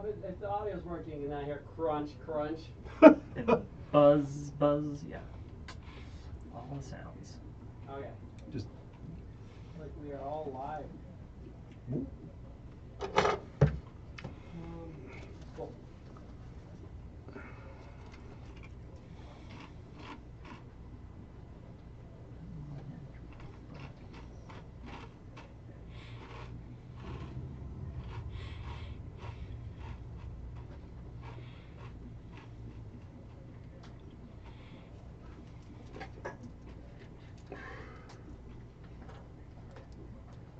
if the audio's working and I hear crunch, crunch. And buzz, buzz, yeah. All the sounds. Okay. Just Like we are all live. Cool.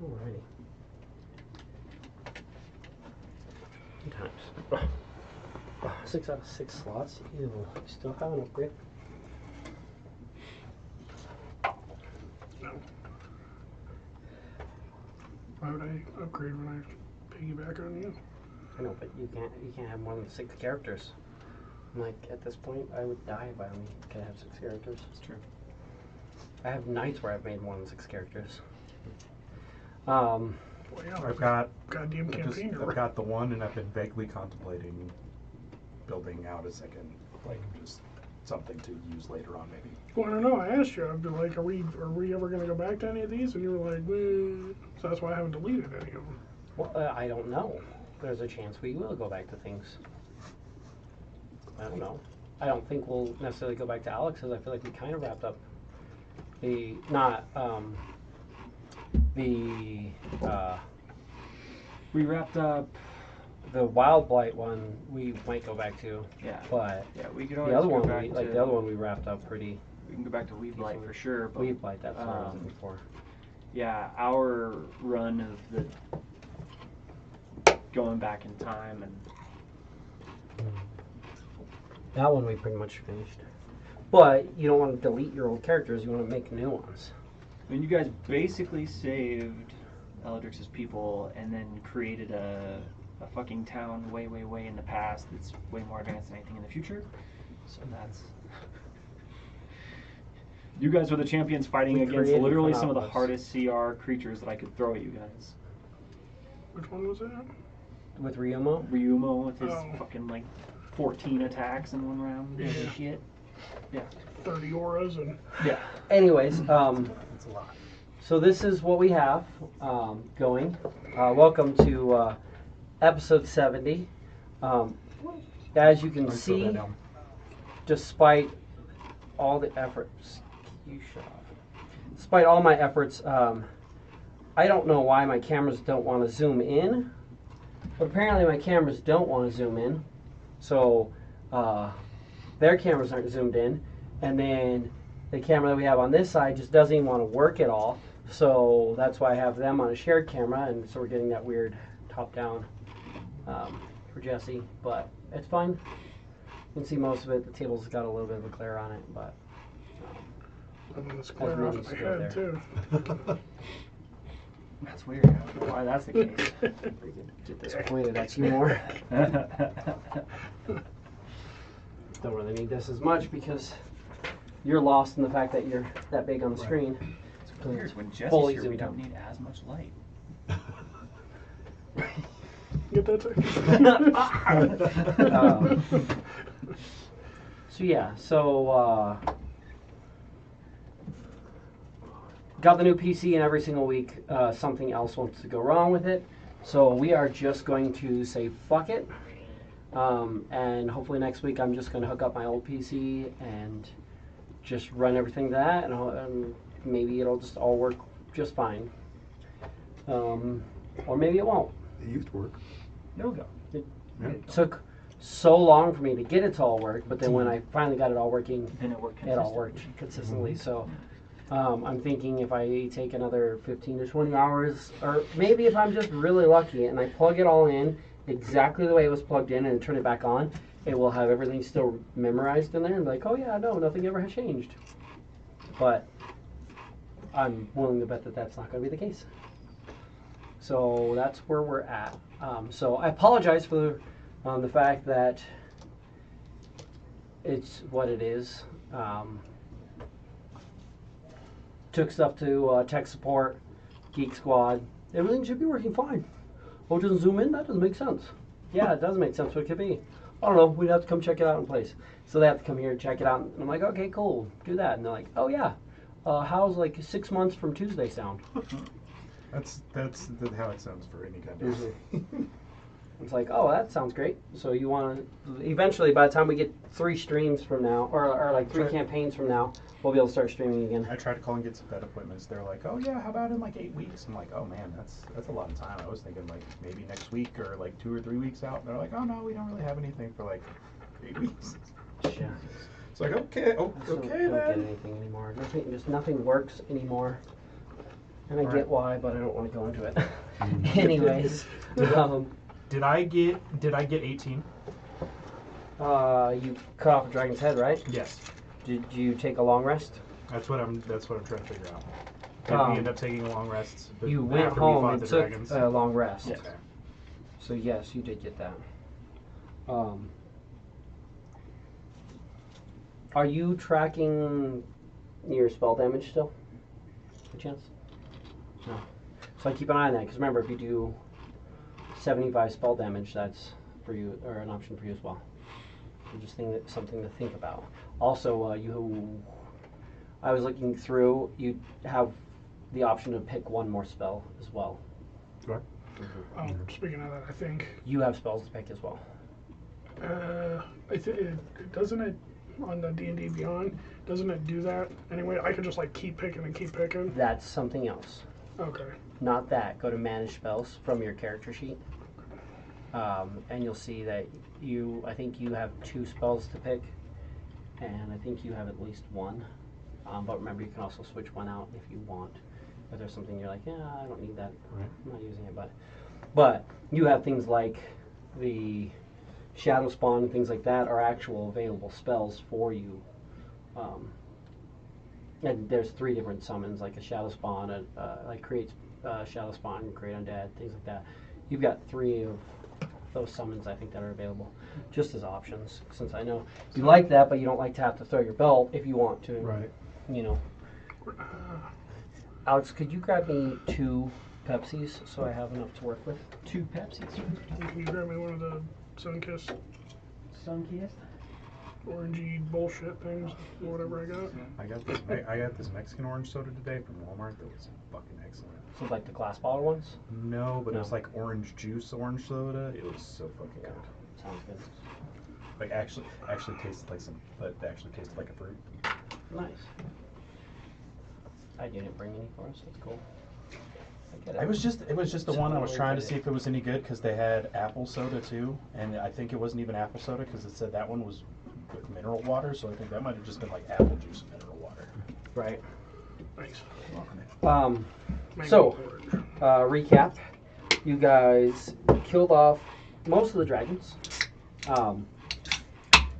Alrighty. Good times. 6 out of 6 slots. Ew. Still have an upgrade. No. Why would I upgrade when I piggyback on you? I know, but you can't have more than 6 characters. Like at this point, I would die if I only could have 6 characters. It's true. I have nights where I've made more than 6 characters. Well, yeah, I've got goddamn campaign. I've got the one, and I've been vaguely contemplating building out a second, like just something to use later on, maybe. Well, I don't know. I asked you. I'd be like, are we ever going to go back to any of these? And you were like, well. So that's why I haven't deleted any of them. Well, I don't know. There's a chance we will go back to things. I don't know. I don't think we'll necessarily go back to Alex's. I feel like we kind of wrapped up the we wrapped up the Wild Blight one. We might go back to. Yeah. But Yeah, we could always the other go one, back to, the other one, we wrapped up pretty. We can go back to Weave Light for sure. But, Weave Blight. That's what I was looking for. Yeah, our run of the going back in time and That one we pretty much finished. But you don't want to delete your old characters. You want to make new ones. I mean, you guys basically saved Eldrix's people and then created a fucking town way, way, way in the past that's way more advanced than anything in the future. So that's... You guys were the champions fighting We against created literally some of the Chronopolis. hardest CR creatures that I could throw at you guys. Which one was that? With Ryumo? Ryumo with his Oh. fucking like 14 attacks in one round. Yeah. Shit. Yeah. 30 auras and... Yeah. Anyways, That's a lot. so this is what we have going. Welcome to episode 70. As you can Alright, throw that see, down. despite all the efforts, you shut off. Despite all my efforts, I don't know why my cameras don't want to zoom in, but apparently my cameras don't want to zoom in. So their cameras aren't zoomed in, and then the camera that we have on this side just doesn't even want to work at all. So that's why I have them on a shared camera, and so we're getting that weird top-down for Jesse, but it's fine. You can see most of it. The table's got a little bit of a glare on it, but I'm going to square off many my still head, there. too. That's weird. I don't know why that's the case. get this pointed at you more. Don't really need this as much because you're lost in the fact that you're that big on the screen. It's weird. When Jesse's fully here, we zoomed don't out. need as much light. Get that too? So yeah, so got the new PC, and every single week something else wants to go wrong with it. So we are just going to say fuck it, and hopefully next week I'm just going to hook up my old PC and just run everything to that, and maybe it'll just all work just fine. Or maybe it won't. It used to work. There we go. It took so long for me to get it to all work, but then when I finally got it all working, Then it worked. it all worked consistently. So I'm thinking if I take another 15 to 20 hours, or maybe if I'm just really lucky and I plug it all in exactly the way it was plugged in and turn it back on, it will have everything still memorized in there and be like, oh yeah, no, nothing ever has changed. But I'm willing to bet that that's not going to be the case. So that's where we're at. So I apologize for the fact that it's what it is. Took stuff to tech support, Geek Squad. Everything should be working fine. Oh, it doesn't zoom in? That doesn't make sense. Yeah, it does make sense what it could be. I don't know. We'd have to come check it out in place. So they have to come here and check it out. And I'm like, okay, cool. Do that. And they're like, oh, yeah. How's like 6 months from Tuesday sound? That's how it sounds for any kind of. Mm-hmm. It's like, oh, that sounds great. So you want to, eventually, by the time we get 3 streams from now, or like 3 campaigns from now, we'll be able to start streaming again. I tried to call and get some vet appointments. They're like, oh yeah, how about in like 8 weeks? I'm like, oh man, that's a lot of time. I was thinking like maybe next week or like 2 or 3 weeks out. And they're like, oh no, we don't really have anything for like 8 weeks. Yeah. It's like, okay, I don't then. get anything anymore. Nothing works anymore. And I Right. get why, but I don't want to go into it. Anyways. Did I get 18? You cut off a dragon's head, right? Yes. Did you take a long rest? That's what I'm trying to figure out. Did we end up taking long rests? You went after we home fought and the took dragons? a long rest. Yes. Okay. So yes, you did get that. Are you tracking your spell damage still? By chance? No. So I keep an eye on that because remember, if you do 75 spell damage, that's for you, or an option for you as well. So just something to think about. Also, I was looking through. You have the option to pick one more spell as well. What? Speaking of that, I think You have spells to pick as well. doesn't it on the D&D Beyond? Doesn't it do that anyway? I could just like keep picking and keep picking. That's something else. Okay. Not that. Go to manage spells from your character sheet, and you'll see that I think you have 2 spells to pick, and I think you have at least 1. But remember, you can also switch one out if you want. If there's something you're like, yeah, I don't need that. Right. I'm not using it, but you have things like the shadow spawn and things like that are actual available spells for you. And there's 3 different summons, like a shadow spawn, like creates shadow spawn, create undead, things like that. You've got 3 of those summons, I think, that are available just as options. Since I know you like that, but you don't like to have to throw your belt if you want to. Right. You know. Alex, could you grab me 2 Pepsis so I have enough to work with? 2 Pepsis. Can you grab me one of the Sunkissed Sun-kissed? orangey bullshit things or whatever I got? I got this Mexican orange soda today from Walmart that was fucking excellent. So like the glass bottle ones? No, but No. it was like orange juice orange soda. It was so fucking good. Sounds good. Like actually tasted like but actually tasted like a fruit. Nice. I didn't bring any for us. That's cool. I get it. It was just the one I was Totally trying to get see it. if it was any good because they had apple soda too, and I think it wasn't even apple soda because it said that one was with mineral water, so I think that might have just been like apple juice and mineral water. Right. Thanks. So, Mango orange. recap. You guys killed off most of the dragons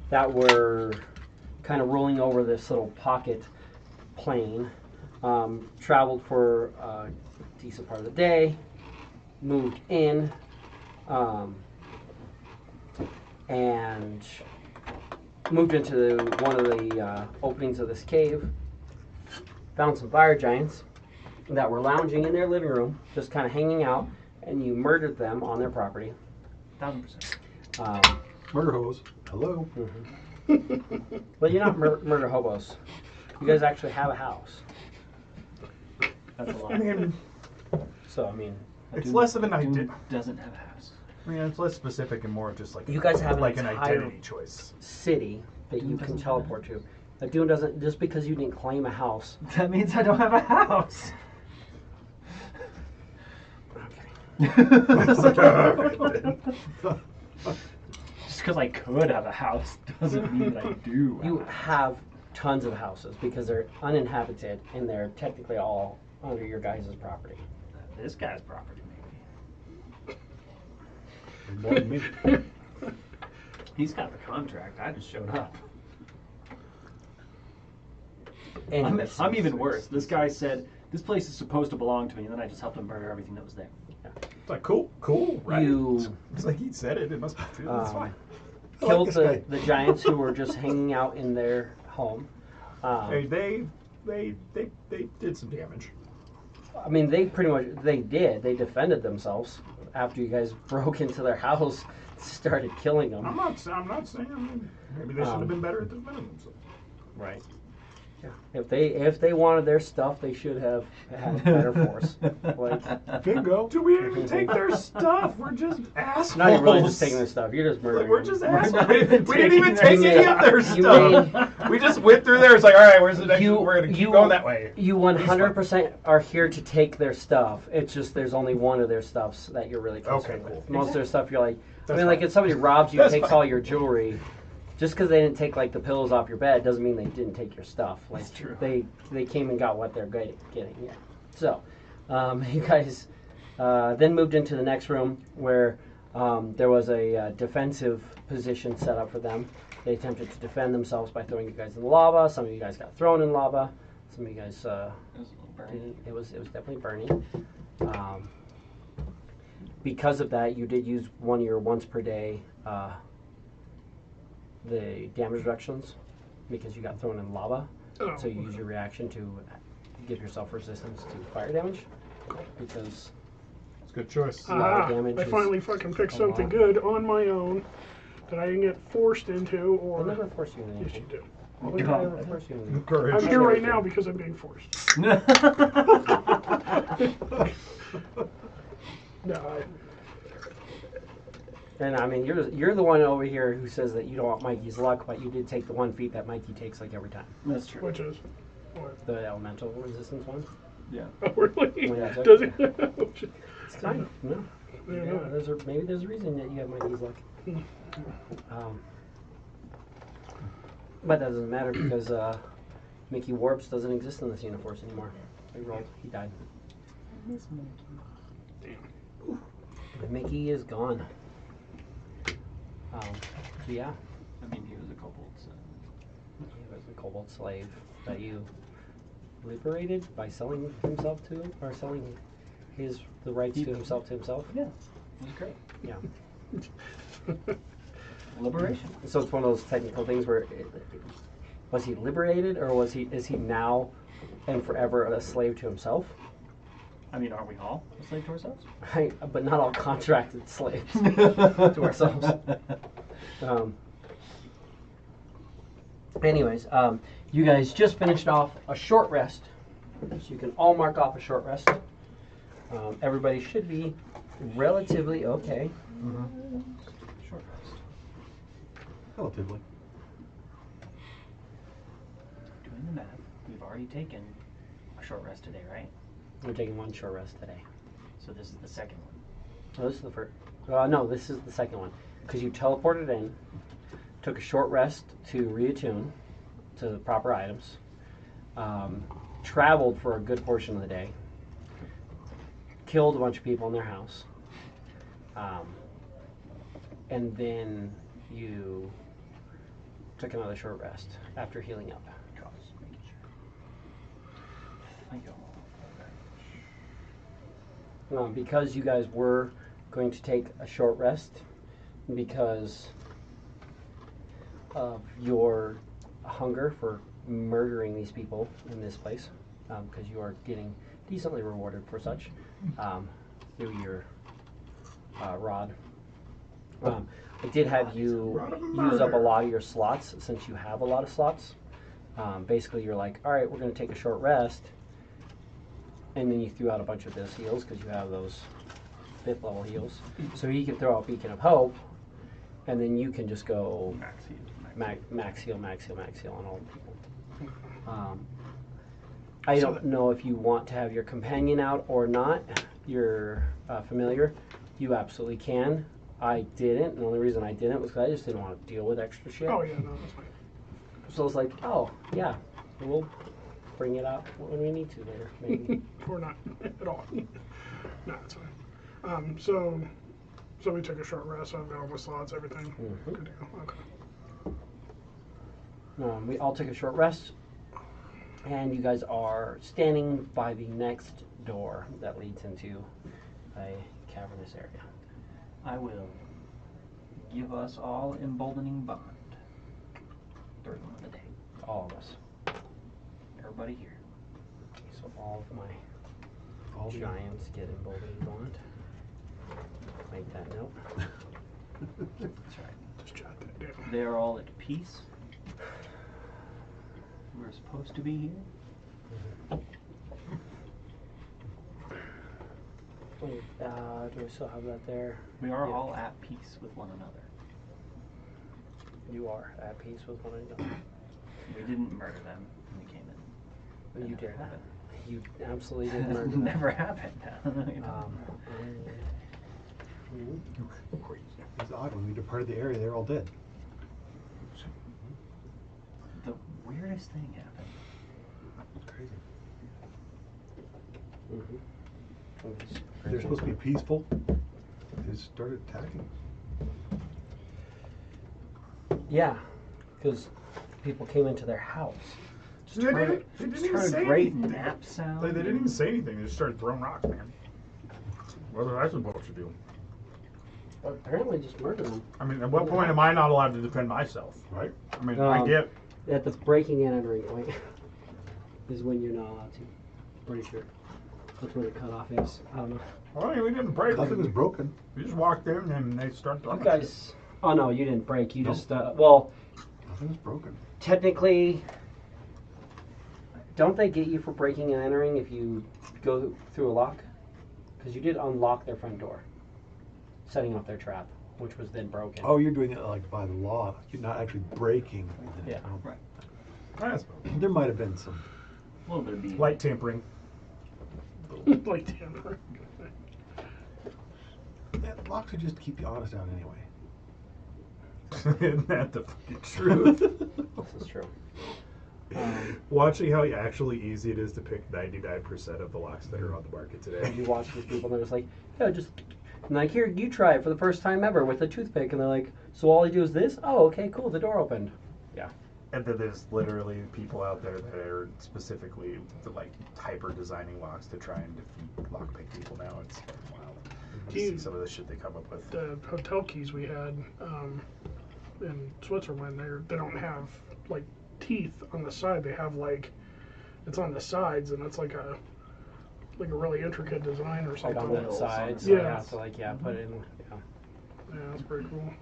that were kind of rolling over this little pocket plane. Traveled for a decent part of the day, moved in, and moved into one of the openings of this cave. Found some fire giants that were lounging in their living room, just kind of hanging out, and you murdered them on their property. 1000%. Murder hose. Hello. But you're not murder hobos. You guys actually have a house. That's a lot. I mean, So, I mean, it's less of an Dude identity. doesn't have a house. I mean, it's less specific and more of just like You guys have like an an entire- identity choice. city that you Dune can doesn't have teleport to. Like Dune doesn't, just because you didn't claim a house. That means I don't have a house. Just because I could have a house doesn't mean that I do. You have tons of houses because they're uninhabited and they're technically all under your guys' property. This guy's property, maybe. More than me. He's got the contract. I just showed up. Anyways, I'm even worse. This guy said this place is supposed to belong to me, and then I just helped him murder everything that was there. It's like cool, right? You It's like he said it. It must be true. That's fine. I killed like this guy. the giants who were just hanging out in their home. Hey, they did some damage. I mean, they pretty much, they defended themselves. after you guys broke into their house, started killing them. I'm not saying. Maybe they should have been better at the minimum. So. Right. Yeah. If they wanted their stuff, they should have had better force. Like, Bingo. Do we even take their stuff? We're just assholes. not even really just taking their stuff. You're just murdering. We're just them. assholes. We didn't even take You any of their you stuff. We just went through there. It's like, all right, where's the next You- one? We're going to you- keep going that way. You 100% are here to take their stuff. It's just there's only one of their stuffs that you're really concerned Okay, with. cool. Most of their stuff, you're like, That's like fine. if somebody robs you, That's takes fine. all your jewelry, just because they didn't take like the pillows off your bed doesn't mean they didn't take your stuff. Like That's true. They came and got what they're getting. Yeah. So, you guys then moved into the next room where there was a defensive position set up for them. They attempted to defend themselves by throwing you guys in lava. Some of you guys got thrown in lava. Some of you guys It was a little burning. didn't. It was definitely burning. Because of that, you did use one of your once per day the damage reductions because you got thrown in lava. Oh, So you use your reaction to give yourself resistance to fire damage because It's a good choice. lot of Ah, damage I is finally fucking picked a something lot. good on my own that I didn't get forced into, I'll or never force you into yes, you anything. do. I'll never force you into anything. Courage. I'm here right now because I'm being forced. No, And I mean, you're the one over here who says that you don't want Mikey's luck, but you did take the one feat that Mikey takes like every time. That's true. which is what? The elemental resistance one. Yeah. Oh, really? Well, yeah, Does it? It's fine. No. Yeah, Yeah, no. maybe there's a reason that you have Mikey's luck. But that doesn't matter because Mickey Warps doesn't exist in this universe anymore. He rolled. He died. Mickey is gone. So yeah, I mean, he was a kobold, so. he was a kobold slave that you liberated by selling himself to, or selling the rights to himself to himself. Yeah, it was great. Yeah. Liberation. So it's one of those technical things where was he liberated or is he now and forever a slave to himself? I mean, aren't we all a slave to ourselves? Right, but not all contracted slaves to ourselves. Anyways, you guys just finished off a short rest, so you can all mark off a short rest. Everybody should be relatively okay. Short rest. Relatively. Doing the math, we've already taken a short rest today, right? We're taking one short rest today. So this is the second one. Oh, this is the first. No, this is the second one because you teleported in, took a short rest to reattune to the proper items, traveled for a good portion of the day, killed a bunch of people in their house, and then you took another short rest after healing up. Just making sure. Thank you. Because you guys were going to take a short rest because of your hunger for murdering these people in this place, because you are getting decently rewarded for such through your rod. I did have you use up a lot of your slots since you have a lot of slots. Basically, you're like, all right, we're going to take a short rest. And then you threw out a bunch of those heals because you have those 5th level heals. So he can throw out Beacon of Hope, and then you can just go Max heal. max heal on all the people. I don't know if you want to have your companion out or not, your familiar. You absolutely can. I didn't, and the only reason I didn't was because I just didn't want to deal with extra shit. Oh yeah, no, that's fine. So I was like, oh, yeah, we'll bring it up when we need to later, maybe. Or not at all. No, it's fine. So we took a short rest. I've got all my slots, everything. Mhm. Good to go. Okay. We all took a short rest, and you guys are standing by the next door that leads into a cavernous area. I will give us all emboldening bond. Third one of the day. All of us. Everybody here. So all of my giants get emboldened bond. make that note. That's right. Just jot that down. They are all at peace. We're supposed to be here. Wait, do we still have that there? We are Yeah. all at peace with one another. You are at peace with one another. We didn't murder them when we came in. But you That never did. happened. You absolutely did murder them. Never happened. It's odd when we departed the area, they're all dead. The weirdest thing happened. It's crazy. Mhm. They're supposed to be peaceful. They started attacking. Yeah, because people came into their house. They didn't even say Great anything. nap sound. They didn't even say anything. They just started throwing rocks, man. What was I supposed to do? Apparently, just murder them. I mean, at what point am I not allowed to defend myself, right? I mean, I get. At the breaking and entering point is when you're not allowed to. Pretty sure. That's where the cutoff is. I don't know. Well, we didn't break. Nothing was broken. We just walked in and they started throwing You guys. Oh no, you didn't break. You No. just. Well, Nothing was broken. technically, don't they get you for breaking and entering if you go through a lock? Because you did unlock their front door, setting off their trap, which was then broken. Oh, you're doing it like by the law. You're not actually breaking. Yeah. Oh. Right. I suppose. There might have been some. A little bit of being. Light tampering. Like tamper. Yeah, locks are just to keep you honest out anyway. Isn't that the fucking truth? This is true. Watching how actually easy it is to pick 99% of the locks that are on the market today. You watch these people and they're just like, yeah, just. And like, here, you try it for the first time ever with a toothpick. And they're like, so all you do is this? Oh, okay, cool, the door opened. Yeah. And then there's literally people out there that are specifically like hyper designing locks to try and defeat lockpick people now. It's wild. To see some of the shit they come up with. The hotel keys we had in Switzerland, they don't have like teeth on the side. They have like it's on the sides, and it's like a really intricate design or Like something. on the Wheels side, on so the you sides. have to like, yeah, put it in. Yeah. Yeah, that's pretty cool.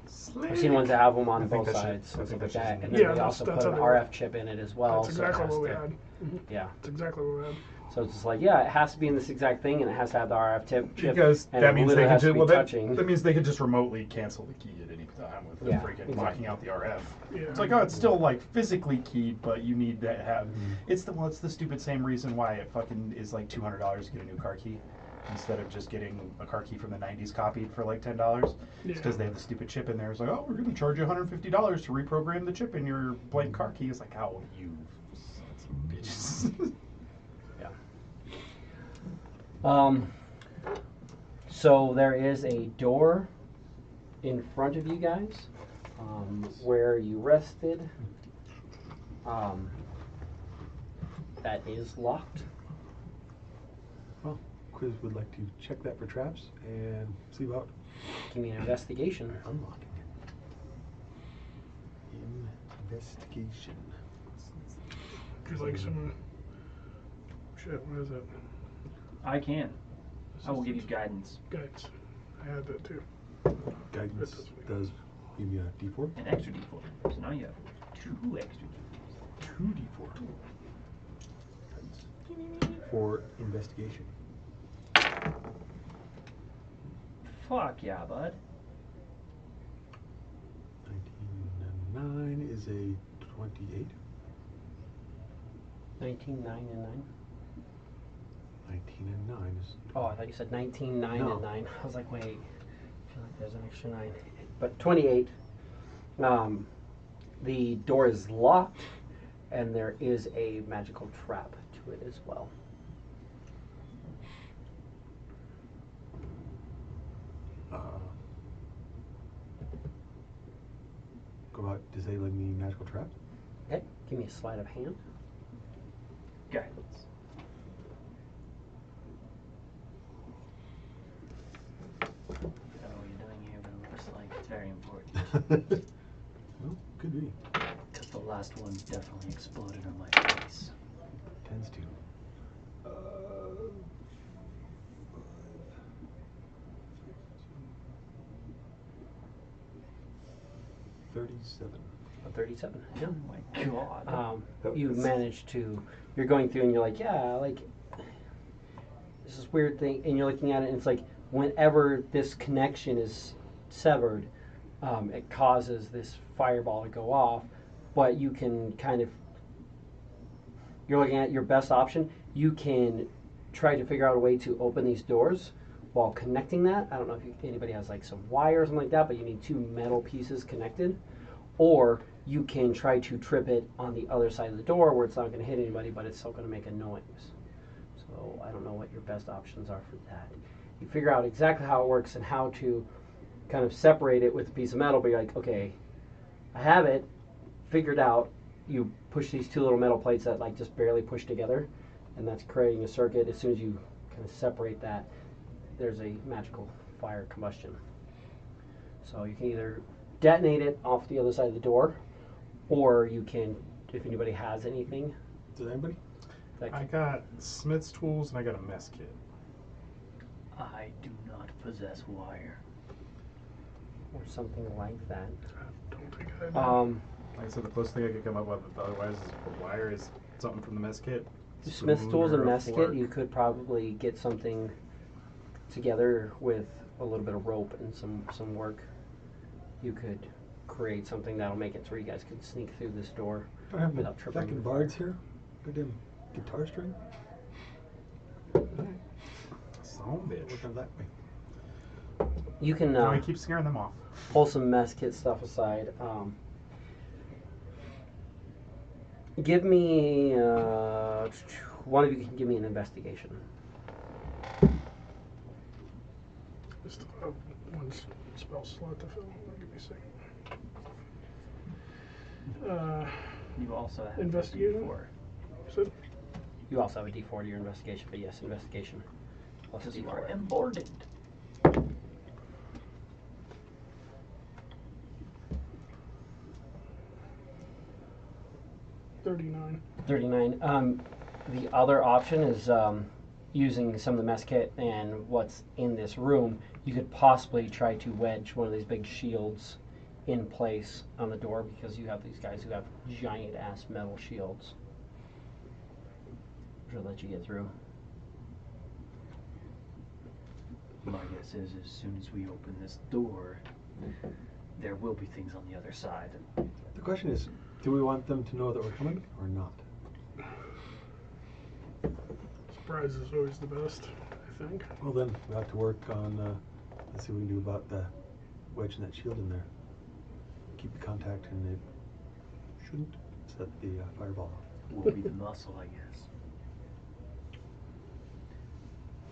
I've seen ones that have them on I think both that's sides, it. I and think like that's that, just and me. then Yeah, they that's- also that's put an how they RF chip in it as well. That's so it exactly has what we to- had. Yeah, That's exactly what we had. so it's just like, yeah, it has to be in this exact thing, and it has to have the RF chip. Because and that it means they literally could has to just be well touching. that means they could just remotely cancel the key at any time with Yeah, freaking exactly. blocking out the RF. Yeah. It's like, oh, it's still like physically keyed, but you need to have. It's the stupid same reason why it fucking is like $200 to get a new car key instead of just getting a car key from the '90s copied for like $10. It's Yeah. because they have the stupid chip in there. It's like, oh, we're going to charge you $150 to reprogram the chip in your blank car key. It's like, oh, you sons of bitches. So there is a door in front of you guys, where you rested. That is locked. Well, Quiz would like to check that for traps and see about Give me an investigation. unlocking it. Investigation. There's like some shit. What is it? I can. I will give you guidance. Guides. I had that too. Guidance That does give me a D4. An extra D4. So now you have 2 extra D4s. 2D4. For investigation. Fuck yeah, bud. 19 and 9 is a 28. 19, 9, and 9. 19 and 9 is. Oh, I thought you said 19, 9, No. and 9. I was like, wait. I feel like there's an extra 9. But 28. The door is locked, and there is a magical trap to it as well. Go about disabling the magical trap. Okay, give me a sleight of hand. Guidance. I don't know what you're doing here, but it looks like it's very important. Well, could be. Because the last one definitely exploded on my face. Tends to. 37. A 37. Yeah. Oh my god. You manage to. You're going through and you're like, yeah, like this is weird thing, and you're looking at it, and it's like whenever this connection is severed, it causes this fireball to go off. But you can kind of. You're looking at your best option. You can try to figure out a way to open these doors while connecting that. I don't know if anybody has like some wire or something like that, but you need two metal pieces connected. Or you can try to trip it on the other side of the door where it's not going to hit anybody, but it's still going to make a noise. So I don't know what your best options are for that. You figure out exactly how it works and how to kind of separate it with a piece of metal, but you're like, okay, I have it figured out. You push these two little metal plates that like just barely push together, and that's creating a circuit. As soon as you kind of separate that, there's a magical fire combustion. So you can either detonate it off the other side of the door, or you can, if anybody has anything. Does anybody? I got Smith's tools and I got a mess kit. I do not possess wire. Or something like that. I don't think I do. Like I said, the closest thing I could come up with otherwise is for wire is something from the mess kit. Smith's tools and Spoon or a mess kit, fork. you could probably get something together with a little bit of rope and some work. You could create something that'll make it so you guys could sneak through this door I have without the tripping. fucking bards here. Goddamn guitar string. Son of a bitch. Working that way. You can No, he keeps scaring them off. pull some mess kit stuff aside. Give me one of you can give me an investigation. Just one spell slot to fill. Give me a second. You also have Investigation? a D4. So You also have a D4 to your investigation, but yes, investigation plus a Because you are D4. emboldened. 39. 39. The other option is using some of the mess kit and what's in this room. You could possibly try to wedge one of these big shields in place on the door because you have these guys who have giant ass metal shields. Which will let you get through. My guess is as soon as we open this door, there will be things on the other side. The question is, do we want them to know that we're coming or not? Surprise is always the best, I think. Well then, we have to work on, let's see what we can do about wedging that shield in there. Keep the contact and it shouldn't set the fireball off. Will be the muscle, I guess.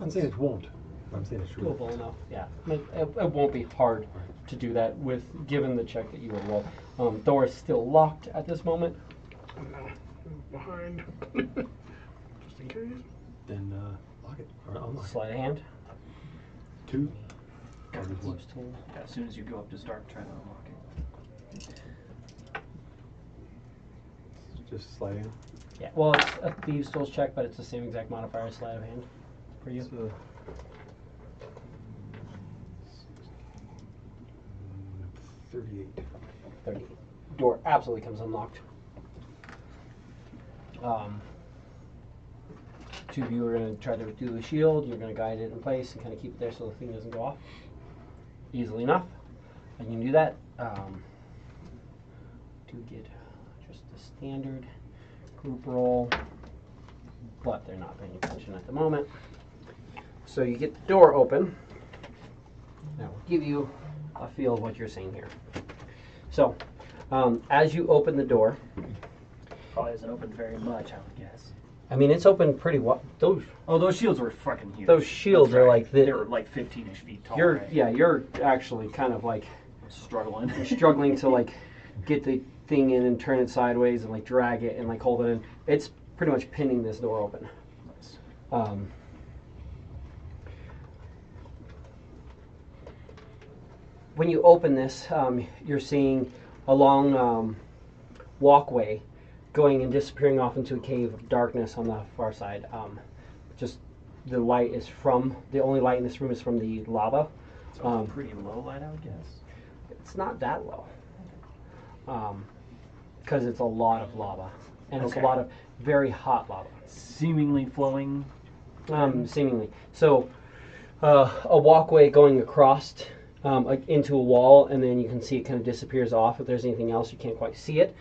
I'm saying it won't. I'm saying it should. Doable enough, yeah. It won't be hard to do that with given the check that you would roll. Door is still locked at this moment. Oh no, I'm behind. Just in case. Then lock it or unlock it. Sleight of hand. 2. Or just one. Use tool. Yeah, as soon as you go up to start trying to unlock it. Just slide in. Yeah, well, it's a thieves' tools check, but it's the same exact modifier as sleight of hand for you. So, 38. 30. Door absolutely comes unlocked. Two of you are going to try to do the shield. You're going to guide it in place and kind of keep it there so the thing doesn't go off. Easily enough. And you can do that. Do get just the standard group roll, but they're not paying attention at the moment. So you get the door open. That will give you a feel of what you're seeing here. So, as you open the door, Probably hasn't opened very much, I would guess. I mean, it's open pretty well. Those shields were fucking huge. Those shields That's are right. like this. They were like 15-ish feet tall. You're right? yeah, you're actually kind of like Struggling. struggling to like get the thing in and turn it sideways and like drag it and like hold it in. It's pretty much pinning this door open. Nice. When you open this, you're seeing a long walkway going and disappearing off into a cave of darkness on the far side. Just the light is from, the only light in this room is from the lava. So pretty low light, I would guess. It's not that low. because it's a lot of lava, and it's a Okay. lot of very hot lava. Seemingly flowing. Seemingly. So, a walkway going across into a wall, and then you can see it kind of disappears off. If there's anything else, you can't quite see it.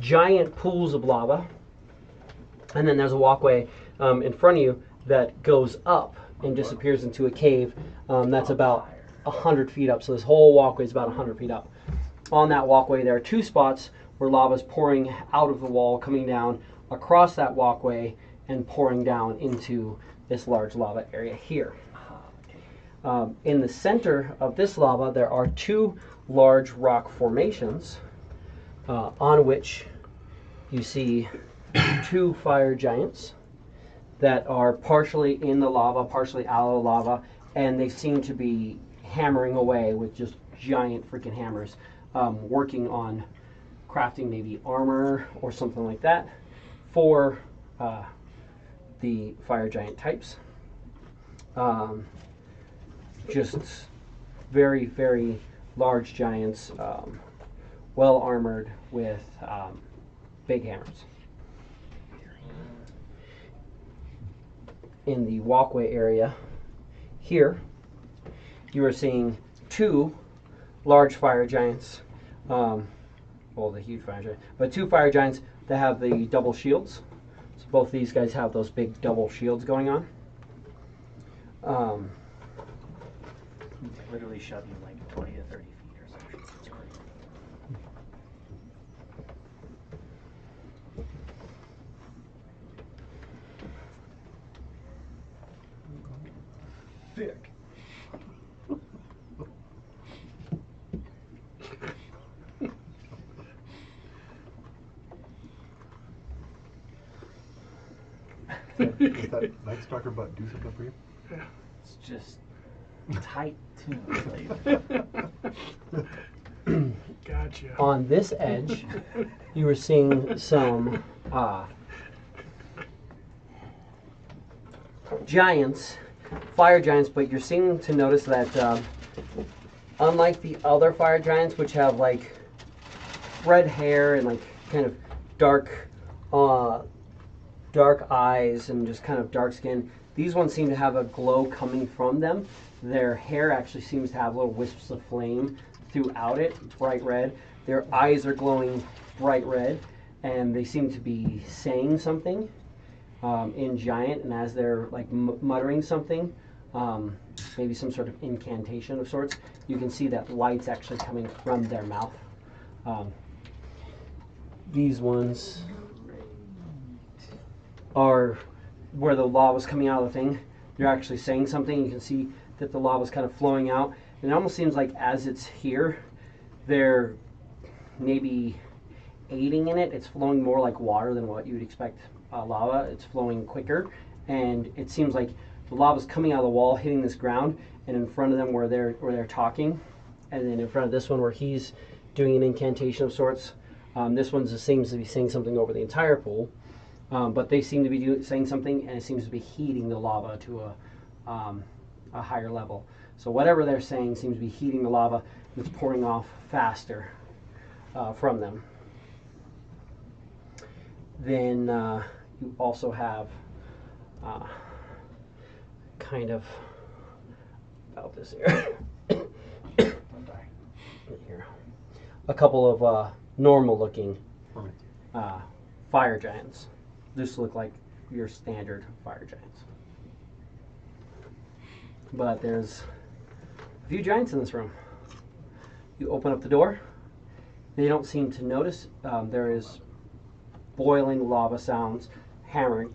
Giant pools of lava, and then there's a walkway in front of you that goes up and disappears into a cave that's about 100 feet up. So this whole walkway is about 100 feet up. On that walkway, there are two spots where lava is pouring out of the wall, coming down across that walkway, and pouring down into this large lava area here. In the center of this lava, there are two large rock formations on which you see two fire giants that are partially in the lava, partially out of the lava, and they seem to be hammering away with just giant freaking hammers, working on crafting maybe armor or something like that for the fire giant types. Just very, very large giants, well armored with big hammers. In the walkway area here, you are seeing two large fire giants, well, the huge fire giant, but two fire giants that have the double shields. So both these guys have those big double shields going on. Literally shove you like 20 to 30 feet or something. It's crazy. Thick. Is that Night Stalker butt do something for you? It's just tight tunes. Gotcha. On this edge, you are seeing some giants, fire giants, but you're seeming to notice that unlike the other fire giants, which have like red hair and like kind of dark eyes and just kind of dark skin, these ones seem to have a glow coming from them. Their hair actually seems to have little wisps of flame throughout it, bright red. Their eyes are glowing bright red, and they seem to be saying something in giant, and as they're like muttering something, maybe some sort of incantation of sorts, you can see that light's actually coming from their mouth. These ones are where the lava's coming out of the thing. They're actually saying something. You can see that the lava's kind of flowing out. And it almost seems like as it's here, they're maybe aiding in it. It's flowing more like water than what you would expect lava. It's flowing quicker. And it seems like the lava's coming out of the wall, hitting this ground, and in front of them where they're talking. And then in front of this one where he's doing an incantation of sorts. This one seems to be saying something over the entire pool. But they seem to be saying something, and it seems to be heating the lava to a higher level. So whatever they're saying seems to be heating the lava, and it's pouring off faster from them. Then you also have kind of about this here. Here, a couple of normal-looking fire giants. This look like your standard fire giants. But there's a few giants in this room. You open up the door. They don't seem to notice. There is boiling lava sounds, hammering,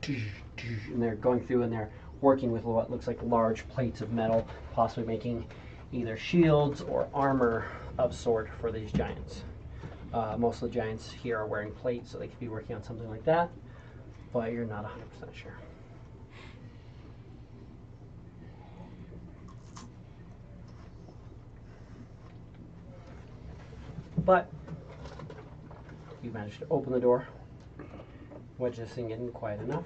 and they're going through and they're working with what looks like large plates of metal, possibly making either shields or armor of sort for these giants. Most of the giants here are wearing plates, so they could be working on something like that, but you're not 100% sure. But you managed to open the door, wedge this thing in quiet enough.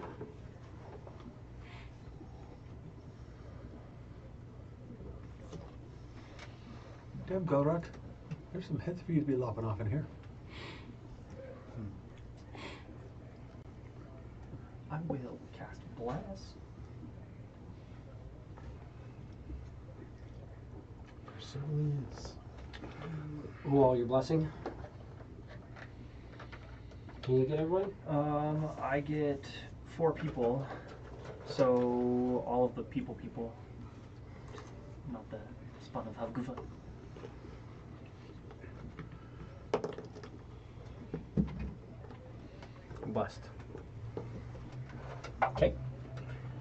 Damn, Galrat. There's some heads for you to be lopping off in here. I will cast Bless. Certainly is. Well, your blessing. Can you get everybody? I get 4 people, so all of the people, not the spawn of Havgufa. Blessed. Okay.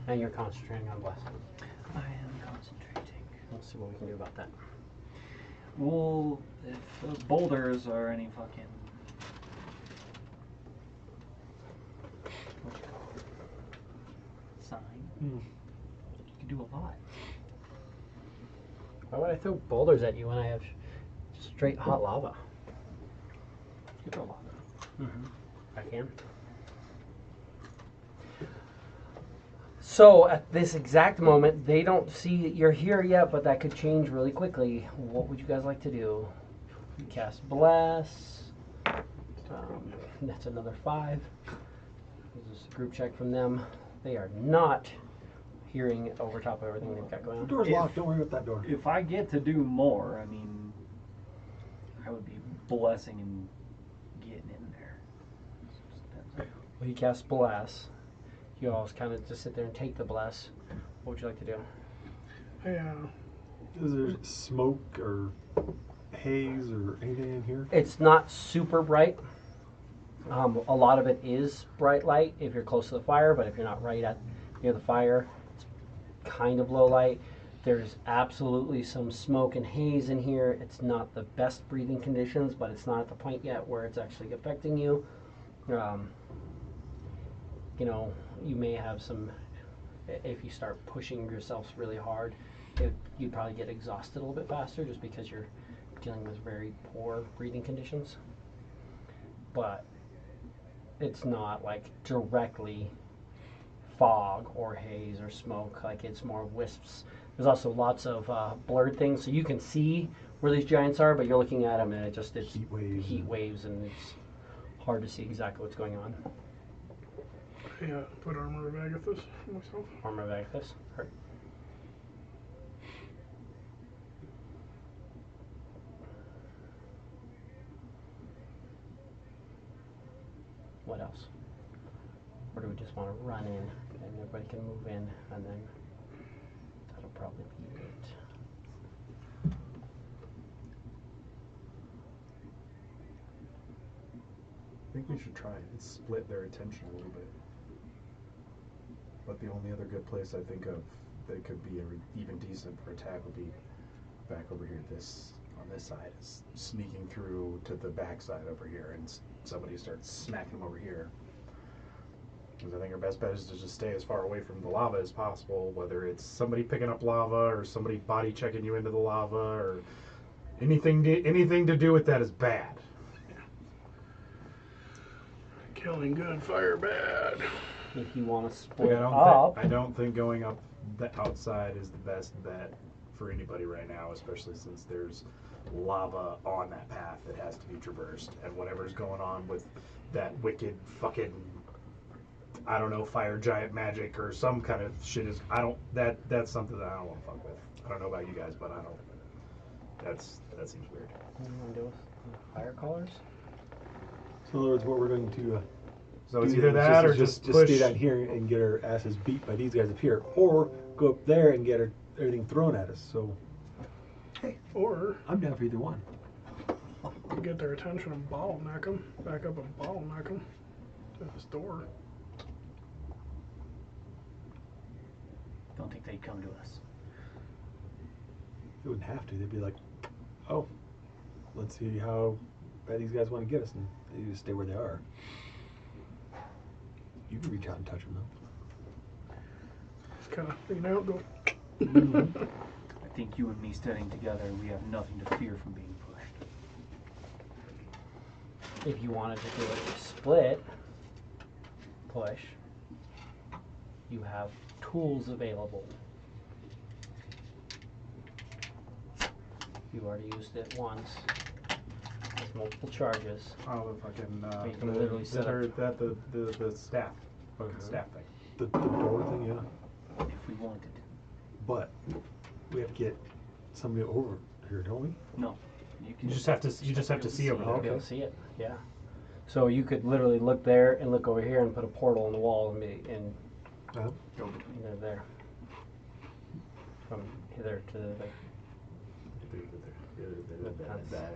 And you're concentrating on blessed. I am concentrating. Let's see what we can do about that. Well, if those boulders are any fucking what you call it? Sign, you can do a lot. Why would I throw boulders at you when I have straight hot lava? You throw a lot. I can. So at this exact moment, they don't see that you're here yet, but that could change really quickly. What would you guys like to do? You cast Bless. That's another 5. This is a group check from them. They are not hearing over top of everything they've got going The on. door's locked. Don't worry about that door. If I get to do more, I mean, I would be blessing and getting in there. Well, he casts Bless. You all kind of just sit there and take the Bless. What would you like to do? Yeah. Is there smoke or haze or anything in here? It's not super bright. A lot of it is bright light if you're close to the fire, but if you're not right near the fire, it's kind of low light. There's absolutely some smoke and haze in here. It's not the best breathing conditions, but it's not at the point yet where it's actually affecting you. You know, you may have some, if you start pushing yourselves really hard, you'd probably get exhausted a little bit faster just because you're dealing with very poor breathing conditions. But it's not like directly fog or haze or smoke, like it's more wisps. There's also lots of blurred things, so you can see where these giants are, but you're looking at them and it's Heat waves. and it's hard to see exactly what's going on. Yeah, put Armor of Agathis for myself. Armor of Agathis. Hurt. What else? Or do we just want to run in and everybody can move in and then that'll probably be it. I think we should try and split their attention a little bit. But the only other good place I think of that could be even decent for attack would be back over here. On this side is sneaking through to the back side over here, and somebody starts smacking them over here. Because I think our best bet is to just stay as far away from the lava as possible, whether it's somebody picking up lava or somebody body checking you into the lava or anything to do with that is bad. Killing good, fire bad. If you want to split I don't think going up the outside is the best bet for anybody right now, especially since there's lava on that path that has to be traversed, and whatever's going on with that wicked fucking, I don't know, fire giant magic or some kind of shit is, that's something that I don't want to fuck with. I don't know about you guys, but that seems weird. What do you want to do with fire colors? So in other words, what we're going to So it's do either is that or just push. stay down here and get our asses beat by these guys up here, or go up there and get everything thrown at us. So, hey, Or I'm down for either one. you get their attention and bottleneck them. Back up and bottleneck them to this door. Don't think they'd come to us. They wouldn't have to. They'd be like, oh, let's see how bad these guys want to get us, and they just stay where they are. You can reach out and touch them, though. Just kind of, you know, go. I think you and me standing together, we have nothing to fear from being pushed. If you wanted to do a split push, you have tools available. You already used it once. multiple charges. Oh, the fucking You can literally set up- the staff, fucking staff thing. The door thing, yeah. If we wanted. But we have to get somebody over here, don't we? No. You just have to see over You'll there. be able to see it. Yeah. So you could literally look there and look over here and put a portal in the wall and Go between. there. From hither to there.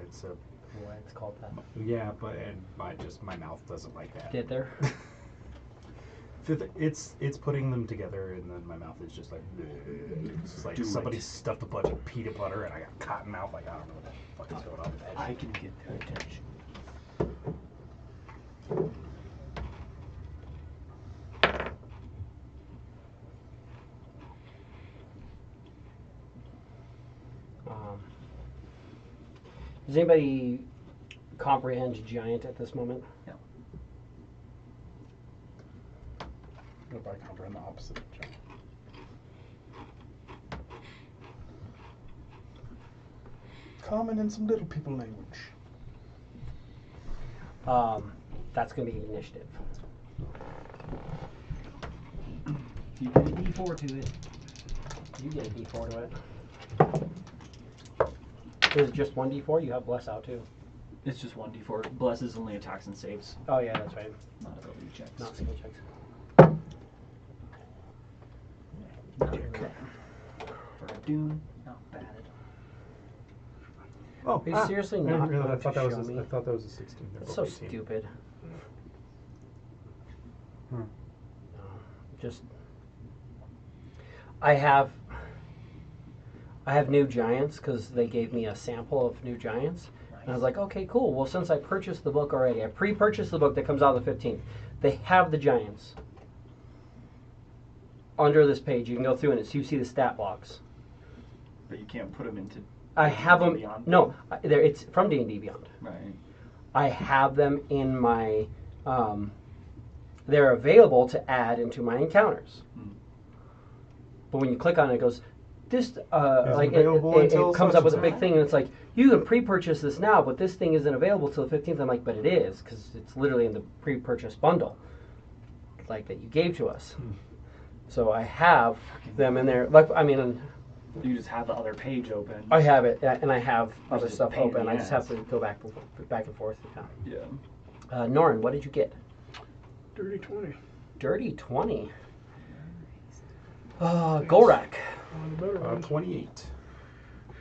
It's a, Why it's called that. yeah, but my mouth doesn't like that. Did there? It's putting them together, and then my mouth is just like, it's like Do somebody it. stuffed a bunch of peanut butter, and I got cotton mouth. Like, I don't know what the fuck is going on with that. I can get their attention. Does anybody comprehend giant at this moment? No. If I comprehend the opposite of giant. Common in some little people language. That's going to be initiative. You get a D4 to it. You get a D4 to it. Is it just one D4? You have bless out too. It's just 1D4. Bless is only attacks and saves, Oh yeah, that's right. not ability checks. Not skill checks. For a Dune, not bad at Oh, Are you seriously not I going thought to that show was me? I thought that was a 16. They're That's both so 18. stupid. Hmm. No, just I have new giants because they gave me a sample of new giants. And I was like, okay, cool. Well, since I purchased the book already, I pre-purchased the book that comes out on the 15th. They have the giants. Under this page, you can go through and you see the stat blocks. But you can't put them into. I have them. Beyond. No, it's from D&D Beyond. Right. I have them in my. They're available to add into my encounters. Hmm. But when you click on it, it goes, this like available until it comes such up with a and big such. thing, and it's like you can pre-purchase this now, but this thing isn't available till the 15th. I'm like, but it is because it's literally in the pre-purchase bundle, like that you gave to us. So I have them in there. Like I mean, You just have the other page open. I have it, and I have Which other is a stuff pain in open. the I just have ass. to go back and forth. Yeah. Norin, what did you get? Dirty 20. Dirty 20. Golrak. One of the better ones. 28. Oh,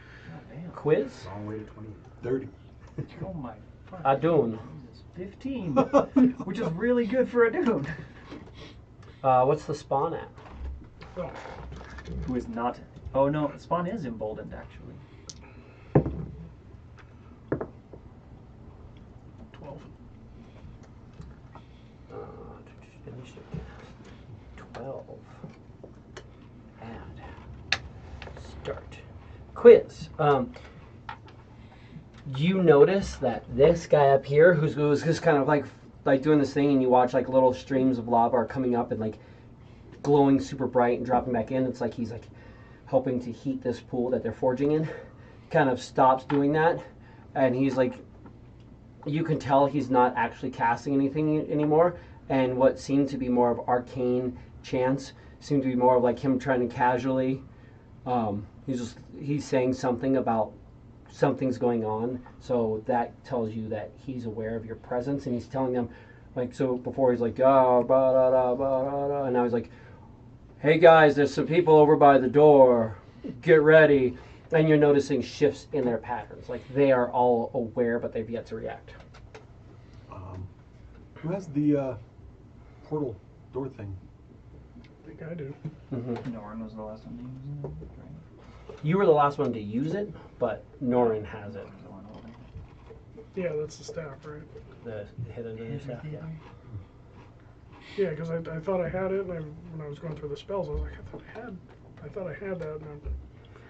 damn. Quiz. Long way to 28. 30. Oh my fuck. Adun. Jesus, 15. Which is really good for a Dune. What's the spawn at? Oh, Who is not. Oh no, Spawn is emboldened actually. 12. Initiative. 12. Add. Start. Quiz. You notice that this guy up here, who's just kind of like doing this thing, and you watch like little streams of lava are coming up and like glowing super bright and dropping back in. It's like he's like helping to heat this pool that they're forging in. Kind of stops doing that, and he's like, you can tell he's not actually casting anything anymore. And what seemed to be more of arcane chants seemed to be more of like him trying to casually. He's saying something about something's going on, so that tells you that he's aware of your presence, and he's telling them, like, so before he's like, and now he's like, hey guys, there's some people over by the door, get ready, and you're noticing shifts in their patterns, like they are all aware, but they've yet to react. Who has the portal door thing? I think I do. Norn was the last one to use it, right? You were the last one to use it, but Norin has it. The one holding. Yeah, that's the staff, right? The hidden stuff. Yeah. Yeah, because I thought I had it, and when I was going through the spells, I was like, I thought I had that.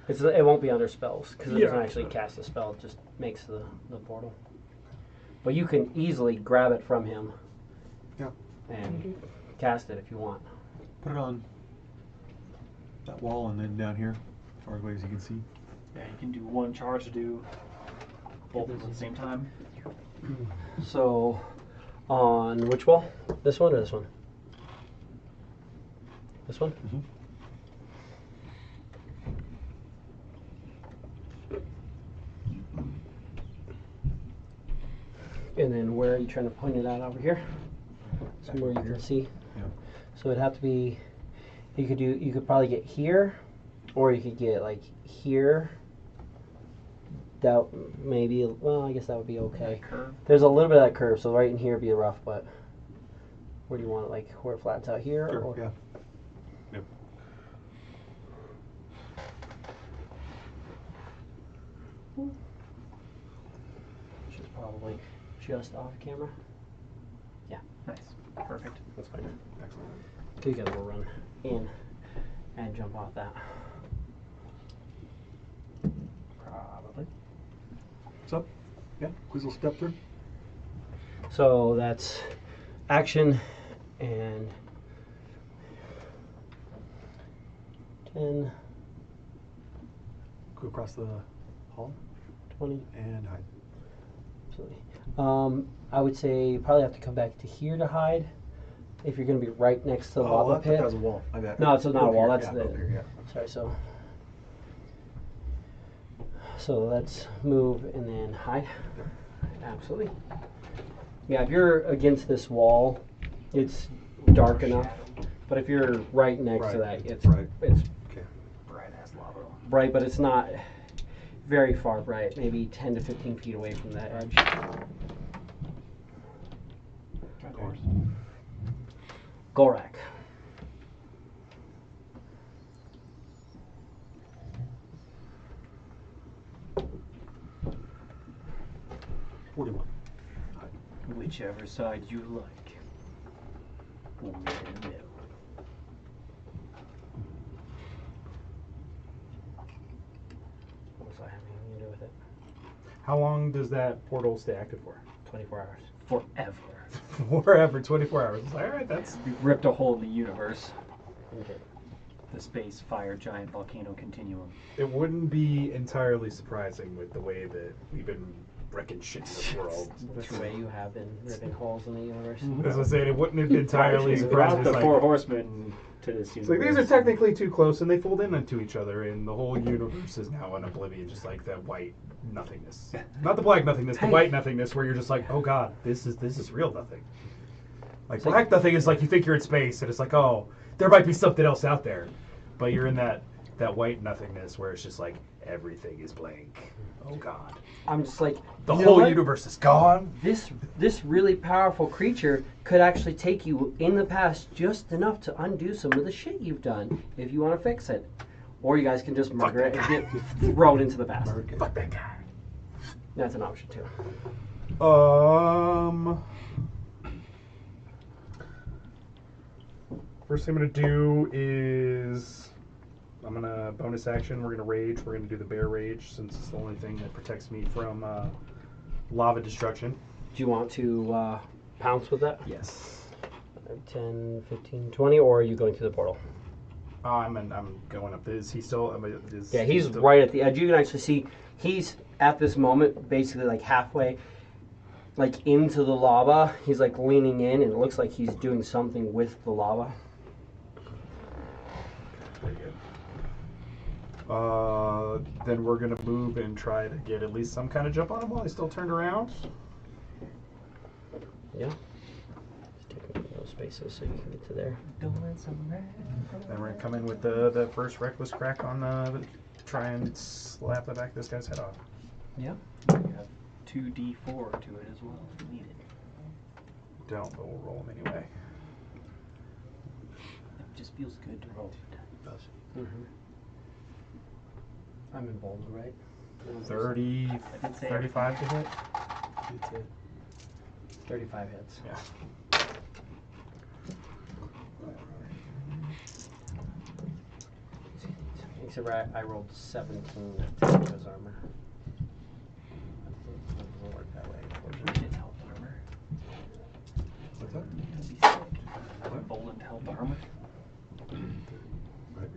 And It won't be under spells because it doesn't Yeah. actually cast a spell. It just makes the portal. But you can easily grab it from him. Yeah. And cast it if you want. Put it on that wall and then down here, as far away as you can see. Yeah, you can do one charge to do both at the same time. So, on which wall? This one or this one? This one? Mm-hmm. And then where are you trying to point it out over here? Somewhere you can see. Yeah. So it'd have to be, you could probably get here, or you could get like here. That maybe, well, I guess that would be okay. Curve. There's a little bit of that curve, so right in here would be rough, but where do you want it? Like where it flattens out here? Sure, Or? yeah. Yep. Which is probably just off camera. Nice. Perfect. That's fine. Excellent. You guys will run in and jump off that. Probably. So, yeah, quiz will step through. So that's action and 10, Go across the hall 20. and hide. Absolutely. I would say you probably have to come back to here to hide if you're going to be right next to the lava I thought pit. that was a wall. I got No, it's not a Up wall. here, That's yeah, the. up here, yeah. Sorry. So let's move and then hide. Absolutely. Yeah, if you're against this wall, it's dark enough. But if you're right next to that, it's Right. it's Okay. Bright as lava. bright, but it's not very far bright. Maybe 10 to 15 feet away from that edge. Of course. Gorak. $41. Whichever side you like. We'll meet in the middle. What was I having anything to do with it? How long does that portal stay active for? 24 hours. Forever. Forever, 24 hours. All right, that's We've ripped a hole in the universe. Okay. The space, fire, giant volcano continuum. it wouldn't be entirely surprising with the way that we've been wrecking shit in this world. Which way you have been ripping holes in the universe. As I said, it wouldn't have been entirely surprising. Brought the It's four like, horsemen to this it's universe. like these are technically too close and they fold into each other, and the whole universe is now in oblivion, just like that white nothingness. Not the black nothingness, the Hey. white nothingness, where you're just like, oh god, this is real nothing. Like It's like- black nothing is like you think you're in space, and it's like, oh, there might be something else out there, but you're in that white nothingness where it's just like everything is blank. Oh god, I'm just like, the you know whole what? universe is gone. This really powerful creature could actually take you in the past just enough to undo some of the shit you've done if you want to fix it. Or you guys can just murder it and get thrown into the past. Fuck that guy. That's an option too. First thing I'm gonna do is I'm gonna bonus action. We're gonna rage. We're gonna do the bear rage since it's the only thing that protects me from lava destruction. Do you want to pounce with that? Yes. 10, 15, 20, or are you going through the portal? I'm going up. Is he still? Yeah, he's still, right at the edge. You can actually see he's at this moment basically like halfway like into the lava. He's like leaning in and it looks like he's doing something with the lava. Very good. Then we're gonna move and try to get at least some kind of jump on him while he's still turned around. Yeah. Just take those spaces so you can get to there. Then we're gonna come in with the first reckless crack on try and slap the back of this guy's head off. Yeah. You have 2d4 to it as well if you need it. Don't, but we'll roll him anyway. It just feels good to roll. Mm-hmm. I'm in bold, right? 30, I did say 35 to hit. It's it. 35 hits. Yeah. Except for I rolled 17 to take his armor. It doesn't work that way, unfortunately. It's health armor. What's that? That'd be sick. Have emboldened health armor. Right.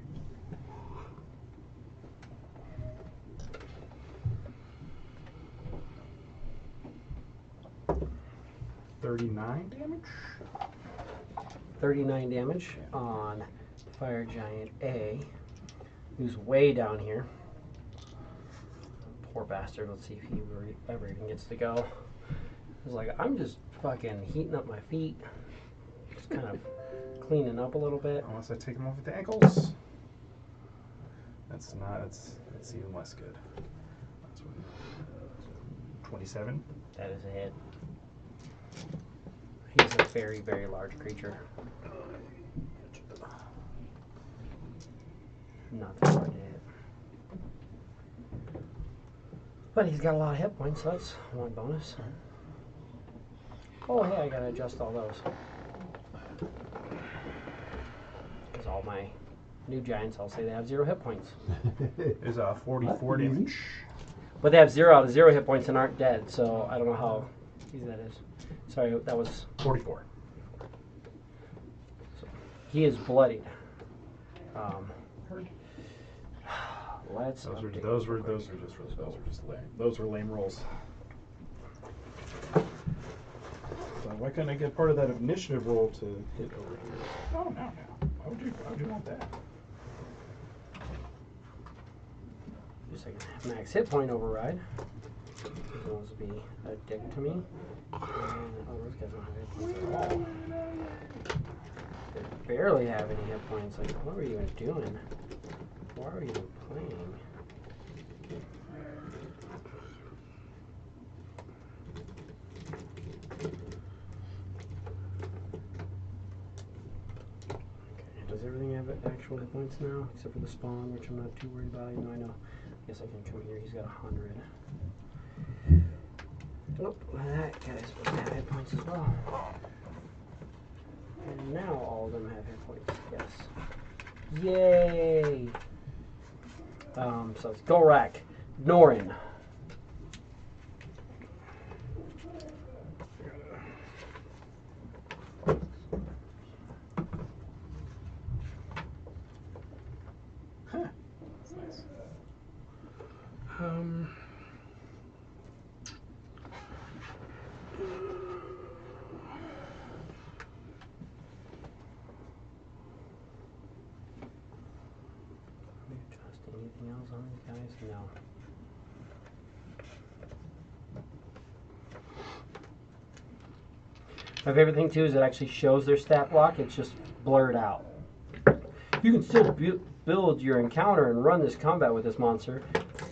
39 damage. 39 damage on Fire Giant A, who's way down here. Poor bastard. Let's see if he ever even gets to go. He's like, I'm just fucking heating up my feet. Just kind of cleaning up a little bit. Unless I take him off at the ankles. That's even less good. That's what, 27. That is a hit. He's a very, very large creature. Not that hard to hit. But he's got a lot of hit points, so that's one bonus. Oh, hey, I gotta adjust all those. Because all my new giants, I'll say they have 0 hit points. Is 44 damage. But they have 0 out of 0 hit points and aren't dead, so I don't know how easy that is. Sorry, that was 44. So he is bloodied. Let's. Those were lame rolls. So why couldn't I get part of that initiative roll to hit over here? Oh no. Why would you want that? Just like a max hit point override. He wants to be a dick to me. And, oh, those guys don't have hit points at all. They barely have any hit points. Like, what are you even doing? Why are you even playing? Okay, does everything have actual hit points now? Except for the spawn, which I'm not too worried about, even though I know. I guess I can come here. He's got 100. Oh, that guy's supposed to have hit points as well. And now all of them have hit points. Yes. Yay! So it's Gorak, Norin. That's nice. Anything else on these guys? No. My favorite thing too is it actually shows their stat block. It's just blurred out. You can still build your encounter and run this combat with this monster,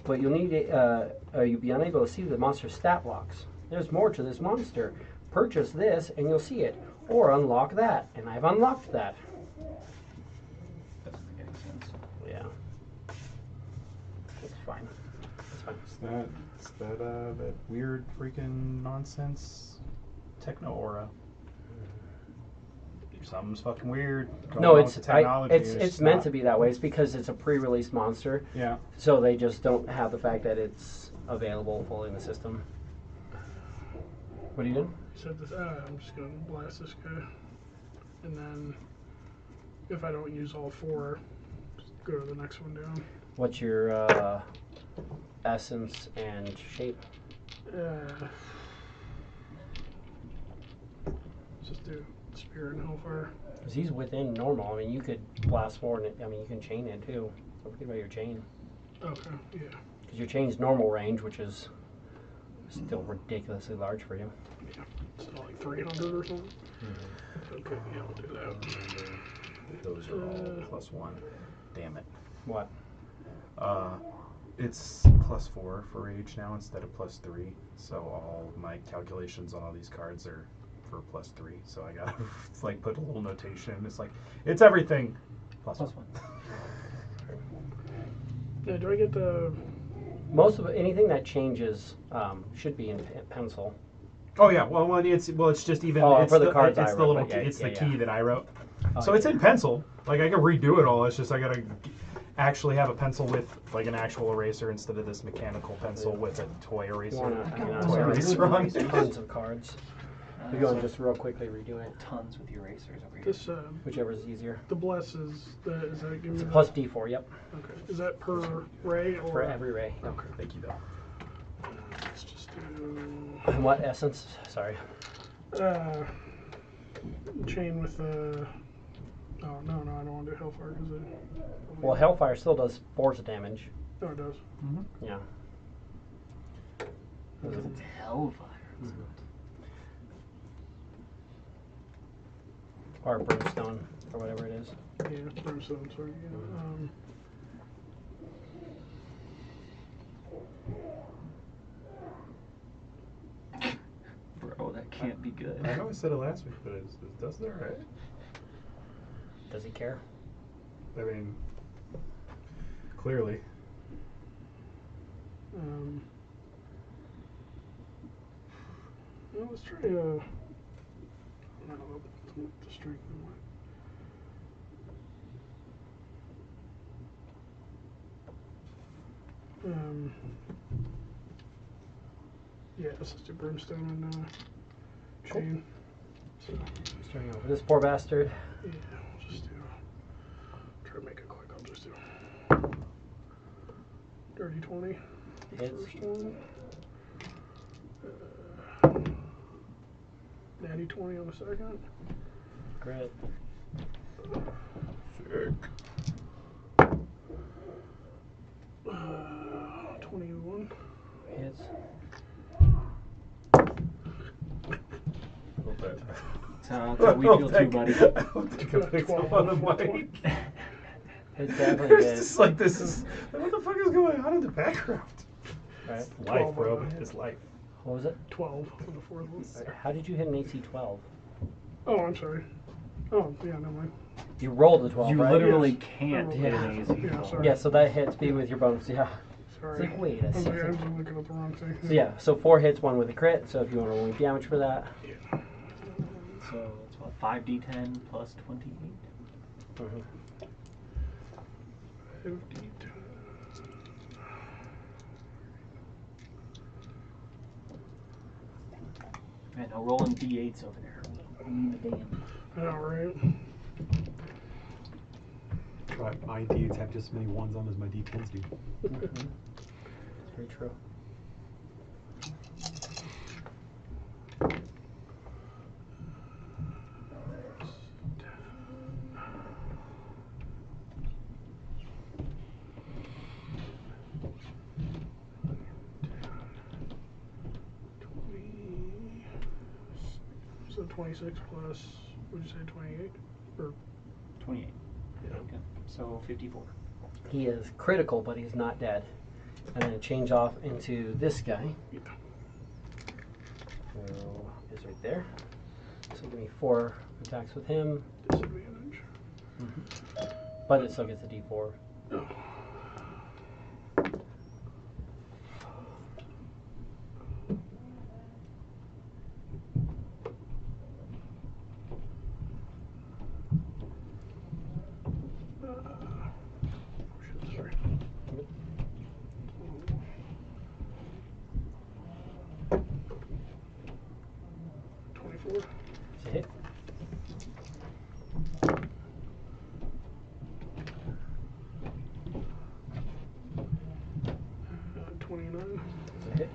but you'll need you'll be unable to see the monster's stat blocks. There's more to this monster. Purchase this and you'll see it, or unlock that, and I've unlocked that. Doesn't make any sense. Yeah. It's fine. It's fine. It's that weird freaking nonsense techno aura. Something's fucking weird. No, it's it's meant to be that way. It's because it's a pre-released monster. Yeah. So they just don't have the fact that it's available fully in the system. What are you doing? Said this. I'm just gonna blast this guy, and then if I don't use all 4, just go to the next one down. What's your essence and shape? Just do spear and hellfire. Because he's within normal. I mean, you could blast more, and I mean, you can chain it too. Don't forget about your chain. Okay. Yeah. Because your chain's normal range, which is still ridiculously large for you. Yeah. Still like 300 or something. Mm-hmm. Okay. Yeah, I'll do that. Those are all +1. Damn it. What? It's +4 for rage now instead of +3. So all my calculations on all these cards are for +3. So I gotta like put a little notation. It's like it's everything +1. Yeah. Do I get the? Most of anything that changes should be in pencil. Oh yeah, it's just even it's for the cards it's I the wrote, little but yeah, it's the yeah, key yeah. that I wrote. Oh, So it's yeah. in pencil. Like I can redo it all. It's just I gotta actually have a pencil with like an actual eraser instead of this mechanical pencil with a toy eraser. Toy eraser on it. Tons of cards. We're going just real quickly redo it. Tons with erasers over here. This Whichever is easier. the bless is that give me It's the, plus D4, yep. Okay. Is that per ray or For every ray. Yep. Okay, thank you though. Let's just do. And what essence? Sorry. Chain with oh no, I don't want to do Hellfire because it. Well, Hellfire still does force damage. No, it does. Yeah. Because it's hellfire. Or brimstone, or whatever it is. Yeah, Brimstone, sorry. Bro, that can't be good. I know I said it last week, but it does that right? Does he care? I mean, clearly. Well, let's try no, the strength one. Yeah, let's just do Brimstone and Chain. So, Starting over this poor bastard. yeah, we'll just do. Try to make it quick. I'll just do. Dirty 20. Hits. First one. Natty 20 on the second. Crit. Sick. 21. Hits. That's how we feel too, buddy. I don't think I picked up on the mic. Hits definitely It's did. just like this is what the fuck is going on in the background? Right. Life, bro. 12. It's life. What was it? 12 on the fourth one. How did you hit an AC 12? Oh, I'm sorry. Oh, yeah, never mind. You rolled a 12, You right? literally Yes. can't hit an AC. Yeah, sorry. Yeah, so that hits me with your bonus, yeah. Sorry. It's like, wait a I was second. looking at the wrong thing. So yeah, so 4 hits, 1 with a crit, so if you want to roll any damage for that. Yeah. So it's what, 5d10 plus 28? Mm-hmm. 50. Man, no rolling d8s over there. Damn. All right. But my D8s have just as many ones on them as my D10s do. That's very true. So 26 plus, would you say 28? Or 28. yeah. Okay. So 54. He is critical, but he's not dead. And then change off into this guy. Yeah. Who is right there. So give me 4 attacks with him. Disadvantage. But it still gets a D4. Oh. Shit, sorry. 24. It's a hit. Uh, 29. It's a hit.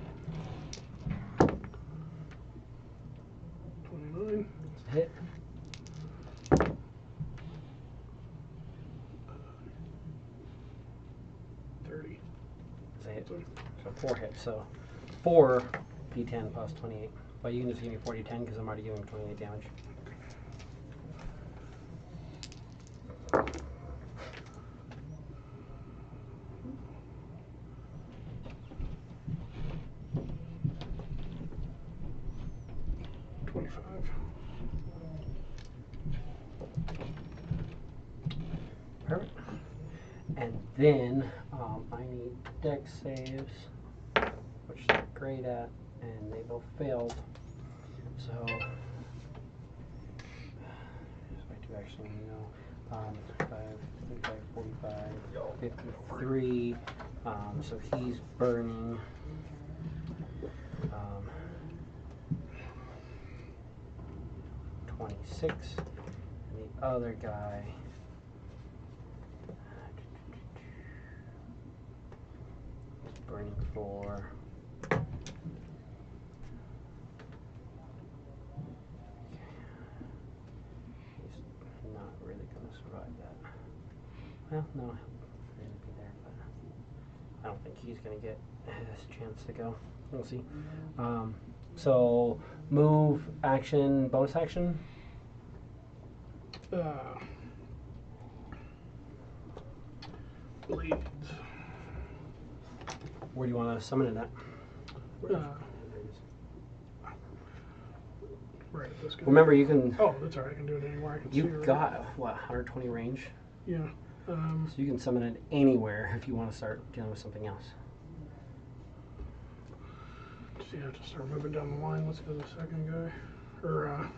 29. It's a hit. 30. It's a hit. So, So 4 hits. So 4 D10 plus 28. But you can just give me 4 D10 because I'm already giving him 28 damage. Perfect. And then I need dex saves, which they're great at, and they both failed. So, I do actually need to know. 5, 35, 45, 53. So he's burning. 26. And the other guy. Burning for Well, no, he'll really be there, but I don't think he's going to get his chance to go. We'll see. So, move, action, bonus action. Blades. Where do you want to summon it at? Right, this guy. Remember, you can. Oh, that's alright. I can do it anywhere. I can see it, You've right? got what, 120 range? Yeah. So you can summon it anywhere if you want to start dealing with something else. So you have to start moving down the line. Let's go to the second guy. Or,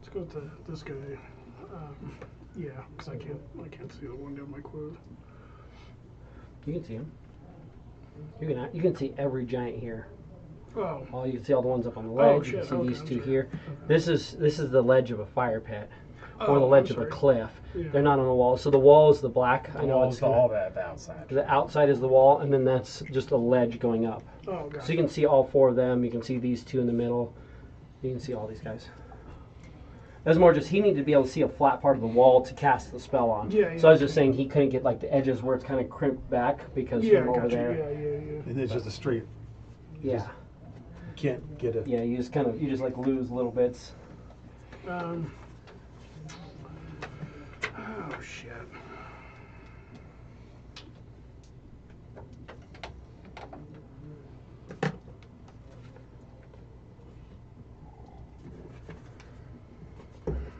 let's go to this guy. Yeah, because I can't see the one down my quote. You can see them. You can see every giant here. Oh. All you can see all the ones up on the ledge. shit, You can see okay, these I'm two sorry. here. Okay. This is the ledge of a fire pit, or the Oh, ledge I'm of a sorry. cliff. Yeah. They're not on the wall. So the wall is the black. I know it's all that outside. the outside is the wall, and then that's just a ledge going up. Oh, God. So you can see all four of them. You can see these two in the middle. You can see all these guys. That's more just he needed to be able to see a flat part of the wall to cast the spell on. Yeah, So I was yeah. just saying he couldn't get like the edges where it's kind of crimped back because Yeah, from over gotcha. there. Yeah. And it's just a straight, Yeah. can't get it. Yeah, you just like lose little bits. Oh, shit.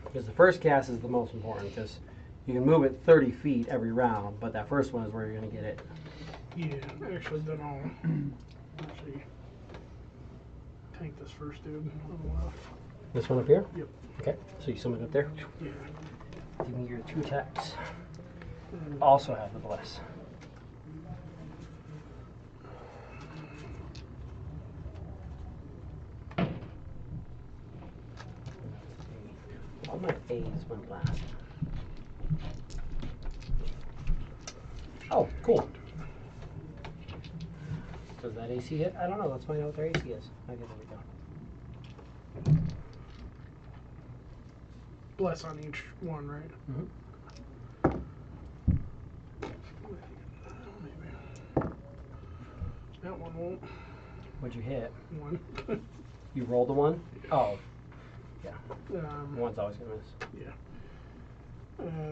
Because the first cast is the most important because you can move it 30 feet every round, but that first one is where you're going to get it. Yeah, actually, then I'll actually tank this first dude on the left. This one up here? Yep. Okay, so you summon it up there. Yeah. Give me your 2 attacks. Also have the bless. All my A's went last. Oh, cool. Does that AC hit? I don't know. Let's find out what their AC is. Okay, there we go. Bless on each one, right? Mhm. Maybe. That one won't. What'd you hit? One. You rolled a 1? Oh, yeah. um, One's always going to miss. yeah.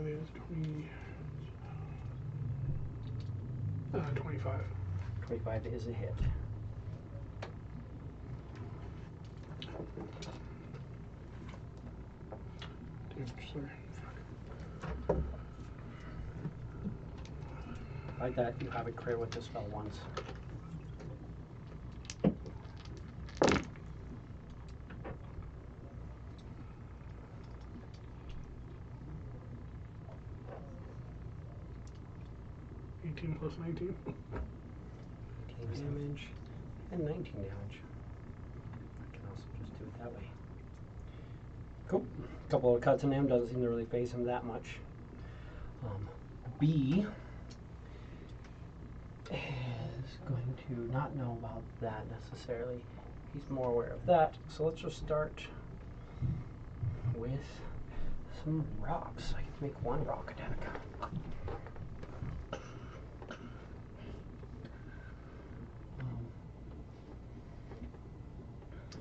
There's 25. 25 is a hit. Sorry. Like that, you have a crit with this spell once. Plus 19. 18 damage and 19 damage. I can also just do it that way. Cool. Couple of cuts in him, doesn't seem to really phase him that much. B is going to not know about that necessarily. He's more aware of that. So let's just start with some rocks. I can make 1 rock attack.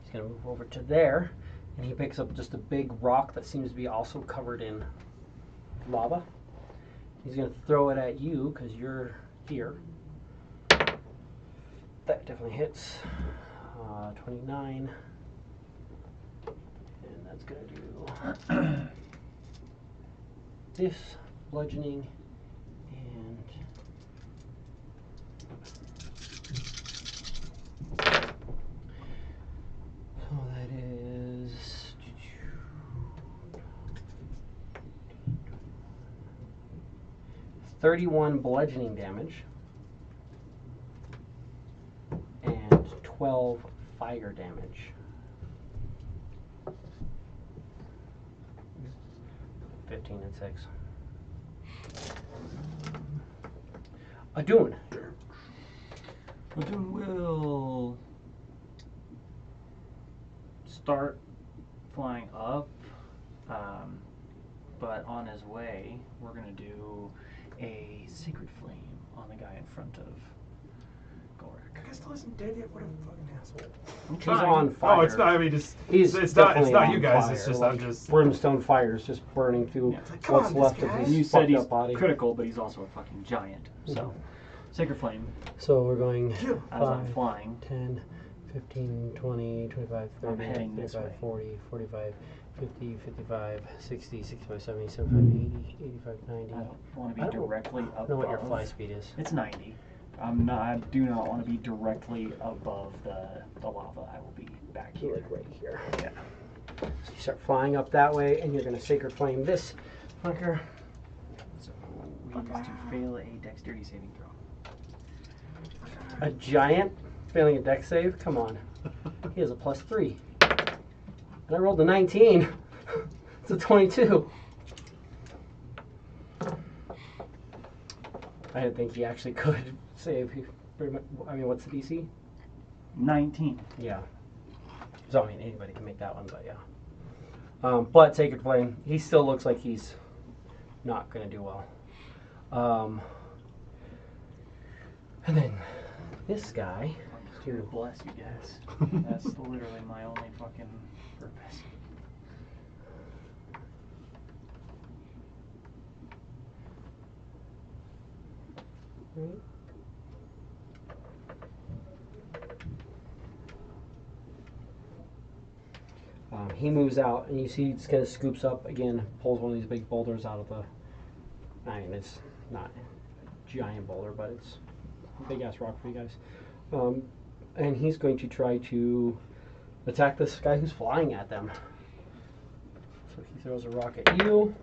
He's going to move over to there, and he picks up just a big rock that seems to be also covered in lava. He's going to throw it at you because you're here. That definitely hits. 29. And that's going to do this, bludgeoning, and so that is 31 bludgeoning damage and 12 fire damage. 15 and 6. Adun. Platoon will start flying up, but on his way, we're gonna do a Sacred Flame on the guy in front of Gorak. That guy still isn't dead yet. What a fucking asshole. I'm He's trying. on fire. Oh, it's not. I mean, it's He's it's not. It's definitely not on you guys. fire. It's just like, I'm just. brimstone fire is just burning through Yeah. Come what's on, left this of guy. his You said fucked he's up body. critical, but he's also a fucking giant. So, Sacred Flame, So we're going Yeah. as I'm 5, flying, 10, 15, 20, 25, I'm 30, heading this 35, way. 40, 45, 50, 55, 60, 65, 70, 75, 80, 85, 90. I don't want to I be don't directly above. know what your fly speed is. It's 90. I do not want to be directly above the lava. I will be back You're here. like right here. Yeah. So you start flying up that way, and you're going to Sacred Flame this fucker. So we need to fail a dexterity saving throw. A giant failing a dex save? Come on. He has a +3. And I rolled a 19. It's a 22. I didn't think he actually could save. Pretty much, I mean, what's the DC? 19. Yeah. So, I mean, anybody can make that one, but yeah. But Sacred Flame, he still looks like he's not going to do well. And then this guy. I'm just here to bless you guys. That's literally my only fucking purpose. He moves out, and you see he just kind of scoops up again, pulls one of these big boulders out of the. I mean, it's not a giant boulder, but it's a big ass rock for you guys. And he's going to try to attack this guy who's flying at them. So he throws a rock at you.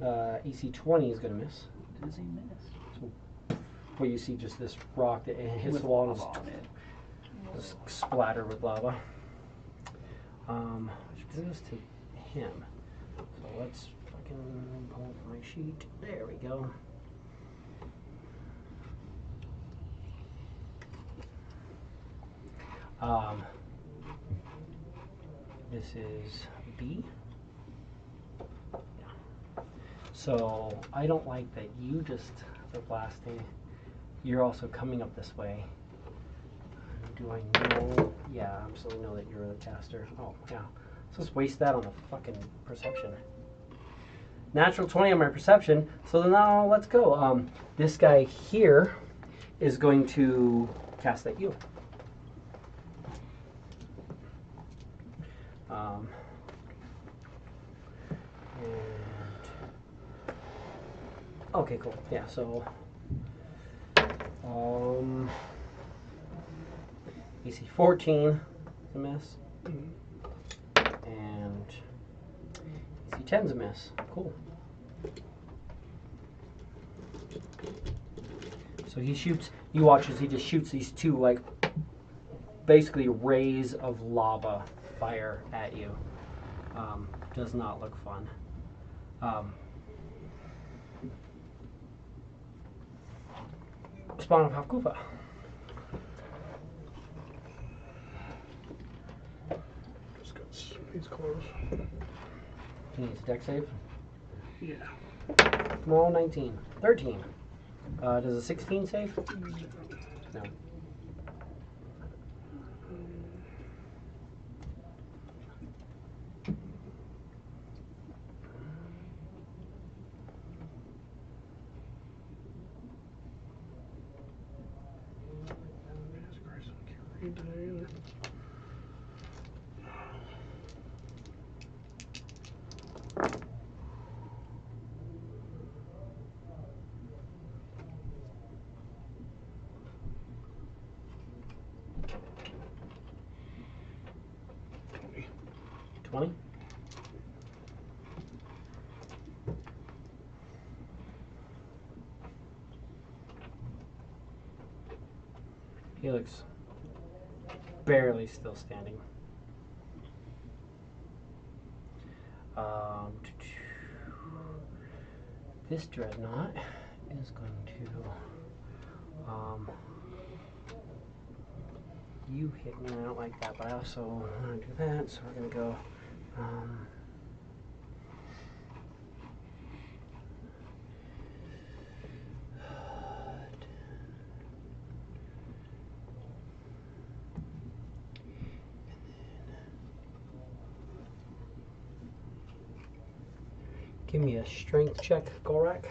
EC 20 is going to miss. It is a miss. Where you see just this rock that hits With the wall and lava on it. is splattered with lava. Which brings us to him. So let's fucking pull up my sheet. There we go. This is B. Yeah. So I don't like that you just are blasting. You're also coming up this way. Do I know? Yeah, I absolutely know that you're the caster. Oh, yeah. So let's waste that on the fucking perception. Natural 20 on my perception. So then now let's go. This guy here is going to cast at you. Okay, cool. Yeah, so EC 14 is a miss. And EC 10 is a miss. Cool. So he shoots, you watch as he just shoots these two, like, basically rays of lava fire at you. Does not look fun. Spawn of Hafkufa. He's close. He needs a deck save. Yeah. No, 19. 13. Does a 16 save? No. Jesus Christ, I can't read today either. Tony. 20? He looks barely still standing. This dreadnought is going to you hit me, and I don't like that, but I also want to do that, so we're going to go. Give me a strength check, Gorak.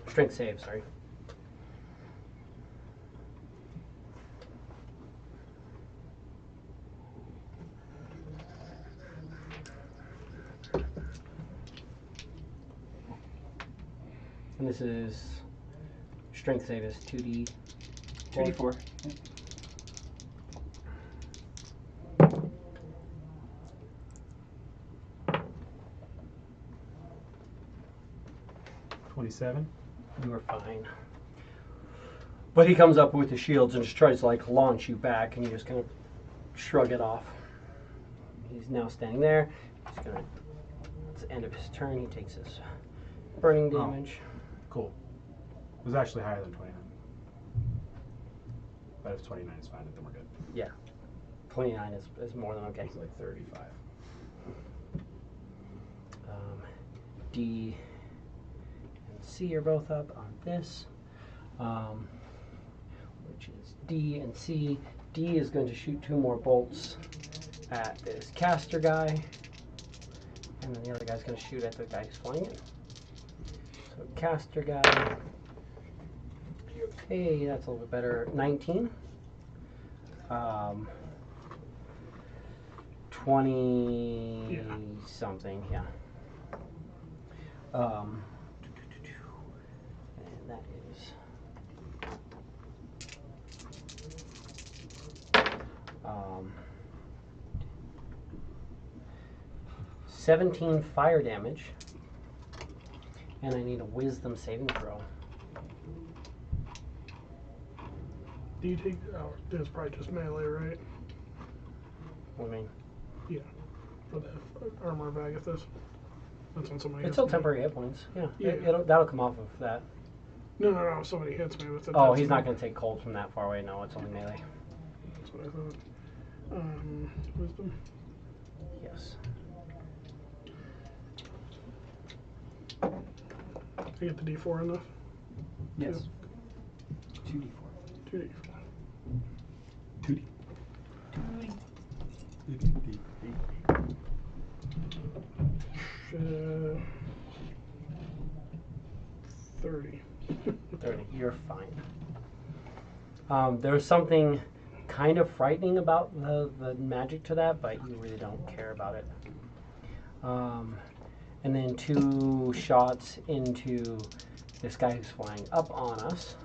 Strength save, sorry. And this is strength save is 2d. 2d4. Yep. You were fine. But he comes up with the shields and just tries to like launch you back, and you just kind of shrug it off. He's now standing there. He's gonna. It's the end of his turn. He takes his burning damage. Cool. It was actually higher than 29. But if 29 is fine, then we're good. Yeah, 29 is more than okay. It's like 35. D and C are both up on this, which is D and C. D is going to shoot 2 more bolts at this caster guy, and then the other guy's going to shoot at the guy who's flying it. So caster guy, hey, that's a little bit better. 19. 20 something, yeah. And that is 17 fire damage, and I need a wisdom saving throw. Do you take? Oh, it's probably just melee, right? What do you mean? Yeah. For the armor bag of this. That's when somebody. It's still temporary hit points. Yeah. Yeah. That'll come off of that. No. If somebody hits me with it. Oh, he's not going to take cold from that far away. No, it's only melee. That's what I thought. Wisdom. Yes. I get the D4 enough. Yes. 2d4. 2D4. 2D. 30. 30. You're fine. There's something kind of frightening about the magic to that, but you really don't care about it. And then 2 shots into this guy who's flying up on us.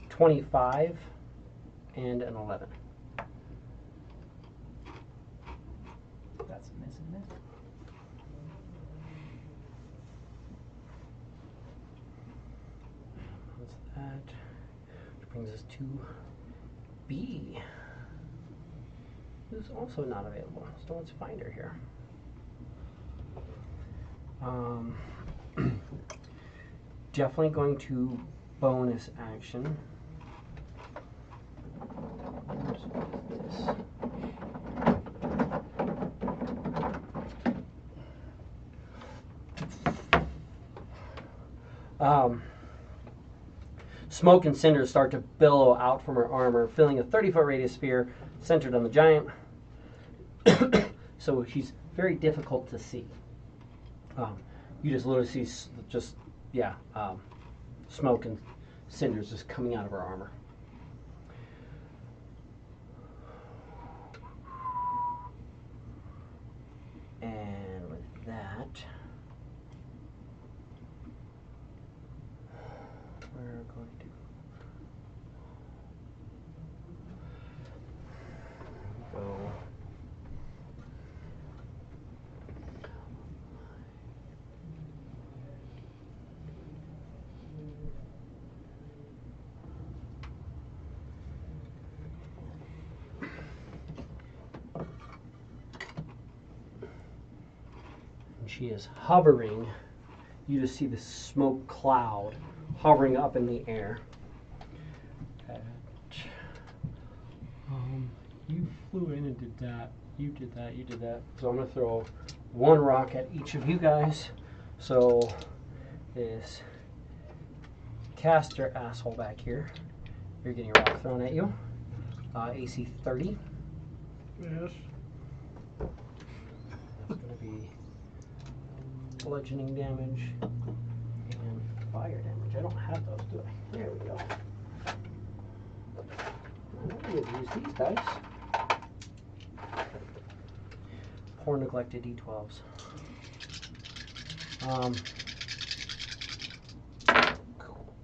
25 and an 11. That's a miss and miss. What's that? Which brings us to B, who's also not available. So let's find her here. Definitely going to bonus action. Smoke and cinders start to billow out from her armor, filling a 30-foot radius sphere centered on the giant. So she's very difficult to see. You just literally see smoke and cinders just coming out of her armor. And with that, we're going to go. And she is hovering. You just see the smoke cloud hovering up in the air. You flew in and did that. You did that. You did that. So I'm going to throw one rock at each of you guys. So this caster asshole back here, you're getting a rock thrown at you. AC 30. Yes. That's going to be bludgeoning damage and fire damage. I don't have those, do I? There we go. I would use these dice. Poor neglected D12s. Cool.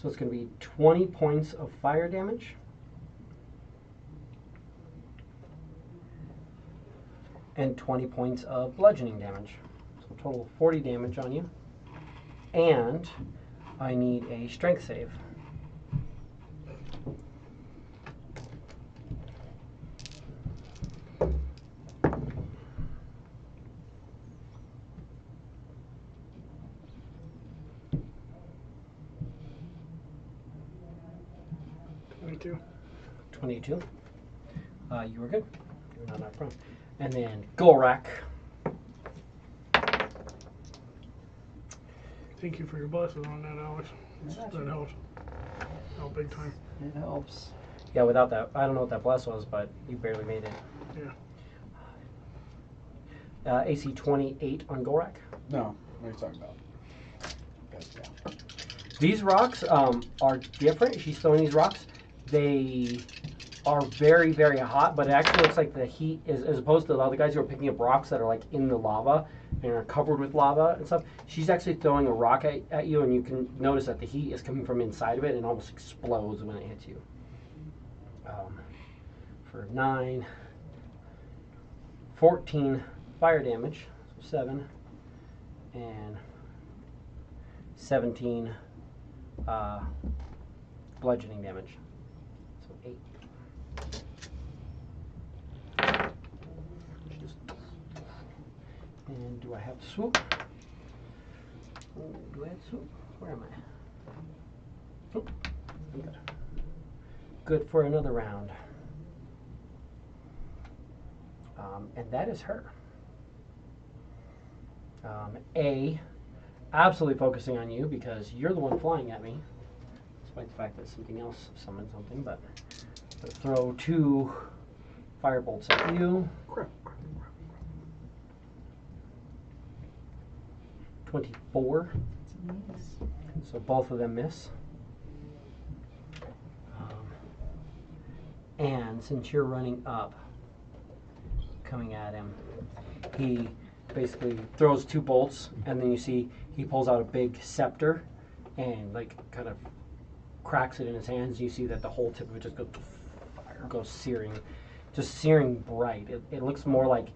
So it's going to be 20 points of fire damage. And 20 points of bludgeoning damage. So a total of 40 damage on you. And I need a strength save. Two. 22. You were good. You're not out front. And then Gorak. Thank you for your blessing on that, Alex. That helps. Oh, big time. It helps. Yeah, without that, I don't know what that bless was, but you barely made it. Yeah. AC 28 on Gorak. No, what are you talking about? Yeah. These rocks are different. She's throwing these rocks. They are very, very hot, but it actually looks like the heat is, as opposed to the other guys who are picking up rocks that are like in the lava and are covered with lava and stuff. She's actually throwing a rock at you, and you can notice that the heat is coming from inside of it and almost explodes when it hits you. For 9, 14 fire damage, so 7, and 17 bludgeoning damage, so 8. And do I have swoop? Do I have swoop? Where am I? Oh, I'm good. Good for another round. And that is her. A, absolutely focusing on you because you're the one flying at me, despite the fact that something else summoned something, but throw 2 fire bolts at you. 24. So both of them miss. And since you're running up, coming at him, he basically throws 2 bolts, and then you see he pulls out a big scepter and like kind of cracks it in his hands. You see that the whole tip of it just goes searing, just searing bright. It looks more like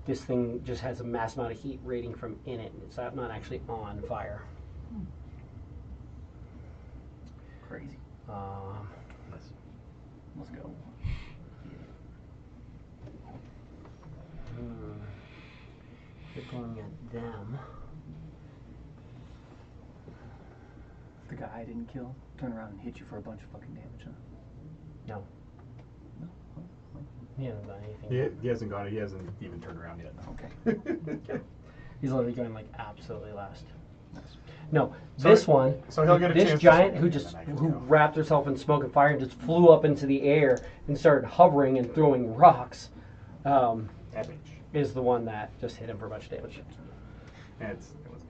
this thing just has a mass amount of heat radiating from in it. It's not actually on fire. Crazy. Let's go. You're going at them. The guy I didn't kill turn around and hit you for a bunch of fucking damage, huh? No. No? He hasn't done anything. He hasn't gone. He hasn't even turned around yet. Okay. He's literally going like absolutely last. No, So this one, so he'll get a this chance giant to- who wrapped herself in smoke and fire and just flew up into the air and started hovering and throwing rocks, is the one that just hit him for a bunch of damage. It was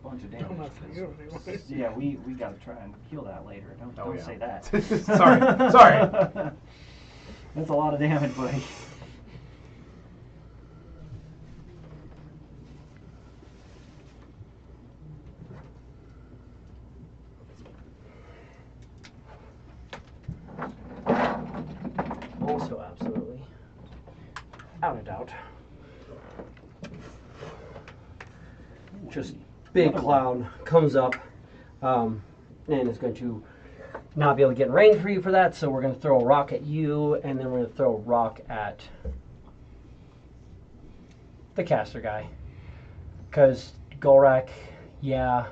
A bunch of Don't damage. have to you anyway. Yeah, we gotta try and kill that later. Don't yeah. say that. Sorry. That's a lot of damage, buddy. Also absolutely, out of doubt. Just big cloud comes up and is going to not be able to get in range for you for that, so we're going to throw a rock at you, and then we're going to throw a rock at the caster guy. Because Golrak, yeah,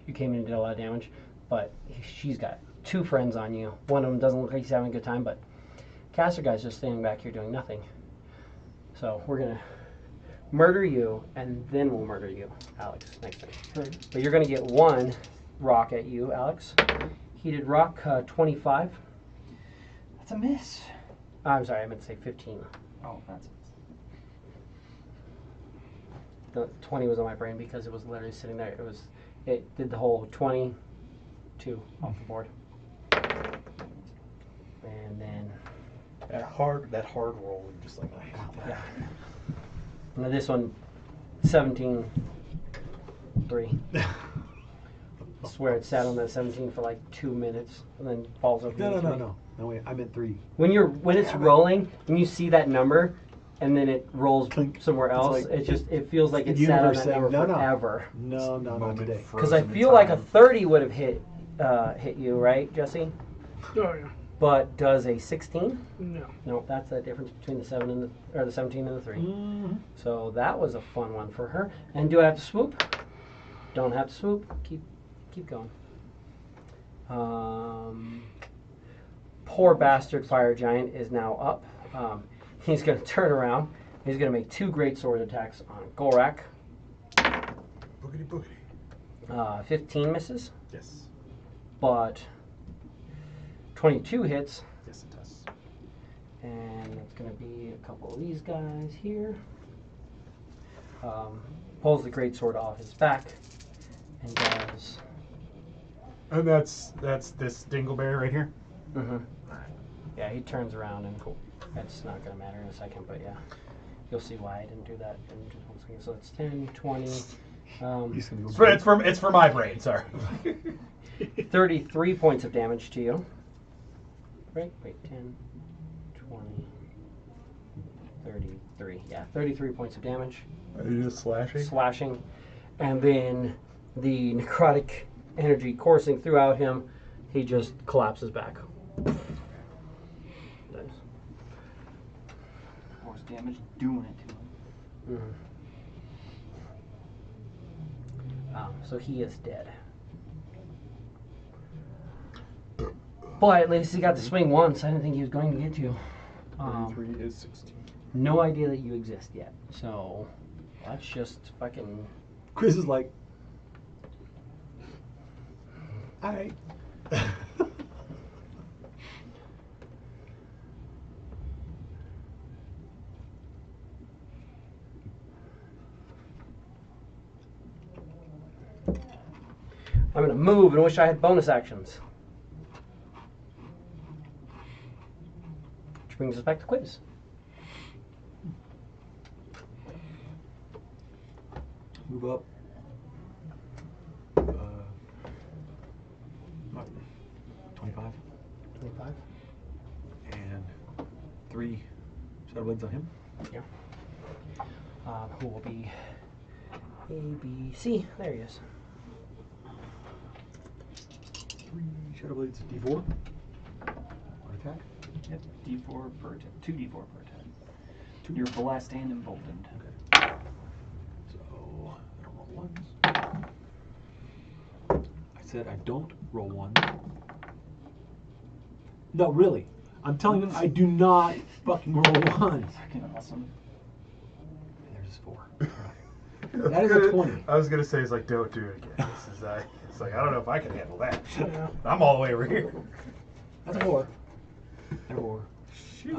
you came in and did a lot of damage, but she's got 2 friends on you. One of them doesn't look like he's having a good time, but caster guy's just standing back here doing nothing. So we're going to murder you, and then we'll murder you, Alex, next turn. But you're going to get 1 rock at you, Alex. Heated rock, 25. That's a miss. I'm sorry, I meant to say 15. Oh, that's it. The 20 was on my brain because it was literally sitting there. It did the whole 22 off the board. And then That hard roll, you're just like, I hate that. yeah. Now this one, 17, 3. I swear it sat on that 17 for like 2 minutes and then falls over. No, wait, I meant 3. When it's rolling and you see that number and then it rolls Clink. somewhere It's else, like- it feels like the it sat on universe that saying, number "No, no." forever. No, not Moment today. Because I frozen in feel like a time. 30 would have hit you, right, Jesse? Oh yeah. But does a 16? No. No, that's the difference between the 17 and the 3. Mm-hmm. So that was a fun one for her. And do I have to swoop? Don't have to swoop. Keep going. Poor bastard fire giant is now up. He's going to turn around. He's going to make 2 great sword attacks on Golrak. Boogity boogity. 15 misses, Yes. but 22 hits. Yes, it does. And it's going to be a couple of these guys here. Pulls the great sword off his back and does. And that's this Dingleberry right here. Yeah, he turns around and that's not going to matter in a second, but yeah, you'll see why I didn't do that in just 1 second. So it's 10, 20, He's gonna go It's for my brain. Sorry. 33 points of damage to you. Right? Wait, 10, 20, 33. Yeah, 33 points of damage. Are you just slashing? Slashing. And then the necrotic energy coursing throughout him, he just collapses back. Nice. Force damage doing it to him. So he is dead. But at least he got to swing once. I didn't think he was going to get you. 33 is 16. No idea that you exist yet. So let's just fucking. Chris is like, alright. I'm gonna move and wish I had bonus actions. Which brings us back to quiz. Move up. 25. 25. And 3 shadow blades on him. Yeah. Who will be A, B, C. There he is. 3 shadow blades, D4. On attack. Yep, D4 per attack. 2d4 per attack. You're blessed and emboldened. Okay. So, I don't roll ones. I said I don't roll ones. No, really. I'm telling you, I do not fucking roll ones. Fucking awesome. And there's 4. Alright. That is a 20. I was gonna say, it's like, don't do it again. It's like, I don't know if I can handle that. Yeah. I'm all the way over here. That's a 4. And a 4. Shoot.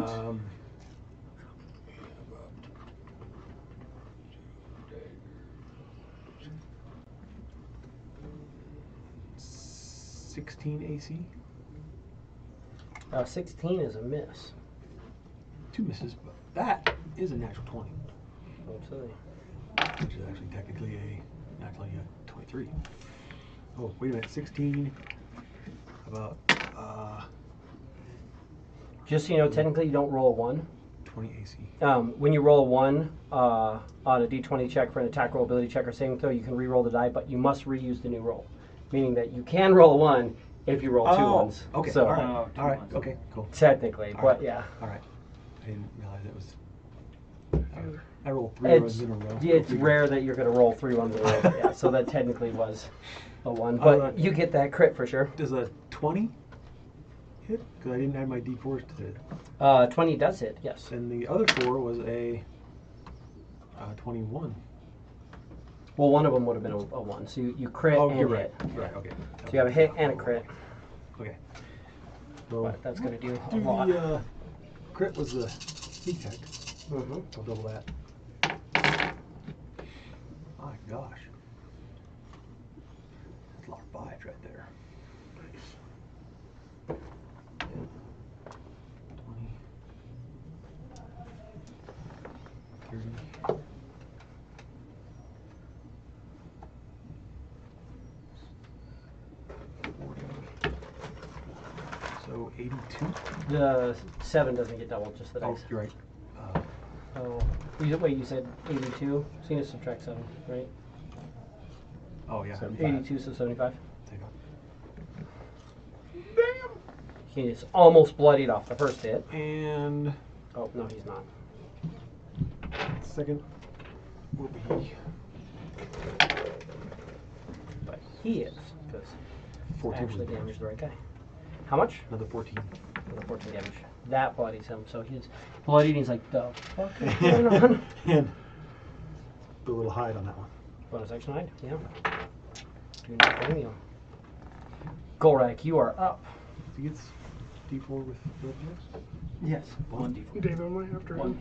16 AC. 16 is a miss. 2 misses, but that is a natural 20. Absolutely. Which is actually technically actually a 23. Oh, wait a minute, 16. About Just so you know, technically you don't roll a 1. 20 AC. When you roll a 1 on a d20 check for an attack roll, ability check, or saving throw, you can re-roll the die, but you must reuse the new roll. Meaning that you can roll a 1, if you roll two ones. Okay. So all right. Oh, two All right. ones. Okay. Cool. technically, All but right. yeah. All right. I didn't realize it was. I rolled 3 It's, runs in a row. it's rare that you're going to roll 3 ones in a row. Yeah, so that technically was a 1. But you get that crit for sure. Does a 20 hit? Because I didn't add my d4s to it. 20 does hit, yes. And the other 4 was a 21. Well, one of them would have been a 1. So you crit and you're hit. right. Right. Okay. So you have a hit and a crit. Okay. So But that's going to do a do lot. the crit was the sneak attack. Mm-hmm. I'll double that. My gosh. That's a lot of 5s right there. 20, 30. So 82. The 7 doesn't get doubled, just the Oh, dice. you're right. Oh, wait, you said 82? So you need to subtract 7, right? Oh yeah. 82, so 75. Take off. Damn. He's almost bloodied off the first hit. And Oh, no, he's not. second will be But he is, because 14. actually damaged the right guy. How much? Another 14. Another 14 damage. That bloodies him, so he's bloodied and he's like, the fuck is going on? And put a little hide on that one. Bonus action hide, yeah. Do not blame you. Gorak, you are up. He gets D4 with blood jokes. Yes. 1d4. David, am I after him?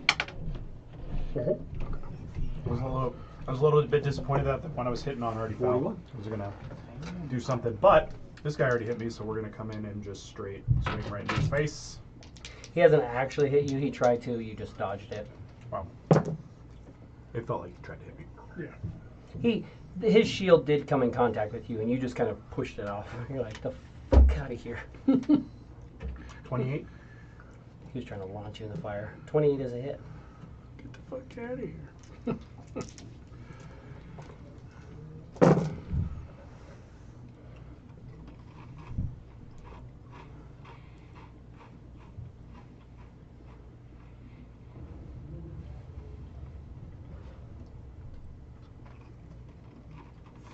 I was a little bit disappointed that the one I was hitting on already fell. 41. I was gonna do something, but this guy already hit me, so we're gonna come in and just straight swing right into his face. He hasn't actually hit you. He tried to. You just dodged it. Wow. It felt like he tried to hit me. Yeah. His shield did come in contact with you, and you just kind of pushed it off. You're like, the fuck out of here. 28. He was trying to launch you in the fire. 28 is a hit. Get the fuck out of here.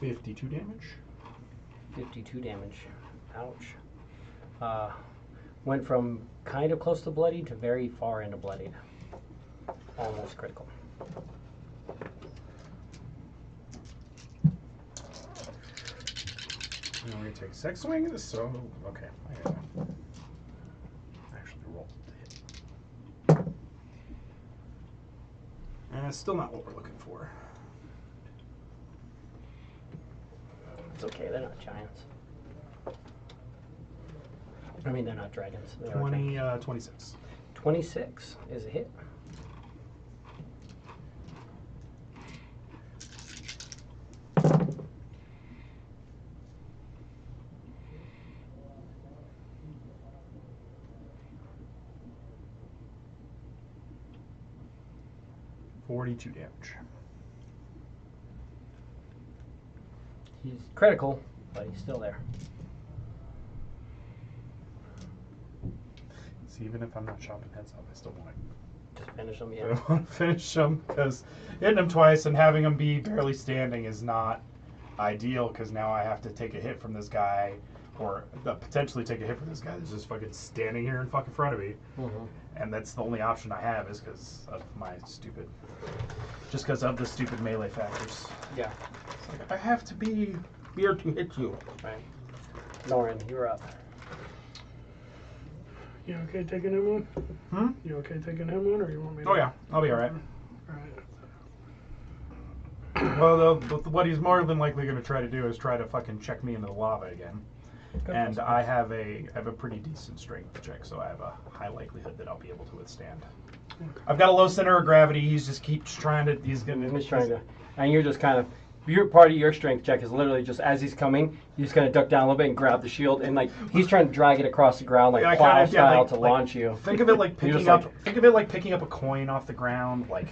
$52 damage. 52 damage. Ouch. Went from kind of close to bloodied to very far into bloodied. Almost critical. And we're gonna take a second swing at this, so okay. I gotta actually roll the hit. And it's still not what we're looking for. It's okay, they're not giants. I mean, they're not dragons. They are 26. 26 is a hit. $42 damage. He's critical, but he's still there. See, even if I'm not chopping heads off, I still want to. Just finish him, I yeah. want to finish him because hitting him twice and having him be barely standing is not ideal. Because now I have to take a hit from this guy, or potentially take a hit from this guy that's just fucking standing here in fucking front of me. Mm-hmm. And that's the only option I have is because of my stupid, just because of the stupid melee factors. Yeah. It's like, I have to be here to hit you. Right. Norin, you're up. You okay taking him on? Hmm? You okay taking him on, or you want me to? Oh yeah, I'll be all right. Alright. Well, what he's more than likely going to try to do is try to fucking check me into the lava again. And I have a pretty decent strength check, so I have a high likelihood that I'll be able to withstand. I've got a low center of gravity. He's just keeps trying to. He's trying to, and you're just kind of. Your part of your strength check is literally just as he's coming, you just kind of duck down a little bit and grab the shield, and like he's trying to drag it across the ground like plow style to launch you. Think of it like picking up. Think of it like picking up a coin off the ground. Like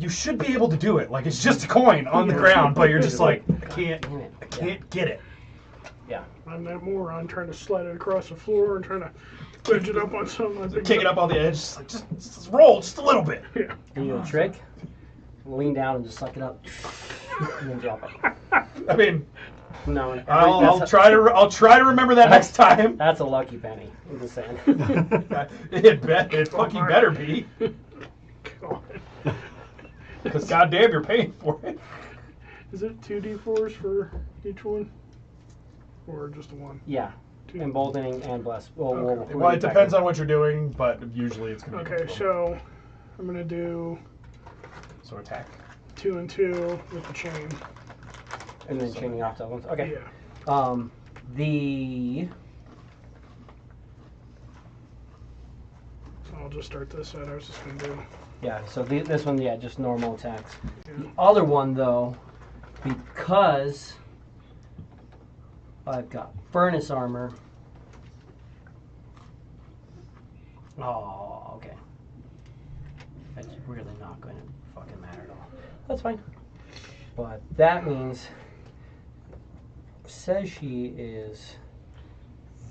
you should be able to do it. Like it's just a coin on the ground, but you're just like I can't get it. Yeah. I'm that moron trying to slide it across the floor and trying to wedge it up on something. Kick it up on the edge, just roll just a little bit. Yeah. You do a trick, lean down and just suck it up, and then drop it. I mean, No, I'll try to remember that next time. That's a lucky penny. I'm just saying. It fucking better be. God. Because goddamn, you're paying for it. Is it 2d4s for each one? Or just one? Yeah. Emboldening and bless. Okay. Well, it depends on what you're doing, but usually it's going to be. Okay, so I'm going to do So attack. 2 and 2 with the chain. And then chaining off the other ones. Okay. Yeah. So I'll just start this side. I was just going to do. Yeah, so this one, yeah, just normal attacks. Yeah. The other one, though, because I've got furnace armor. Oh, okay. That's really not going to fucking matter at all. That's fine. But that means, says she is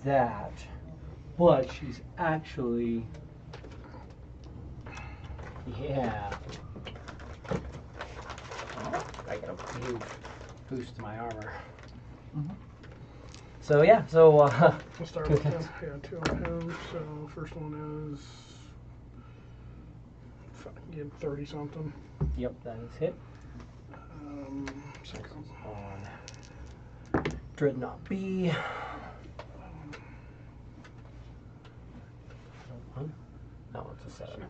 that, but she's actually, yeah. I got a huge boost to my armor. So yeah, so We'll start with him. Yeah, 2 on him. So first one is fucking 30 something. yep, that is hit. Second On Dreadnought B. No, it's a 7.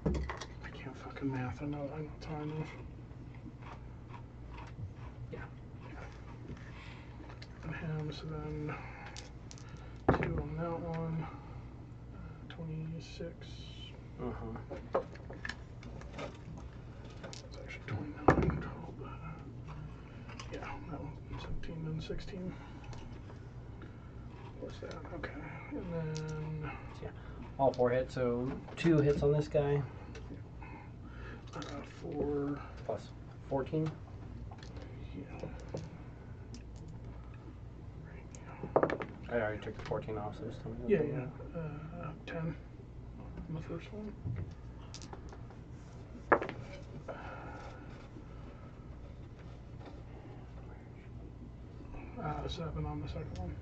I can't fucking math. I know time is. Yeah. And him, so then 2 on that one. 26. It's actually 29. 12. Yeah, that one. 17 and 16. What's that? Okay. And then Yeah, all 4 hits, so 2 hits on this guy. 4. Plus 14. Yeah. I already took the 14 off, so just tell me. Yeah. 10 on the first one. Uh, 7 on the second one.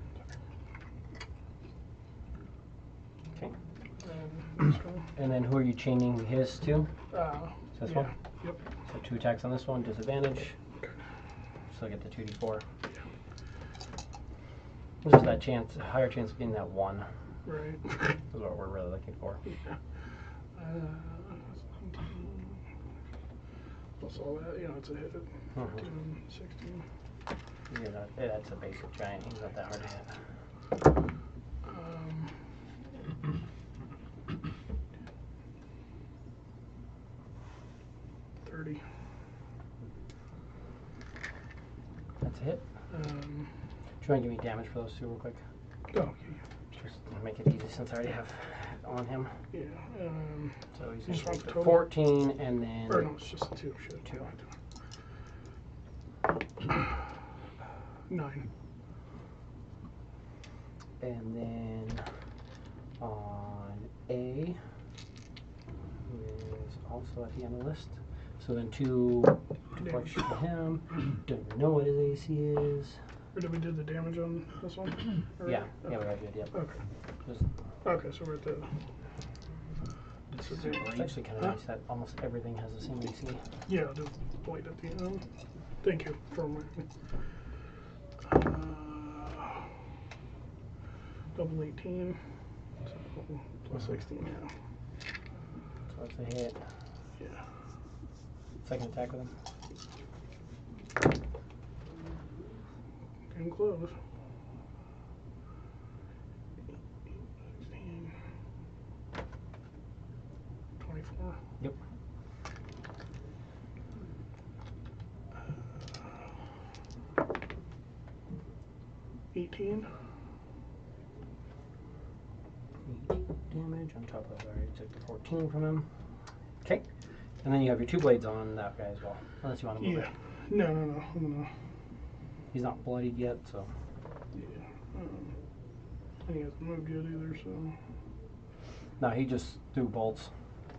Okay. And this one. And then who are you chaining his to? This yeah. one? Yep. So 2 attacks on this one, disadvantage. Still get the 2d4. There's just that chance, higher chance of getting that 1. Right. Is what we're really looking for. Yeah. 17. Plus all that, it's a hit. 15, 16. Yeah, that's a basic giant. He's not that hard to hit. 30. That's a hit. Do you want to give me damage for those 2 real quick? Oh, Just to make it easy since I already have on him. yeah. So he's Just going want to the take the total? 14 and then Or no, it's just the 2. Shit. 2. 9. And then on A, who is also at the end of the list. So then 2 deflection to him. Don't know what his AC is. Or did we do the damage on this one? Or- Yeah, we already did, yep. Okay. Just, Okay, so we're at the. it's actually kind of nice that almost everything has the same AC. Yeah, the blade at the end. Thank you for reminding me. Double 18. So plus 16, yeah. So that's a hit. Yeah. Second attack with him. Getting close. 16. 24. Yep. 18. 8 damage on top of I already took the 14 from him. Okay. And then you have your 2 blades on that guy as well, unless you want to move Yeah. it. No. I'm gonna. He's not bloodied yet, so. Yeah. And he hasn't moved yet either, so. No, he just threw bolts.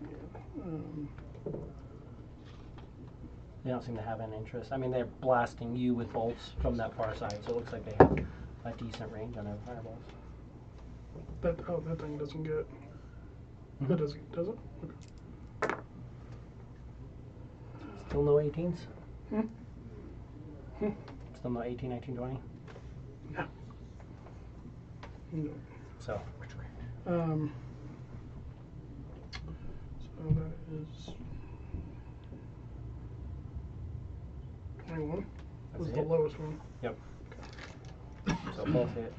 Yeah. They don't seem to have an interest. I mean, they're blasting you with bolts from that far side, so it looks like they have a decent range on their fireballs. That thing doesn't get. Mhm. That does it? Okay. Still no 18s? Hmm? Still no 18, 19, 20? No. No. So, So that is 21. That's Was a the hit. lowest one. Yep. So both hit.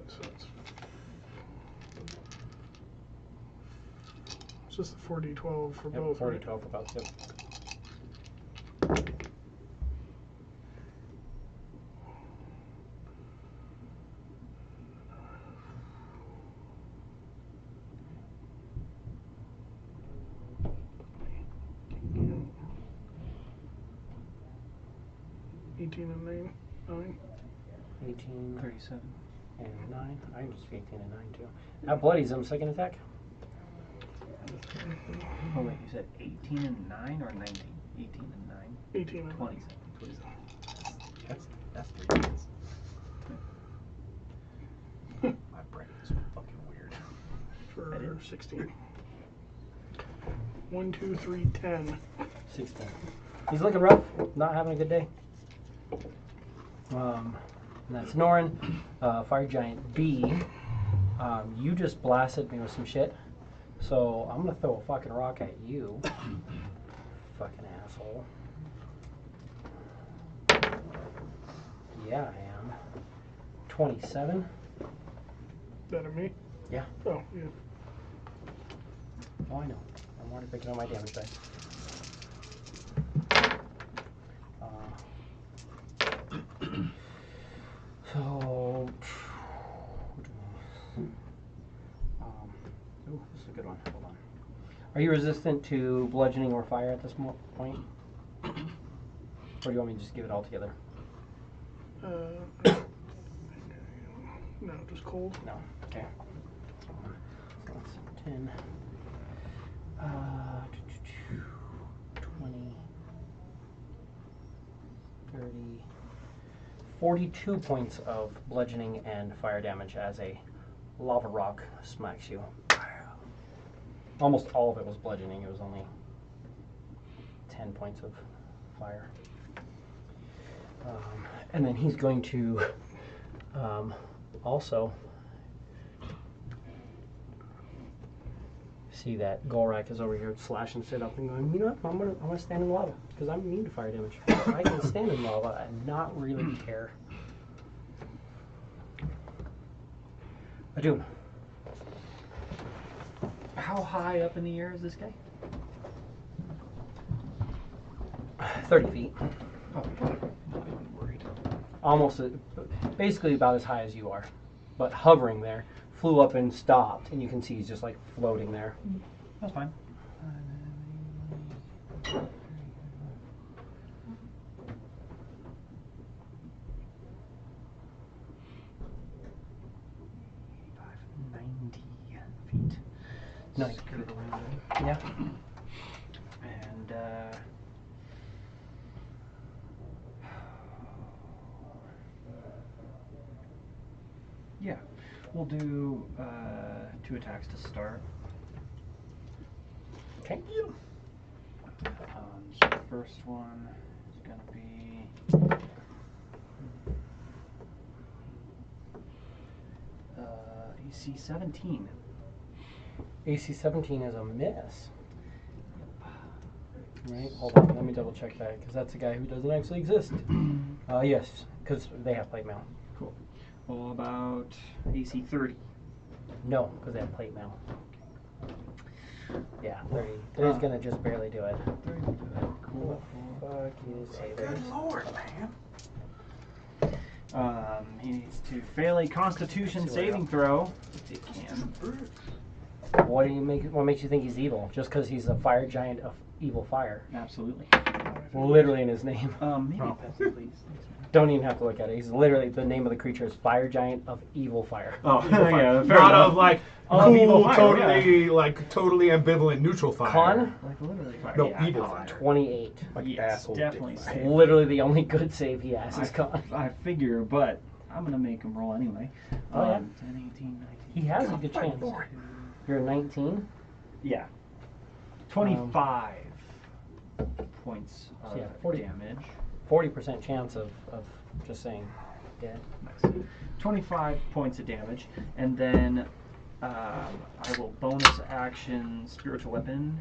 So it's just the 4d12 for Yep, both, 40, right? 12 for both. Yep. Yeah. 18 and 9. 18 37. and 9. I can just 18 and 9 too. That bloodies him. Second attack. Oh wait, you said 18 and 9 or 19? 18 and 9. 18 and 27. That's 3 hits. My brain is fucking weird. for 16. 1, 2, 3, 10. 16. He's looking rough. Not having a good day. And that's Norin. Fire Giant B. You just blasted me with some shit. So I'm going to throw a fucking rock at you. Fucking asshole. Yeah, I am. 27. That of me? Yeah. Oh, yeah. Oh, I know. I'm already picking up my damage die. So, ooh, this is a good one. Hold on. Are you resistant to bludgeoning or fire at this point? Or do you want me to just give it all together? No, just cold. No. Okay. So that's 10. 20. 30. 42 points of bludgeoning and fire damage as a lava rock smacks you. Almost all of it was bludgeoning. It was only 10 points of fire. And then he's going to also see that Golrak is over here slashing shit up and going, you know what, I'm gonna stand in lava because I'm immune to fire damage. I can stand in lava and not really care. Adun. How high up in the air is this guy? 30 feet. Oh, not even worried. Almost, basically about as high as you are, but hovering there. Flew up and stopped, and you can see he's just like floating there. That's fine. Feet. Nice. Skirt around. Yeah. And yeah, we'll do 2 attacks to start. Okay. So the first one is going to be AC 17. AC 17 is a miss. Right, hold on, let me double check that, because that's a guy who doesn't actually exist. Yes, because they have plate mail. Cool. Well, about AC 30. No, because they have plate mail. Yeah, 30. 30's gonna just barely do it. 30 will do it. Cool. Fuck is Good lord, man. He needs to fail a Constitution See what I saving got. throw, if he can. What makes you think he's evil? Just because he's a fire giant evil fire. Absolutely. Literally in his name. Maybe Oh. pass it, please. Thanks, man. Don't even have to look at it. He's literally, the name of the creature is Fire Giant of Evil Fire. Oh, Evil fire. yeah, fair Not enough. of like Of evil cool, fire, totally like totally ambivalent neutral fire. Con? Like literally fire. No, yeah, evil con. fire. 28. Like Yes, asshole definitely dick save. fire. Literally the only good save he has is Con. I figure, but I'm gonna make him roll anyway. Oh, yeah? 10, 18, 19. He has a good chance. You're a 19? Yeah. 25 points of Yeah, 40. damage. 40% chance of just saying dead. Nice. 25 points of damage, and then I will bonus action spiritual weapon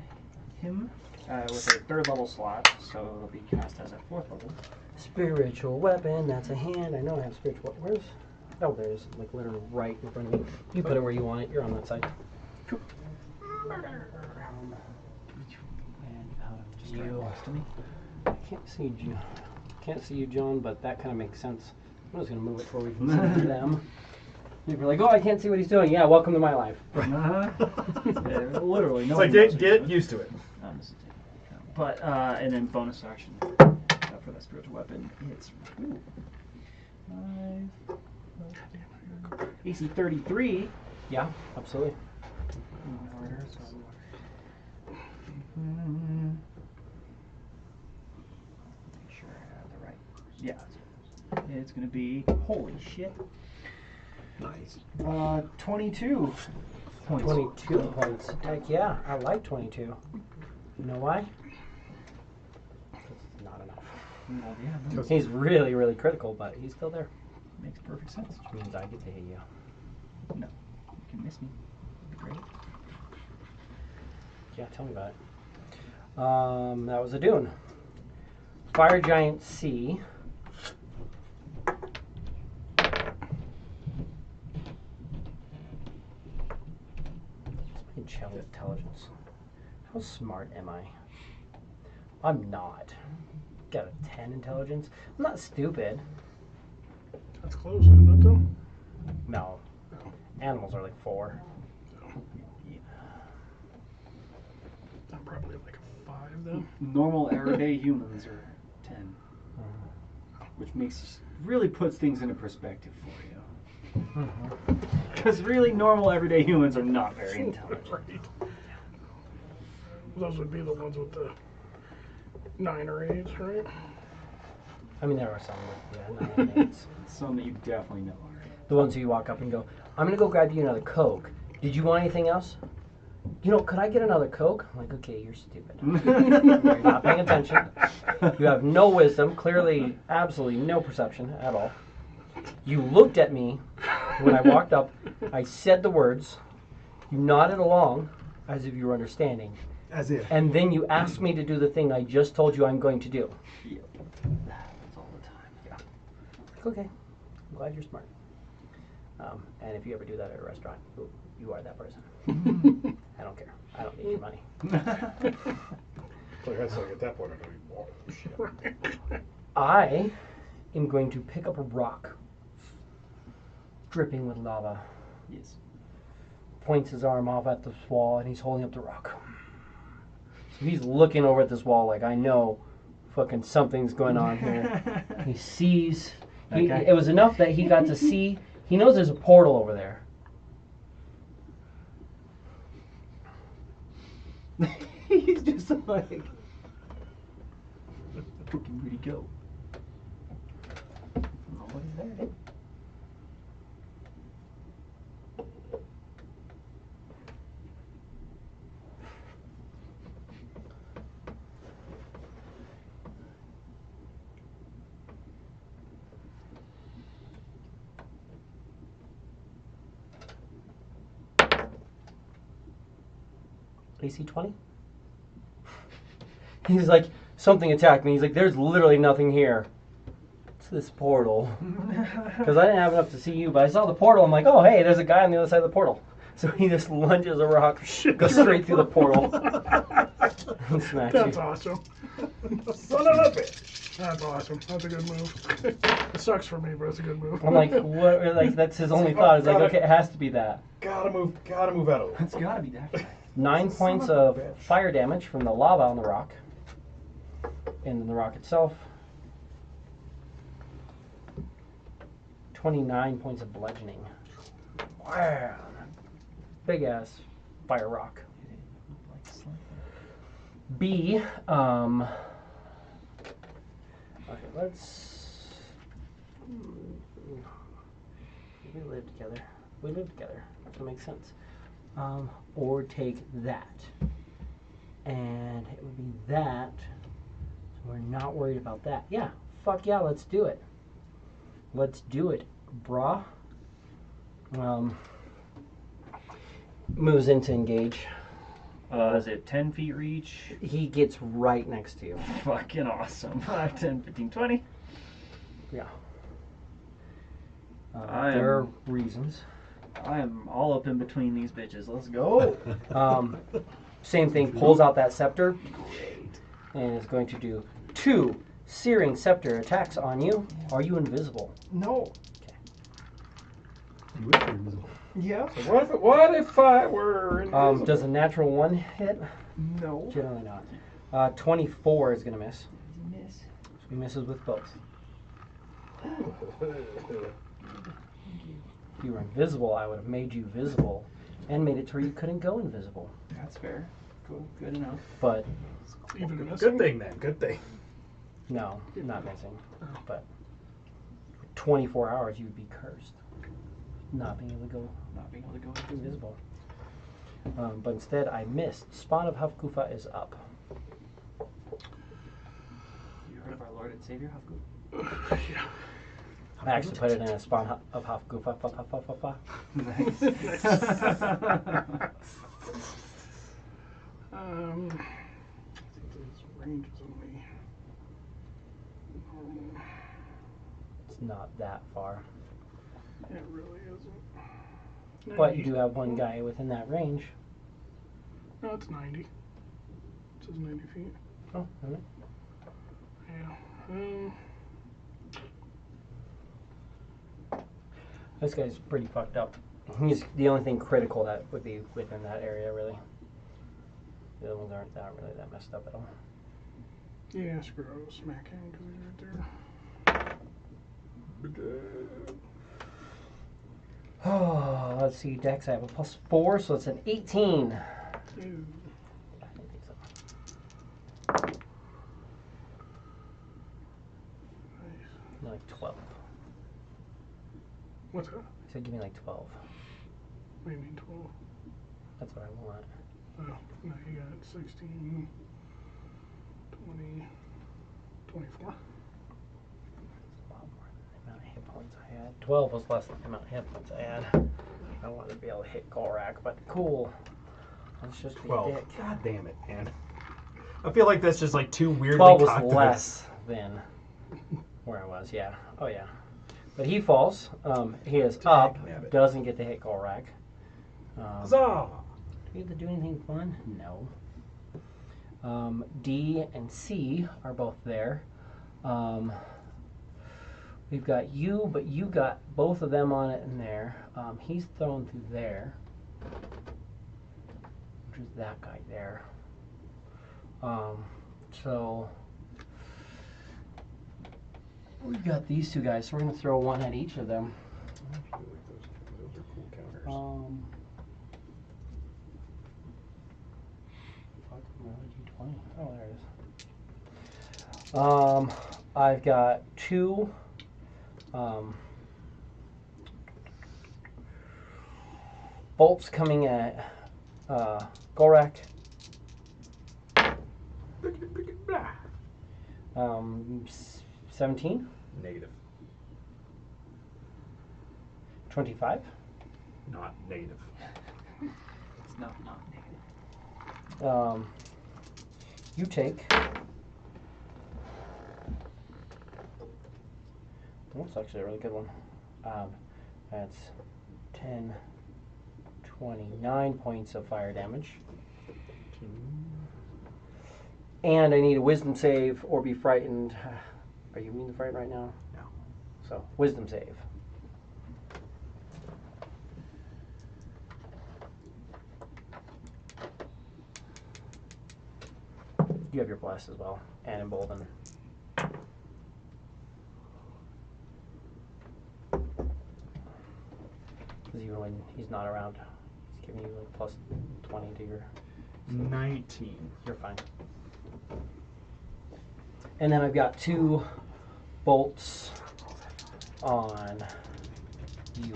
him with a 3rd level slot, so it'll be cast as a 4th level. Spiritual weapon, that's a hand. I know I have spiritual. Where's. Oh, there's like literally right in front of me. You put it where you want it. You're on that side. Cool. And just right You. next to me. I can't see you. Can't see you, John, but that kind of makes sense. I'm just gonna move it where we can see them. You're like, oh, I can't see what he's doing. Yeah, welcome to my life. Yeah, literally, no. It's like get used to it. I'm just taking into account. But and then bonus action for that spiritual weapon, it's AC 33. Yeah, absolutely. Make sure I have the right. Yeah, it's gonna be holy shit. Nice. 22 points. 22 points. Heck yeah, I like 22. You know why? It's not enough. Well, yeah, no, He's really, really critical, but he's still there. makes perfect sense. Which means I get to hit you. No, you can miss me. That'd be great. Yeah, tell me about it. That was a Dune. Fire Giant C. What's my intelligence? How smart am I? I'm not. Got a 10 intelligence. I'm not stupid. That's close, isn't it, though? No. Animals are like 4. I'm probably like a 5, though. Normal everyday humans are 10, which really puts things into perspective for you. Because really, normal everyday humans are not very intelligent. Right. Those would be the ones with the 9 or 8s, right? I mean, there are some with, 9 and 8s. Some that you definitely know are. The ones who you walk up and go, I'm going to go grab you another Coke. Did you want anything else? You know, could I get another Coke? I'm like, okay, you're stupid. You're not paying attention. You have no wisdom, clearly, absolutely no perception at all. You looked at me when I walked up. I said the words. You nodded along as if you were understanding. As if. And then you asked me to do the thing I just told you I'm going to do. Yep. That happens all the time. Yeah. Like, okay, I'm glad you're smart. And if you ever do that at a restaurant, you are that person. I don't care. I don't need your money. So that's like at that point, I'm going, whoa, shit. I am going to pick up a rock dripping with lava. Yes. Points his arm off at this wall, and he's holding up the rock. So he's looking over at this wall like, I know fucking something's going on here. He sees. Okay. It was enough that he got to see. He knows there's a portal over there. He's just like, fucking where'd he go? Nobody's there. AC 20? He's like, something attacked me. He's like, there's literally nothing here. It's this portal. Because I didn't have enough to see you, but I saw the portal. I'm like, oh, hey, there's a guy on the other side of the portal. So he just lunges a rock, goes straight through the portal, and smacks That's you. awesome. Son of a bitch. That's awesome. That's a good move. It sucks for me, but it's a good move. I'm like, what? Like, that's his only thought. It's like, okay, it has to be that. Gotta move out of the way. It's gotta be that guy. 9 points of fire damage from the lava on the rock. And then the rock itself. 29 points of bludgeoning. Wow. Big ass fire rock. B, okay, let's, we live together. We live together. That makes sense. Or take that. And it would be that. So we're not worried about that. Yeah, fuck yeah, let's do it. Let's do it, brah. Moves into engage. Is it 10 feet reach? He gets right next to you. Fucking awesome. 5, 10, 15, 20. Yeah. I There are am- reasons. I am all up in between these bitches. Let's go. Same thing, pulls out that scepter and is going to do 2 searing scepter attacks on you. Are you invisible? No. You wish you were invisible. Yeah. So what if I were invisible? Does a natural 1 hit? No. Generally not. 24 is going to miss. Miss. So he misses with both. If you were invisible, I would have made you visible and made it to where you couldn't go invisible. That's fair. Cool. Good enough. But Even Good missing? thing then. Good thing. no, not missing. But for 24 hours, you would be cursed. Not being able to go Not being able to go invisible. But instead, I missed. Spawn of Hafgufa is up. You heard of our Lord and Savior, Hafgu? Yeah. I actually put it in a spawn of Hafgufa. Fa, fa, fa, fa, fa. Nice. His range is only. It's not that far. It really isn't. But you do have one guy within that range. No, it's 90. It says 90 feet. Oh, alright. Yeah. This guy's pretty fucked up. He's the only thing critical that would be within that area, really. The other ones aren't really that messed up at all. Yeah, screw it. I'll smack him because he's right there. Oh, let's see, Dex, I have a +4, so it's an 18. Ew. I think so. Nice. Give me like 12. What's that? I said give me like 12. What do you mean 12? That's what I want. Oh, no, you got 16, 20, 24. A lot more than the amount of hit points I had. 12 was less than the amount of hit points I had. I wanted to be able to hit Golrak, but cool. Let's just be 12. a dick. God damn it, man. I feel like that's just like two weirdly 12 was cocked less than where I was, yeah. Oh, yeah. But he falls. He is up. Nabbit. Doesn't get to hit Golrak. Huzzah! Do we have to do anything fun? No. D and C are both there. We've got you, but you got both of them on it in there. He's thrown through there, which is that guy there. So we've got these two guys, so we're going to throw one at each of them. Those are cool counters. Fuck, where are D20? Oh, there it is. I've got 2 bolts coming at Golrak. 17, Negative. 25. Not negative. It's not negative. You take. That's actually a really good one. That's 10, 29 points of fire damage. And I need a wisdom save or be frightened. Are you immune to fright right now? No. So, wisdom save. You have your bless as well, and embolden. Because even when he's not around, he's giving you like plus 20 to your. 19. You're fine. And then I've got 2 bolts on you,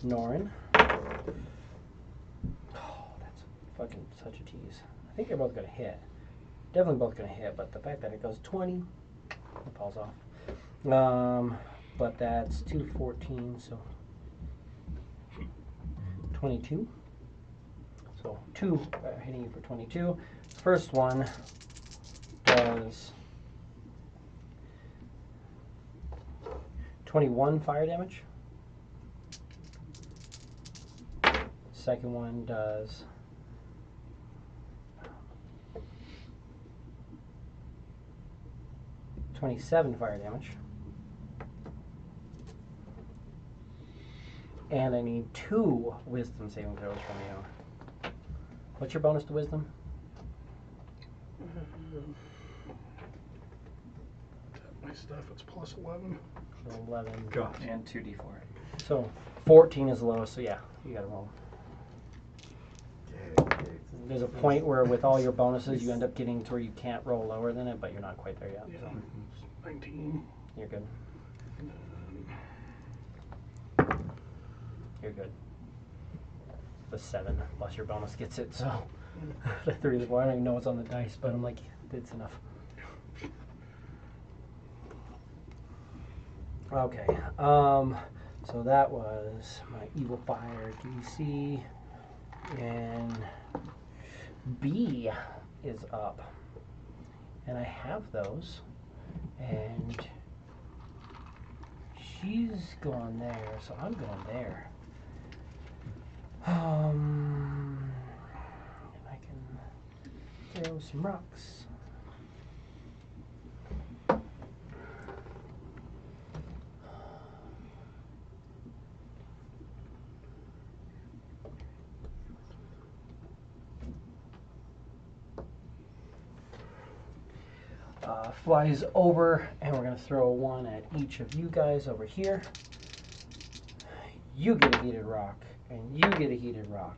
Norin. Oh, that's fucking such a tease. I think they're both going to hit. Definitely both going to hit, but the fact that it goes 20, it falls off. But that's 214, so 22. So 2 hitting you for 22. First one does 21 fire damage. Second one does 27 fire damage. And I need 2 wisdom saving throws from you. What's your bonus to wisdom? My stuff, it's plus 11. So 11. Gosh. And 2d4. So 14 is the lowest, so yeah, you gotta roll. There's a point where with all your bonuses you end up getting to where you can't roll lower than it, but you're not quite there yet. Yeah. So 19. you're good. You're good. The 7 plus your bonus gets it, so the 3 the 4. I don't even know what's on the dice, but I'm like, it's enough. Okay, so that was my evil fire DC, and B is up, and I have those, and she's going there, so I'm going there. And I can throw some rocks. Flies over, and we're going to throw one at each of you guys over here. You get a heated rock, and you get a heated rock.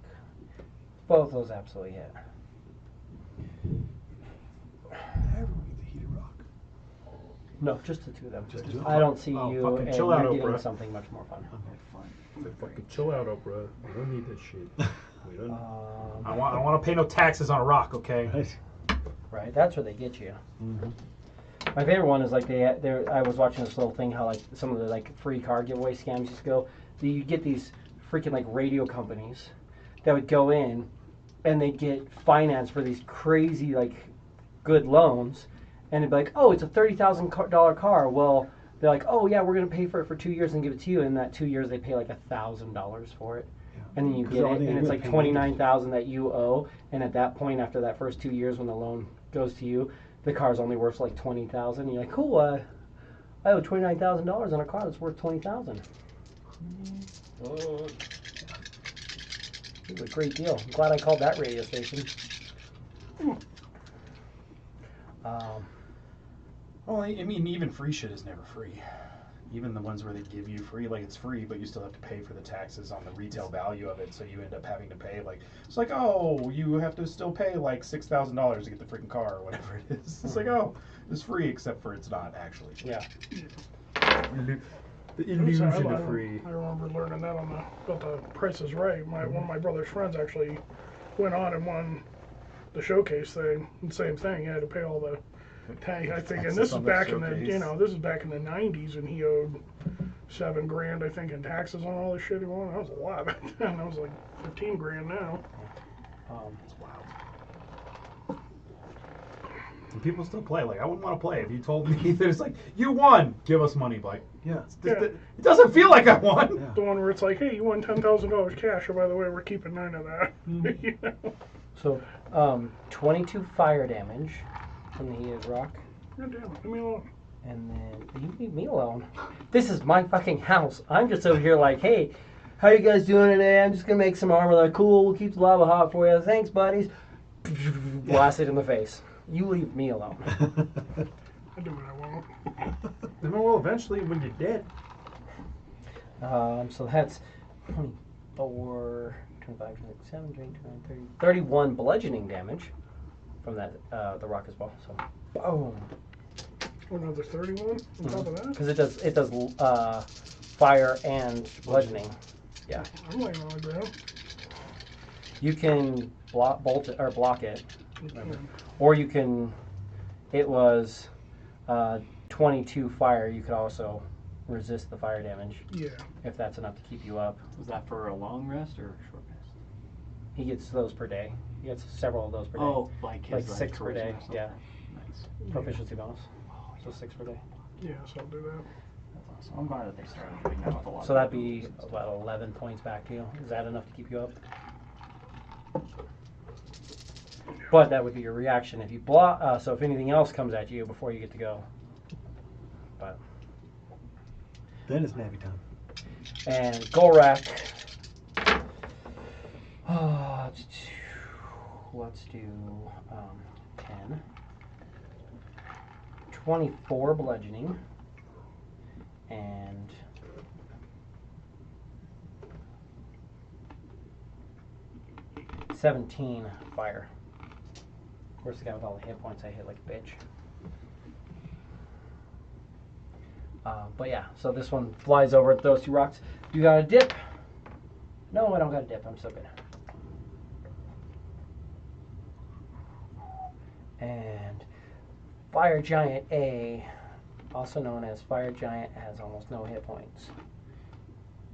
Both those absolutely hit. Everyone gets a heated rock. No, just the 2 of them. Just the 2? I don't see Oh, you, fucking and chill you're out, getting Oprah. something much more fun. Fucking chill out, Oprah. We don't need this shit. We don't. I want to pay no taxes on a rock, okay? Right. Right, that's where they get you. Mm-hmm. My favorite one is like I was watching this little thing how like some of the like free car giveaway scams used to go. You get these freaking like radio companies that would go in and they'd get finance for these crazy like good loans, and they'd be like, oh, it's a $30,000 car. Well, they're like, oh yeah, we're gonna pay for it for 2 years and give it to you. And in that 2 years, they pay like $1,000 for it. And then you 'Cause get all it, they and do it's is like pay $29,000 that you owe. And at that point, after that first 2 years, when the loan goes to you, the car's only worth like $20,000. And you're like, cool, I owe $29,000 on a car that's worth $20,000. It was a great deal. I'm glad I called that radio station. Well, I mean, even free shit is never free. Even the ones where they give you free, like it's free, but you still have to pay for the taxes on the retail value of it, so you end up having to pay, like, it's like, oh, you have to still pay like $6,000 to get the freaking car or whatever it is. It's like, oh, it's free, except for it's not actually. Yeah. The illusion of free. I remember learning that about the Price is Right. One of my brother's friends actually went on and won the showcase thing. And same thing, he had to pay all the tag. I think, and this is back in the this is back in the '90s, and he owed $7,000, I think, in taxes on all the shit he won. That was a lot back then. That was like $15,000 now. It's wild. And people still play. Like, I wouldn't want to play if you told me that it's like, you won, give us money. Like, Yeah. it doesn't feel like I won. Yeah. The one where it's like, hey, you won $10,000 cash, or by the way, we're keeping 9 of that. You know? So, 22 fire damage from the heated rock. God damn it, leave me alone. And then, you leave me alone. This is my fucking house. I'm just over here like, hey, how you guys doing today? I'm just going to make some armor. Like, cool, we'll keep the lava hot for you. Thanks, buddies. Blast it in the face. You leave me alone. I do what I want. Well, eventually, when you're dead. So that's 24, 25, 27, 29, 30, 31 bludgeoning damage from that the rock as well. So, boom. Another 31 on top of that? Because it does fire and bludgeoning. Yeah. I'm laying on the ground. You can bolt it or block it, Okay. or you can. It was 22 fire. You could also resist the fire damage Yeah. if that's enough to keep you up. Was that for a long rest or a short rest? He gets those per day. He gets several of those per day. Oh, like his like 6 per day. tourism or something? Yeah, Nice. proficiency bonus. So 6 per day. Yeah, so I'll do that. That's awesome. I'm glad that they started doing that with a lot. So that'd be about 11 points back to you. Is that enough to keep you up? But that would be your reaction if you block. So if anything else comes at you before you get to go. But Then it's nappy time. and Golrak. Let's do 10. 24 bludgeoning. And 17 fire. Of course, the guy with all the hit points, I hit like a bitch. But yeah, so this one flies over at those two rocks. You got a dip? No, I don't got a dip. I'm so good. And Fire Giant A, also known as Fire Giant, has almost no hit points.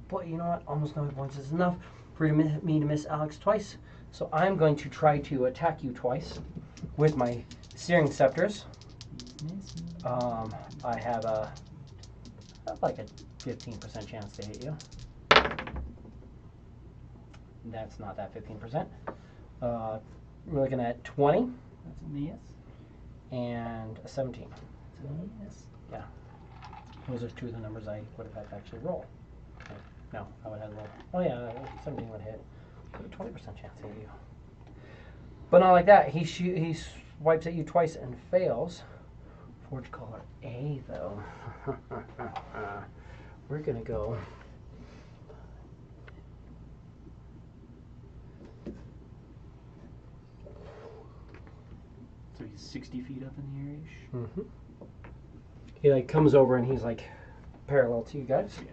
But you know what? Almost no hit points is enough for me to miss Alex twice. So I'm going to try to attack you twice with my Searing Scepters. I have like a 15% chance to hit you. That's not that 15%. We're looking at 20. That's a miss. And a 17. That's a miss. Yeah. Those are two of the numbers I would have had to actually roll. No, I would have had to roll. Oh yeah, 17 would hit. But a 20% chance to hit you. But not like that. He swipes at you twice and fails. Forge Caller A though. We're gonna go. So he's 60 feet up in the air-ish? Mm-hmm. He like comes over and he's like parallel to you guys. Yeah.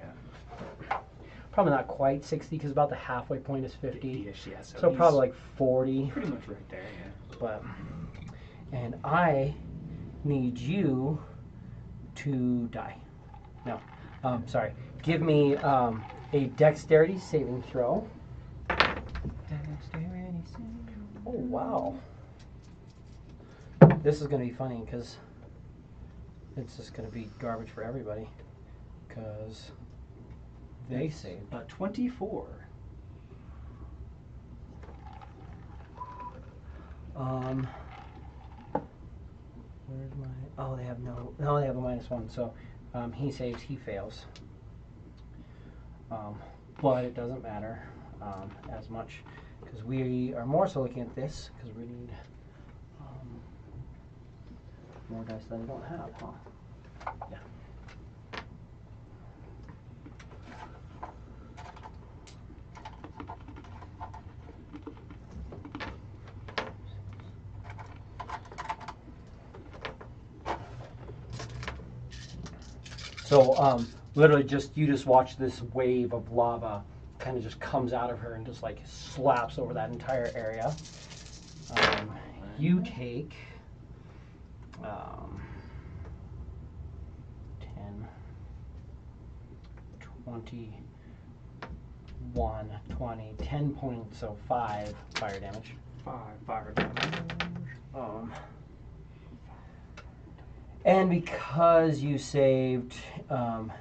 Probably not quite 60 because about the halfway point is 50. 50-ish, yeah. So he's probably like 40. pretty much right there, yeah. But and I need you to die. No, sorry. Give me a dexterity saving throw. Dexterity saving. Oh wow. This is going to be funny because it's just going to be garbage for everybody because they saved. 24. Where's my? Oh, they have no. No, they have a -1. So he saves, he fails. But it doesn't matter as much because we are more so looking at this because we need more dice that I don't have, huh? Yeah. So literally you just watch this wave of lava kind of just comes out of her and just like slaps over that entire area. You take 10, 21, 20, 10 points, so 5 fire damage. 5 fire damage. And because you saved, I'm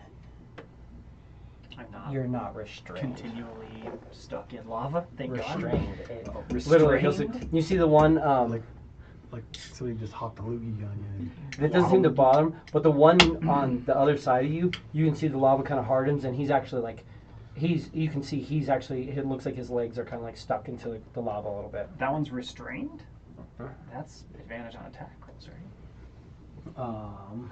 not you're not restrained. continually stuck in lava. Thank Restrained. God. It Oh, literally restrained? doesn't. You see the one Like somebody just hopped a loogie on you. that doesn't seem to bother him, but the one on the other side of you, you can see the lava kind of hardens, and he's actually like, you can see he's actually, it looks like his legs are kind of like stuck into the lava a little bit. That one's restrained? That's advantage on attack rolls, right?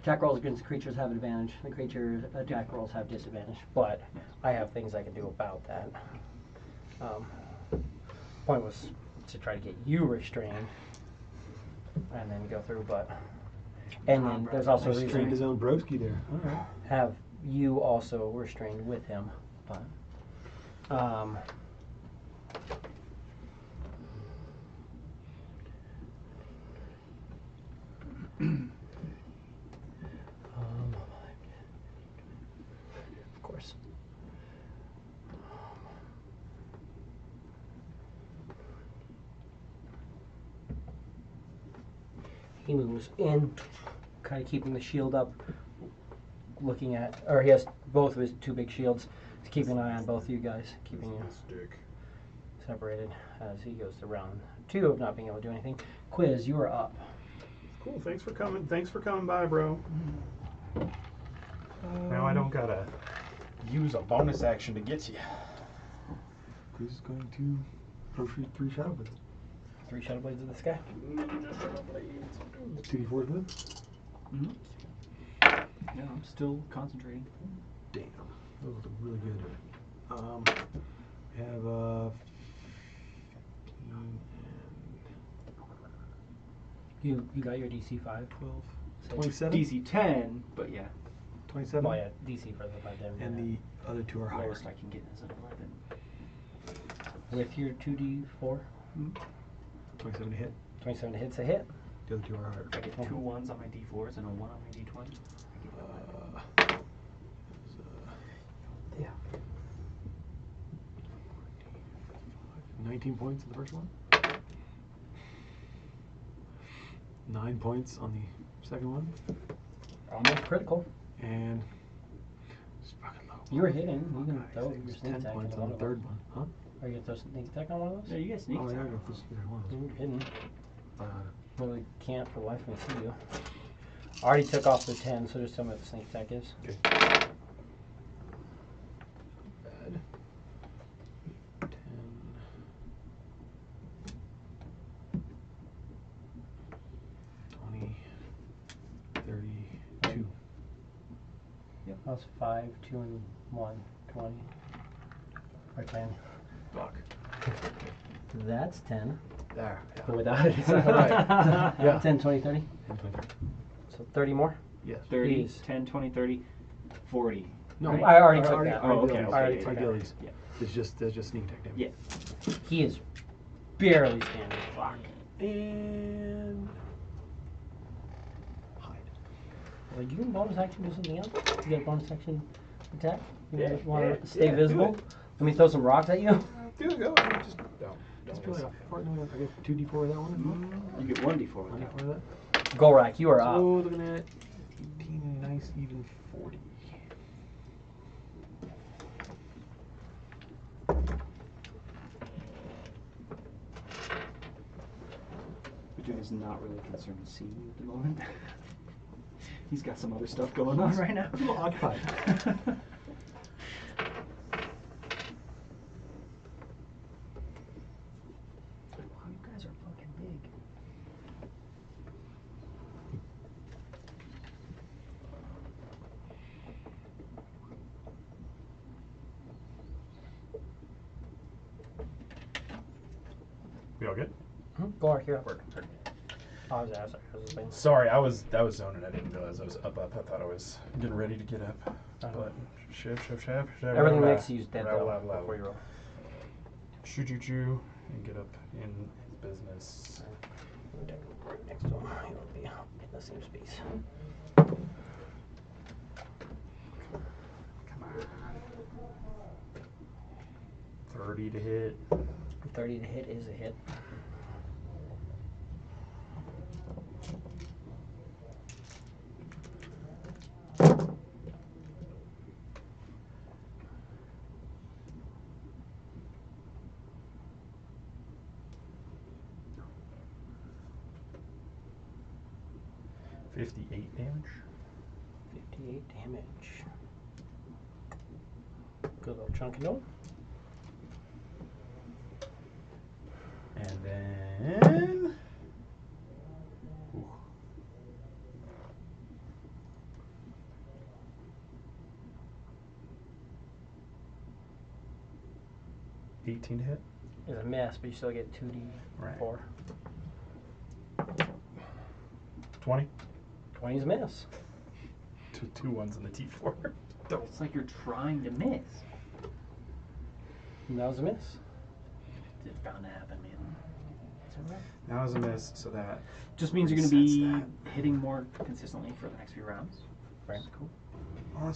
Attack rolls against creatures have advantage. The creature attack rolls have disadvantage. But I have things I can do about that. Point was to try to get you restrained, and then go through. But and then there's also a Restrained his reason own broski there. All right. have you also restrained with him. But of course. He moves in, kind of keeping the shield up, looking at, or he has both of his two big shields. He's keeping an eye on both of you guys, keeping you Stick. separated as he goes to round 2 of not being able to do anything. Quiz, you are up. Cool. Thanks for coming. Thanks for coming by, bro. Now I don't gotta use a bonus action to get you. Quiz is going to appropriate 3 shadow blades. 3 shadow blades of this guy. 2d4 for them. Mm-hmm. Yeah, I'm still concentrating. Damn, those look really good. We have 15 and You got your DC 5, 12, so 27. DC 10, but yeah, 27. Well, yeah, DC for the 5 damage. And the other 2 are higher. lowest I can get is an 11. With your 2d4, 27 to hit. 27 hits a hit. The other 2 are higher. I get 2 1s on my D4s and a 1 on my D20. Yeah. 19 points in the first one. 9 points on the second one. Almost critical. And it's fucking low. You were hitting. You can throw It your was sneak 10 attack points into on one the of them. third one. Huh? Are you going to throw sneak attack on one of those? Yeah, you guys sneak Oh, yeah, I attack. go for either one of those. You're hidden. Uh, Really can't for the life of me see you. I already took off the 10, so just tell me what the sneak attack is. Okay. Bad. 10. 20. 32. Yep. That's 5, 2, and 1. 20. Or 10. Fuck. That's 10. There. But without it, it's not Right. Yeah. 10, 20, 30. 10, 20, 30. So 30 more? Yes. 30, Please. 10, 20, 30, 40. No, Right? I already took that. Oh, okay, I already okay, took okay. that. Idealities. Yeah. There's just sneak attack damage. Yeah. He is barely standing. Fuck. And hide. Like, you can bonus action do something else? You get a bonus action attack? You Yeah, want yeah, to stay yeah, visible? do Let me throw some rocks at you? Do it, go. Just don't. That's probably a fart. No, I get 2d4 with that one. You get 1d4 with 1d4 that. with that. Golrak, you are So up. looking at 18, nice, even 40. The dude is not really concerned to see you at the moment. He's got some other stuff going on right now. A little occupied. Wow, you guys are fucking big. We all good? Golrak, you're up. Oh, I was thinking. Sorry, I was zoning. I didn't realize I was up. I thought I was getting ready to get up. But shift. Everything next to you is dead, though, Rabble. before you roll. Choo, and get up in his business. Right next to him. He'll be in the same space. Come on. 30 to hit. 30 to hit is a hit. $58 damage. 58 damage. Good little chunk of note. then. Ooh. $18 to hit. It's a miss, but you still get 2d4. Right. 20. 20 is a miss. Two ones in the T4. It's like you're trying to miss. And that was a miss. It's bound to happen, man. That was a miss, so that Just means you're going to be resets hitting more consistently for the next few rounds. Right. Cool. Well,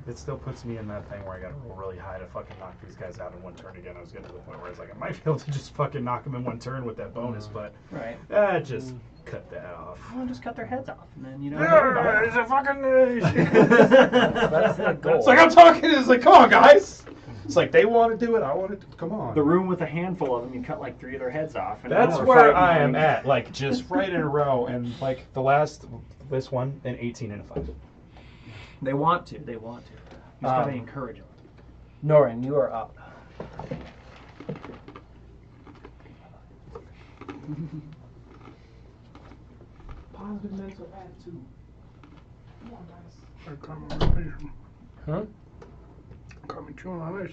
it still puts me in that thing where I gotta roll really high to fucking knock these guys out in one turn again. I was getting to the point where I was like, I might be able to just fucking knock them in one turn with that bonus, but Right. just cut that off. Well, just cut their heads off, and then you don't worry about it. It's a fucking. That's the goal. It's like I'm talking. It's like, come on, guys. It's like they want to do it. I want to. Come on. The room with a handful of them, you cut like 3 of their heads off. And That's now we're where fighting I am like- at. Like just right in a row, and like this one, an 18 and a 5. They want to. They want to. You just gotta encourage them. Norin, you are up. Positive mental attitude. Come on, guys. I caught my rotation. Huh? Caught me chewing on ice.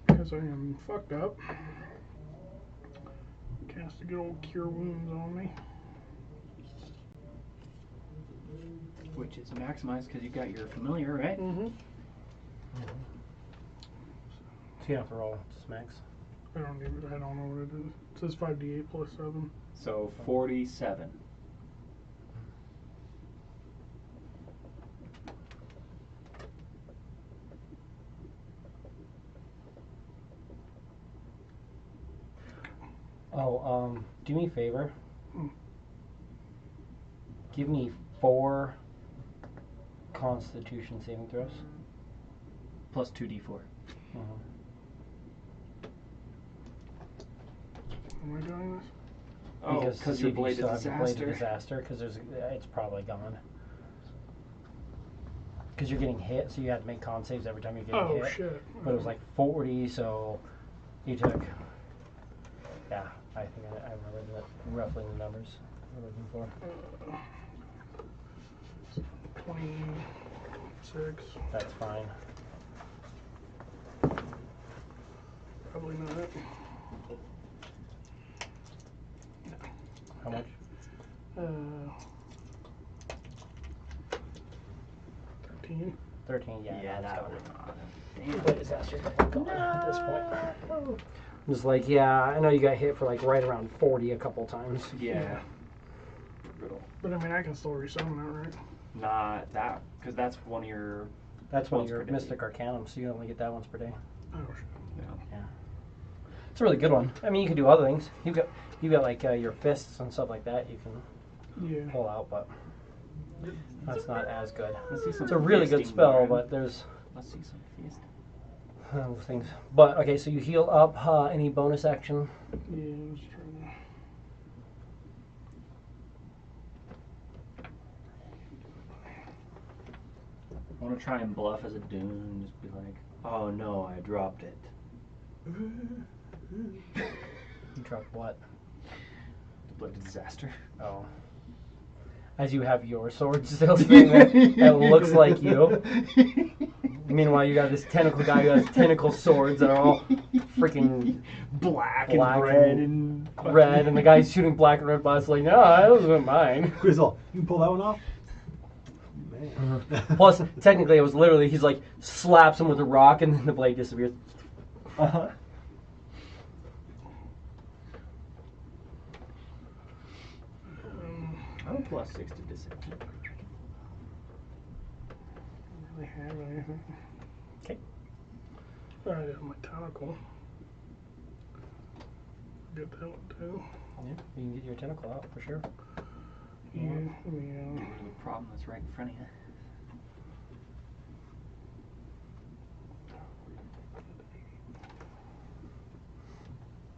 Because I am fucked up. Cast a good old Cure Wounds on me. Which is maximized because you got your familiar, right? Mm-hmm. So you have to roll just max. I don't know what it is. It says 5d8 plus 7. So 47. Oh, do me a favor. Hmm. Give me 4 Constitution saving throws. Plus 2d4. Am I doing this? Oh, because your blade is disaster. disaster, because it's probably gone. Because you're getting hit, so you have to make con saves every time you're getting Oh, hit. shit. But it was like 40, so you took. Yeah, I think I remember roughly the numbers we're looking for. 26. That's fine. Probably not. How much? 13. 13, yeah. Yeah, that's that gone. would not. Blade Damn. disaster's gone at this point. I'm just like, yeah, I know you got hit for like right around 40 a couple times. Yeah. Brutal. But I mean, I can still resummon that, right? Not that, because that's one of your. That's one of Once your per day. Mystic Arcanum, so you only get that once per day. Oh, shit. Yeah. It's a really good one. I mean, you can do other things. You got like your fists and stuff like that you can Yeah. pull out, but that's not as good. Let's see some It's a really good feasting, spell, Lauren. but there's Let's see some feast. things. But okay, so you heal up. Any bonus action? Yeah, I was trying to. I want to try and bluff as a dune and just be like, oh no, I dropped it. You dropped what? Blood disaster. Oh. As you have your sword still sitting there, that looks like you. Meanwhile, you got this tentacle guy who has tentacle swords that are all freaking Black Black and red and and red, and the guy's shooting black and red bullets like, no, that wasn't mine. Quizzle, you can pull that one off? Man. Plus, technically, it was literally, he's like, slaps him with a rock, and then the blade disappears. Uh-huh. Oh, plus 6 to deception. Don't really have anything. Okay. I have my tentacle. Get that one too. Yeah, you can get your tentacle out for sure. Yeah, Get rid of the problem that's right in front of you.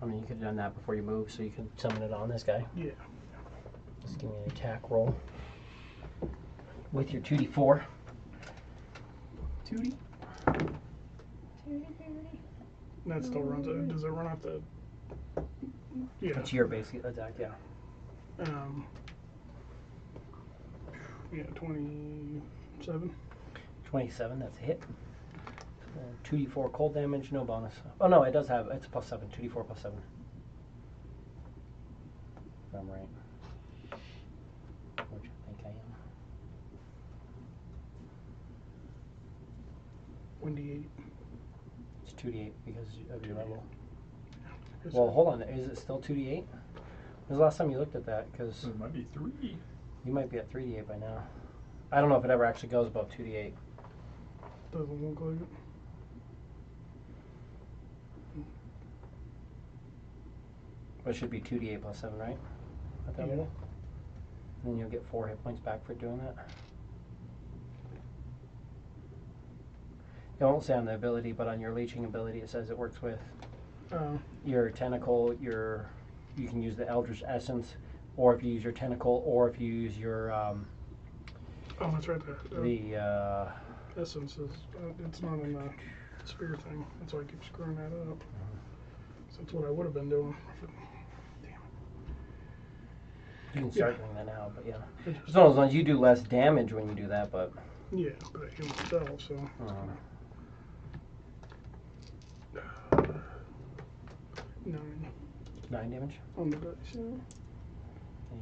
I mean, you could have done that before you move, so you can summon it on this guy. Yeah. Just give me an attack roll with your 2d4. 2D. And that still runs it. Does it run off the? Yeah. It's your basic attack, yeah. Yeah, 27. 27, that's a hit. 2d4 cold damage, no bonus. Oh no, it does have, it's plus 7, 2d4 plus 7. If I'm right. Which I think I am. 1d8. It's 2d8 because of your level. Yes, Well, sir. hold on, is it still 2d8? When was the last time you looked at that? Because It might be 3. you might be at 3d8 by now. I don't know if it ever actually goes above 2d8. Doesn't look like it. But it should be 2d8 plus 7, right? At that Yeah. level? And then you'll get 4 hit points back for doing that. It won't say on the ability, but on your leeching ability it says it works with your tentacle, you can use the Eldritch Essence, or if you use your tentacle, or if you use your oh, that's right there. the Essence is, it's not in the spear thing. That's why I keep screwing that up. So that's what I would have been doing. Damn you can start doing that now, but yeah. it. As long as you do less damage when you do that, but Yeah, but I can spell, so. 9 9 damage. on the dice, yeah. And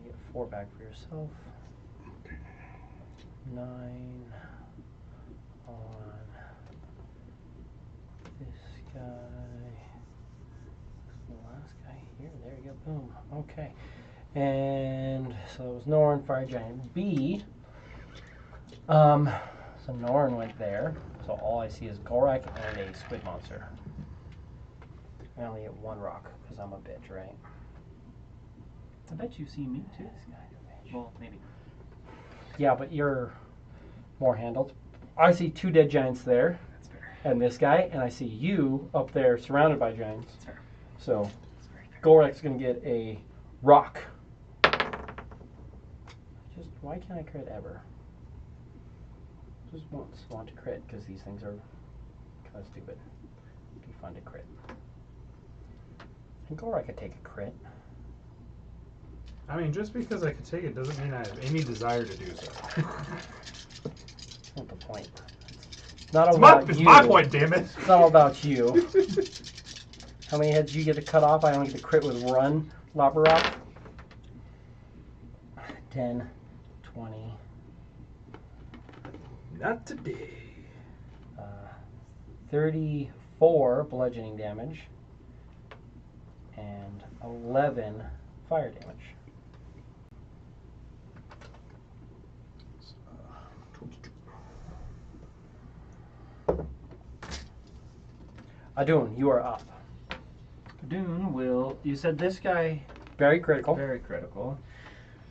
you get 4 back for yourself. 9 on this guy. The last guy here. There you go. Boom. Okay. And so it was Norn, Fire Giant B. So Norn went there. So all I see is Gorak and a squid monster. I only get 1 rock because I'm a bitch, right? I bet you see me too. This guy's a bitch. Well, maybe. Yeah, but you're more handled. I see 2 dead giants there, That's fair. and this guy, and I see you up there surrounded by giants. That's fair. So That's very fair. Gorak's gonna get a rock. Just why can't I crit ever? Just once want to crit because these things are kind of stupid. It'd be fun to crit. And Gorak could take a crit. I mean, just because I could take it doesn't mean I have any desire to do so. That's not the point. It's not all It's my, about it's you. my point, damn it. It's not all about you. How many heads do you get to cut off? I only get to crit with 1 Lopper Rock. 10, 20, Not today. 34 bludgeoning damage, and 11 fire damage. Adun, you are up. Dune will. You said this guy Very critical. very critical.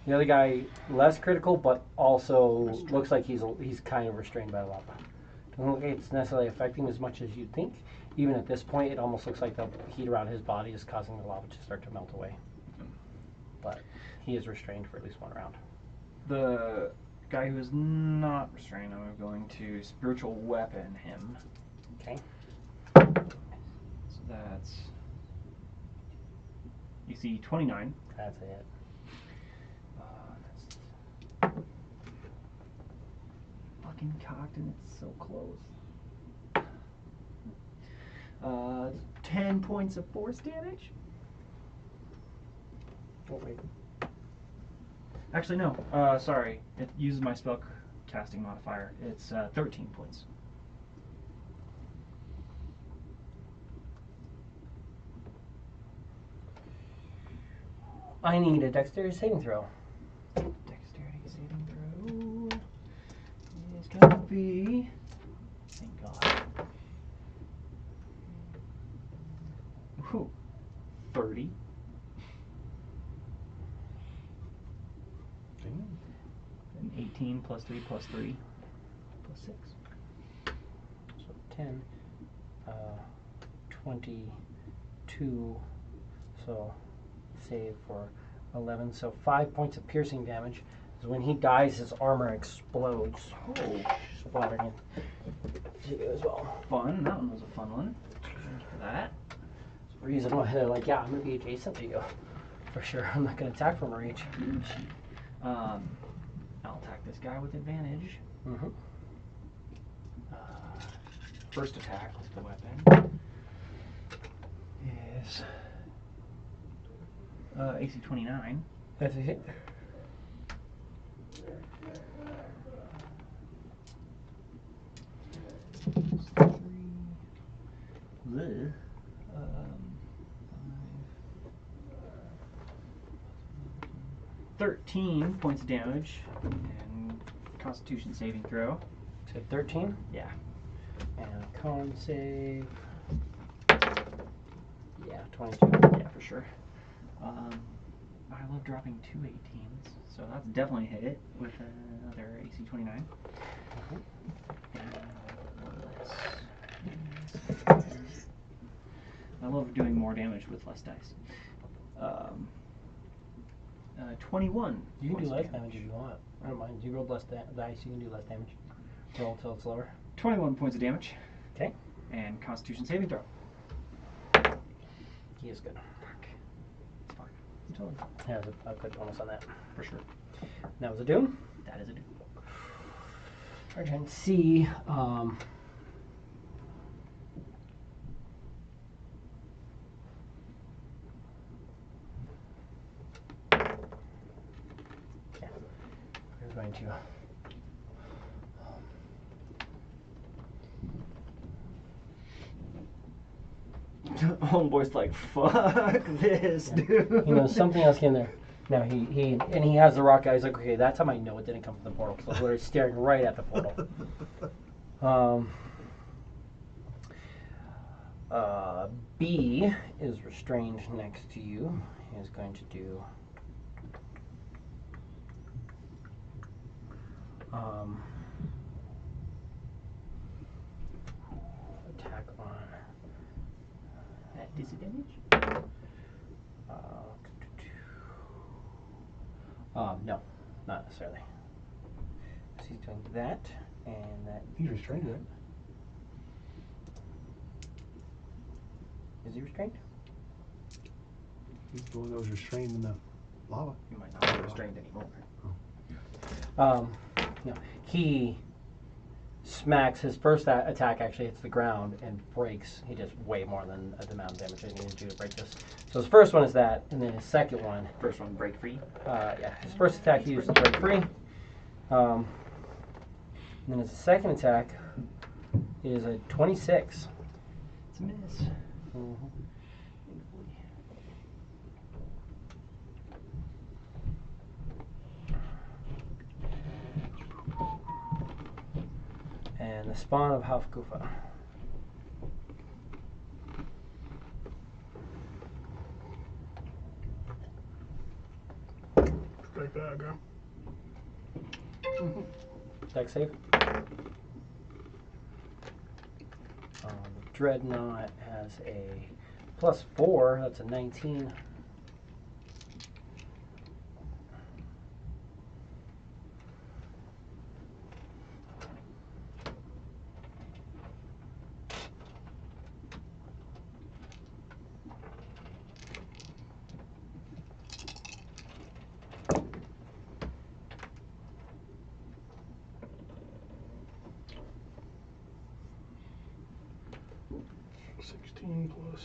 The other guy less critical, but also looks like he's kind of restrained by lava. Doesn't look like it's necessarily affecting him as much as you'd think. Even at this point, it almost looks like the heat around his body is causing the lava to start to melt away. But he is restrained for at least 1 round. The guy who is not restrained, I'm going to spiritual weapon him. Okay. So that's AC 29. That's it. That's fucking cocked and it's so close. 10 points of force damage. Oh, wait. Actually, no. Sorry. It uses my spell casting modifier. It's 13 points. I need a dexterity saving throw. Dexterity saving throw is gonna be. Thank God. Whew. 30. And 18 plus 3 plus 3 plus 6. So 10, 22, so save for 11. So 5 points of piercing damage. Because when he dies, his armor explodes. Oh, Splattering it to you as well. fun. That one was a fun one. for that. There's a reason why they're like, yeah, I'm gonna be adjacent to you. For sure, I'm not gonna attack from reach. I'll attack this guy with advantage. Mm-hmm. First attack with the weapon is AC 29. That's a hit. Bleh. 13 points of damage and Constitution saving throw. So 13. Yeah. And con save. Yeah, 22. Yeah, for sure. I love dropping 2 18s, so that's definitely hit it with another AC 29. I love doing more damage with less dice. 21. You can do points of less damage if you want. I don't mind. You rolled less dice, you can do less damage. Roll until it's lower. 21 points of damage. Okay. And Constitution saving throw. He is good. It's fine. Totally fine. Yeah, there's a quick bonus on that. For sure. That was a doom. That is a do. Try and see. Yeah, we're going to. Homeboy's like, fuck this, dude. You know, something else came there. No, he has the rock guy. He's like, okay, that's how I know it didn't come from the portal. Because we're staring right at the portal. B is restrained next to you. He's going to do attack on At disadvantage? no, not necessarily. So he's doing that, and that. He's restrained, right? Is he restrained? He's the one that was restrained in the lava. You might not be restrained anymore. No. He smacks. His first attack actually hits the ground and breaks. He does way more than the amount of damage I needed to do to break this. So his first one is that, and then his second one. First one, break free. Yeah, his first attack he used to break free. And then his second attack is a 26. It's a miss. And the spawn of Hafgufa. Take that, go. Dex save. The Dreadnought has a +4. That's a 19. Plus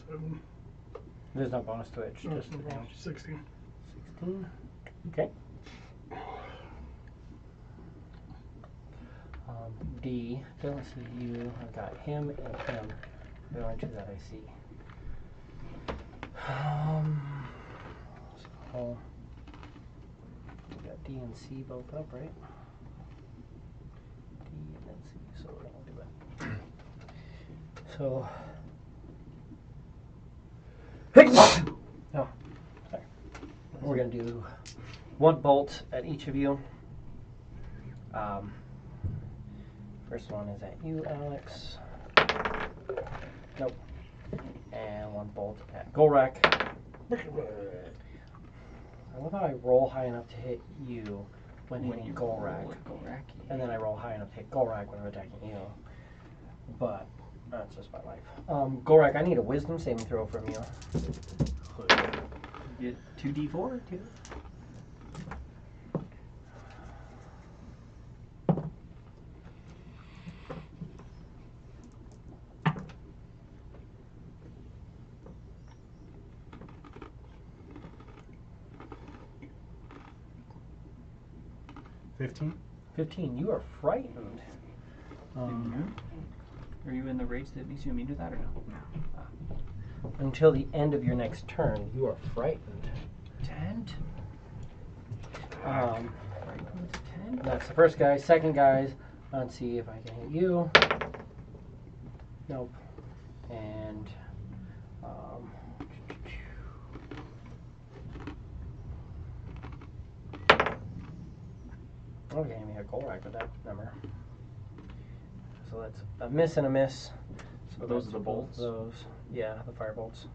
7. There's no bonus to it. It's No, just the damage. 16. 16. Okay. D. Don't see you. I've got him and him. The only two that I see. So we got D and C both up, right? D and then C. So we're gonna do it. So. Oh, sorry. We're gonna do one bolt at each of you. First one is at you, Alex. Nope. And one bolt at Golrak. I love how I roll high enough to hit you, when When hitting you Golrak. roll a Golrak. And then I roll high enough to hit Golrak when I'm attacking you. But that's just my life. Golrak, I need a wisdom saving throw from you. You get 2d4 too. $15. 15. You are frightened. Are you in the rage that makes you immune to that or no? Until the end of your next turn, you are frightened. 10? Um, Frightened 10? that's the first guy. Second guy's, let's see if I can hit you. Nope. And okay, I mean a Golrak with that number. So that's a miss and a miss. So Oh, those that's are the bolts? Those, yeah, the fire bolts.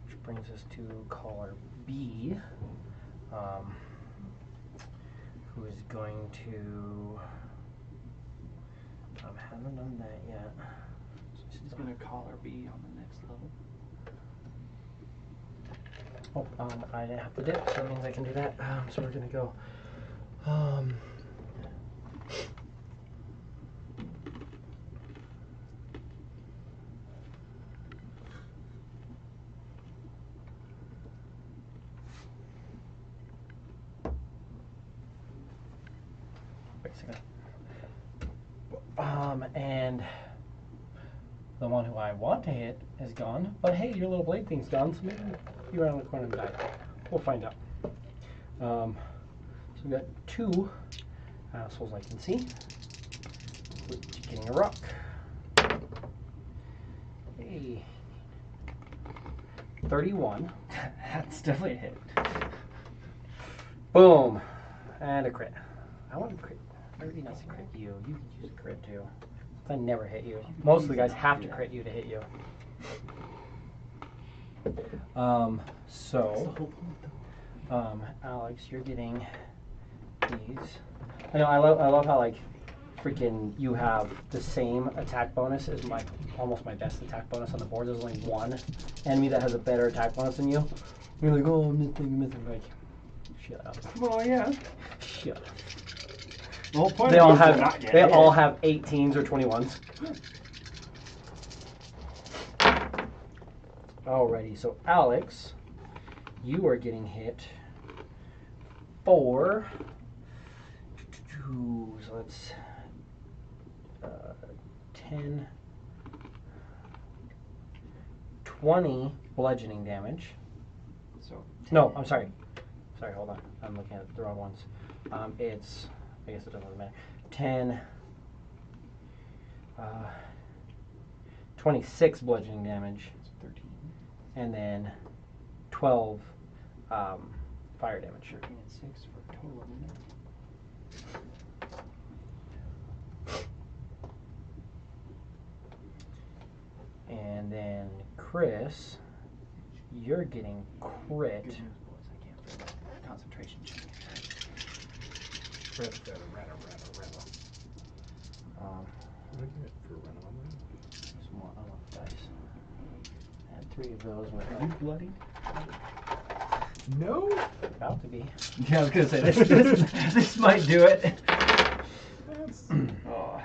Which brings us to caller B, who is going to. Haven't done that yet. She's gonna call her B on the next level. Oh, I didn't have to dip, so that means I can do that. So we're gonna go. Wait a second. And the one who I want to hit is gone. But hey, your little blade thing's gone, so maybe you around the corner and die. We'll find out. So we got two assholes I can see. Getting a rock. Hey. 31. That's definitely a hit. Boom. And a crit. I want to crit. Everybody wants to crit you. You can use a crit too. I never hit you. Most of the guys have to crit you to hit you. Alex, you're getting these. I know. I love how like freaking you have the same attack bonus as almost my best attack bonus on the board. There's only one enemy that has a better attack bonus than you. You're like, oh, I'm missing. Like, shut up. Well, yeah. Shut up. The whole point They all of these is have not get they hit. all have 18s or 21s. Alrighty, so Alex, you are getting hit for so that's 10, 20 bludgeoning damage. So No, I'm sorry. Sorry, hold on. I'm looking at the wrong ones. It's, I guess it doesn't matter. 10, 26 bludgeoning damage, it's 13. and then 12 fire damage. 13 and 6 for a total of 9. And then Chris, you're getting crit. Good news, boys. I can't feel that concentration check. Looking at for run on Some more unlocked dice. I had 3 of those with Are you bloodied? No. about to be. Yeah, I was gonna say this might do it. That's Oh,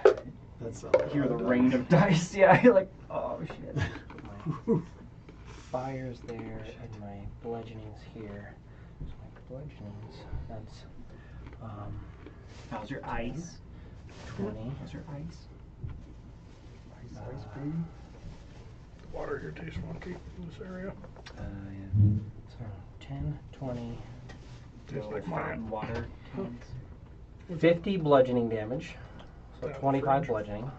That's hear the rain of dice. Yeah, you're like, oh shit. My fire's there and my bludgeoning's here. So my bludgeoning's, that's How's your ice? 20. How's your ice? Water here tastes funky in this area. Yeah. So 10, 20, Tastes like fountain mine. water cans. 50 bludgeoning damage. So That 25 fridge. bludgeoning.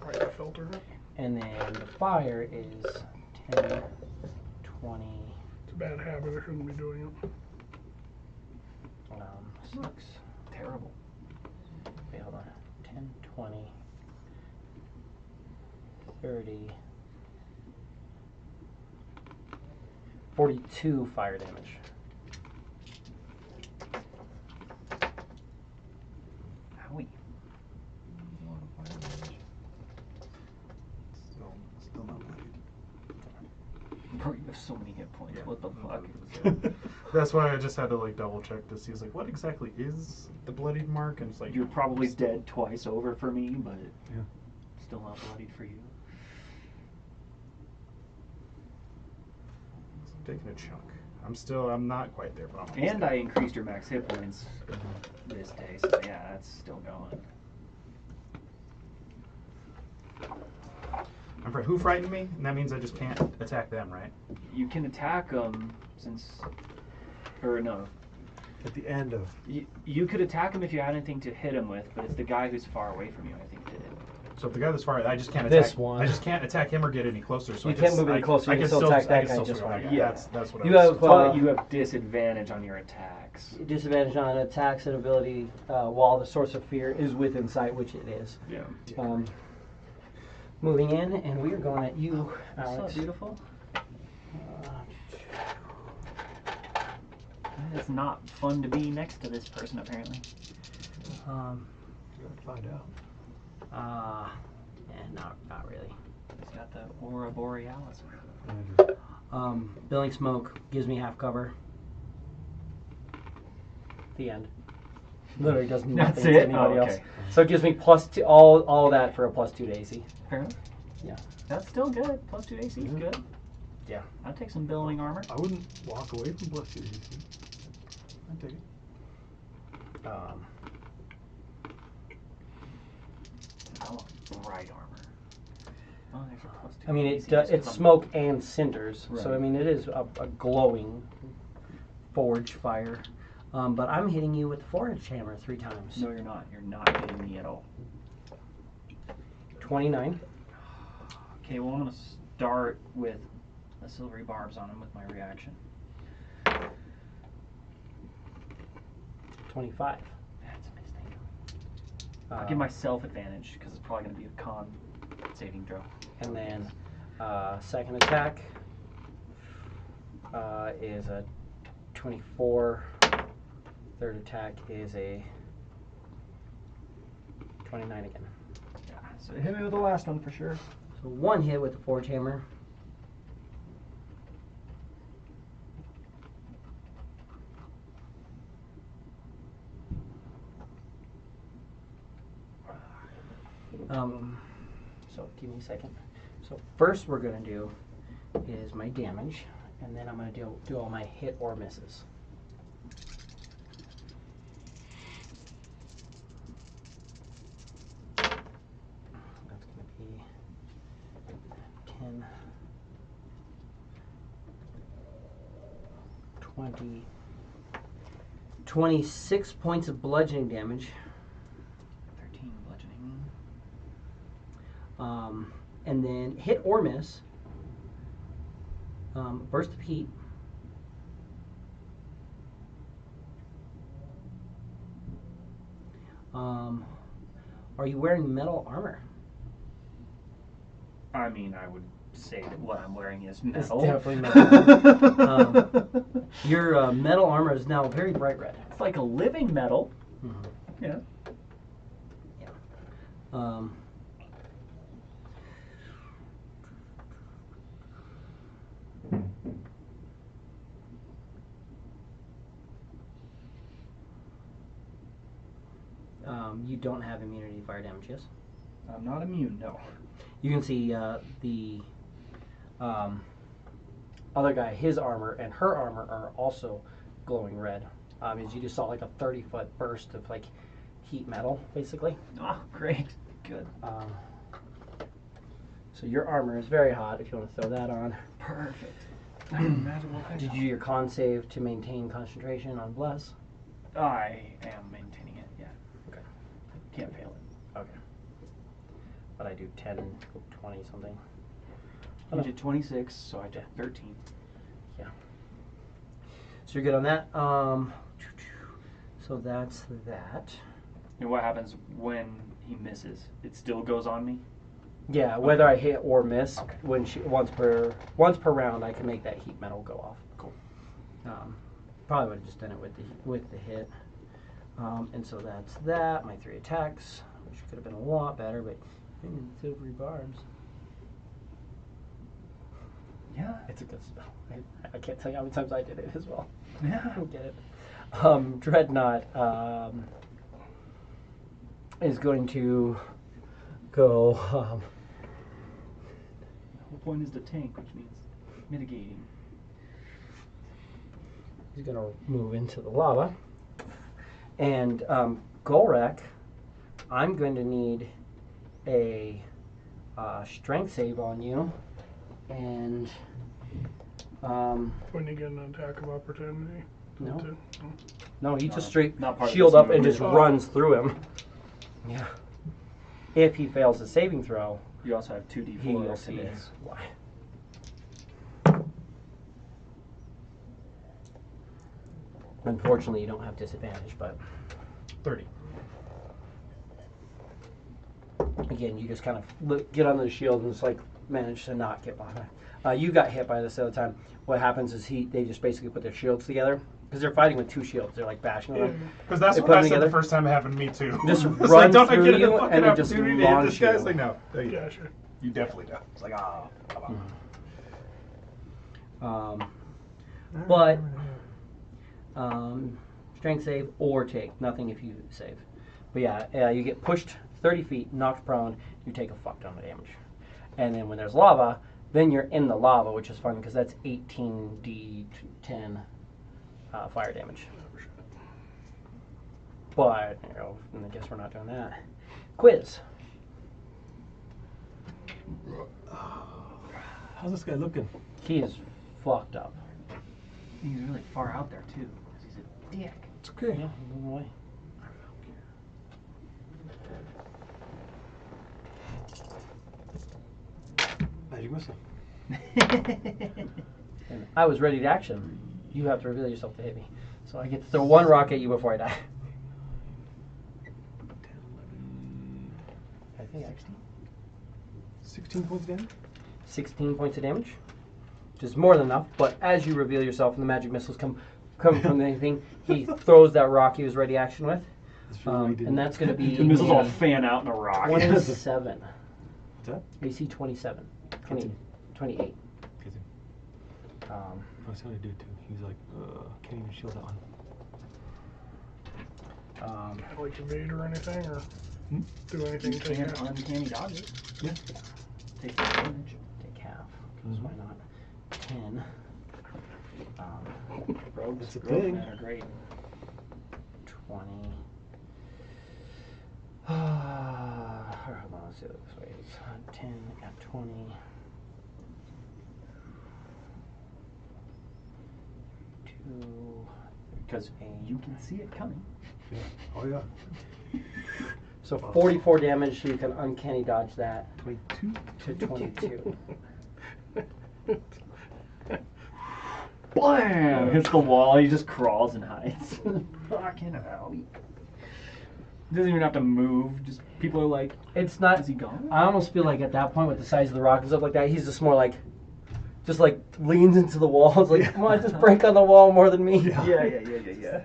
Probably the filter. And then the fire is 10, 20, It's a bad habit. I shouldn't be doing it. 6. Terrible. Wait, hold on. 10, 20, 30, 42 fire damage. so many hit points. Yeah. What the fuck? That's why I just had to like double check to see. It's like, what exactly is the bloodied mark? And it's like, You're probably dead twice over for me, but Yeah. still not bloodied for you. I'm taking a chunk. I'm not quite there, but I'm almost And there. I increased your max hit points this day, so yeah, that's still going. Who frightened me? And that means I just can't attack them, right? You can attack them or no. At the end of. You could attack him if you had anything to hit him with, but it's the guy who's far away from you, I think, did it. So if the guy that's far, I just can't This attack. one. I just can't attack him or get any closer. So You I can't just, move any closer, I you can can still attack that I can guy still just swing fine. that guy. Yeah. That's what You I was. have, But you have disadvantage on your attacks. disadvantage on attacks and ability while the source of fear is within sight, which it is. Yeah. Moving in, and we are going at you, What's Alex. up, beautiful? It's not fun to be next to this person, apparently. Um, You're gonna find out. not really. He's got the Aurora Borealis. Billing smoke gives me half cover. The end. Literally does nothing That's to it? anybody Oh, else. okay. So it gives me +2, all that for a +2 to AC. Fair enough. Yeah. That's still good. +2 AC, Yeah. good. Yeah. I'd take some billowing armor. I wouldn't walk away from plus 2 AC. I'd take it. I want bright armor. Oh, there's a +2 I mean, AC just it's 'cause I'm- smoke and cinders, so I Right. mean, it is a glowing forge fire. But I'm hitting you with the forge hammer 3 times. No, you're not. You're not hitting me at all. 29. Okay, well, I'm going to start with a silvery barbs on him with my reaction. 25. That's a mistake. I'll give myself advantage because it's probably going to be a con saving throw. And then second attack is a 24. Third attack is a 29 again. Yeah, so hit me with the last one for sure. So 1 hit with the forge hammer. So give me a second. So first we're gonna do is my damage, and then I'm gonna do all my hit or misses. That's gonna be 10, 20, 26 points of bludgeoning damage. 13 bludgeoning. And then hit or miss. Burst of heat. Are you wearing metal armor? I mean, I would say that what I'm wearing is It's metal. definitely metal. Your metal armor is now very bright red. It's like a living metal. Mm-hmm. Yeah. You don't have immunity to fire damage, yes? I'm not immune, no. You can see the other guy, his armor and her armor are also glowing red. As you just saw like a 30-foot burst of like heat metal, basically. Oh, great. Good. So your armor is very hot if you want to throw that on. Perfect. Imagine what Did you do your con save to maintain concentration on bless? I am maintaining it, yeah. Okay. Can't fail it. Okay. But I do 10, 20 something. You did 26, so I did 13. Yeah. So you're good on that. So that's that. And what happens when he misses? It still goes on me? Yeah, whether I hit or miss, when once per round, I can make that heat metal go off. Cool. Probably would have just done it with the hit. And so that's that. My 3 attacks, which could have been a lot better, but silvery barbs. Yeah. It's a good spell. I can't tell you how many times I did it as well. Yeah. I don't get it. Dreadnought is going to go. The whole point is the tank, which means mitigating. He's going to move into the lava. And Golrak, I'm going to need a strength save on you. And When you get an attack of opportunity. No. to- no, he just straight Not part of shield this up and move. just runs through him. Yeah. If he fails his saving throw, You also have 2d4 heals to miss. his why. Unfortunately, you don't have disadvantage, but 30. again, you just kind of get under the shield and just like manage to not get behind. You got hit by this other time. What happens is they just basically put their shields together because they're fighting with two shields. They're like bashing on them. Because that's They what put I them said the together. first time it happened to me too. Just It's run like, don't I through get you a fucking and then just opportunity to hit launch this guy? It's you. like, no. You, Gotcha. you definitely don't. It's like, ah, come on. But strength save or take. Nothing if you save. But yeah, you get pushed 30 feet, knocked prone, you take a fuck ton of damage. And then when there's lava, then you're in the lava, which is fun because that's 18d10 fire damage. But, I guess we're not doing that. Quiz. How's this guy looking? He is fucked up. He's really far out there, too. 'Cause he's a dick. It's okay. Yeah, moving away. Magic missile. And I was ready to action. You have to reveal yourself to hit me. So I get to throw one rock at you before I die. 10, 11, I think 16 points damage? 16 points of damage, which is more than enough. But as you reveal yourself and the magic missiles come from the thing, he throws that rock he was ready action with. That's really what he did. And that's going to be The missiles all fan out in a rock. 27. What's that? AC 27. 28. 28. Gets him. I was trying to do it too. He's like, can't even shield that one. Like evade or anything, or Hmm? do anything You to can't it. uncanny dodge it. Yeah. Take the damage. Take half. Because why not? 10. Rogues, That's a rogue thing. men are great. 20. Hold on, let's do it this way. It's 10 at 20. 2. Because you can see it coming. Yeah. Oh yeah. So 44 damage, so you can uncanny dodge that 22. to 22. Blam! Hits the wall, he just crawls and hides. Fucking hell. He doesn't even have to move, just people are like, It's not. is he gone? I almost feel like at that point, with the size of the rock and stuff like that, he's just more like, just like leans into the wall. It's like, come on, just break on the wall more than me. Yeah.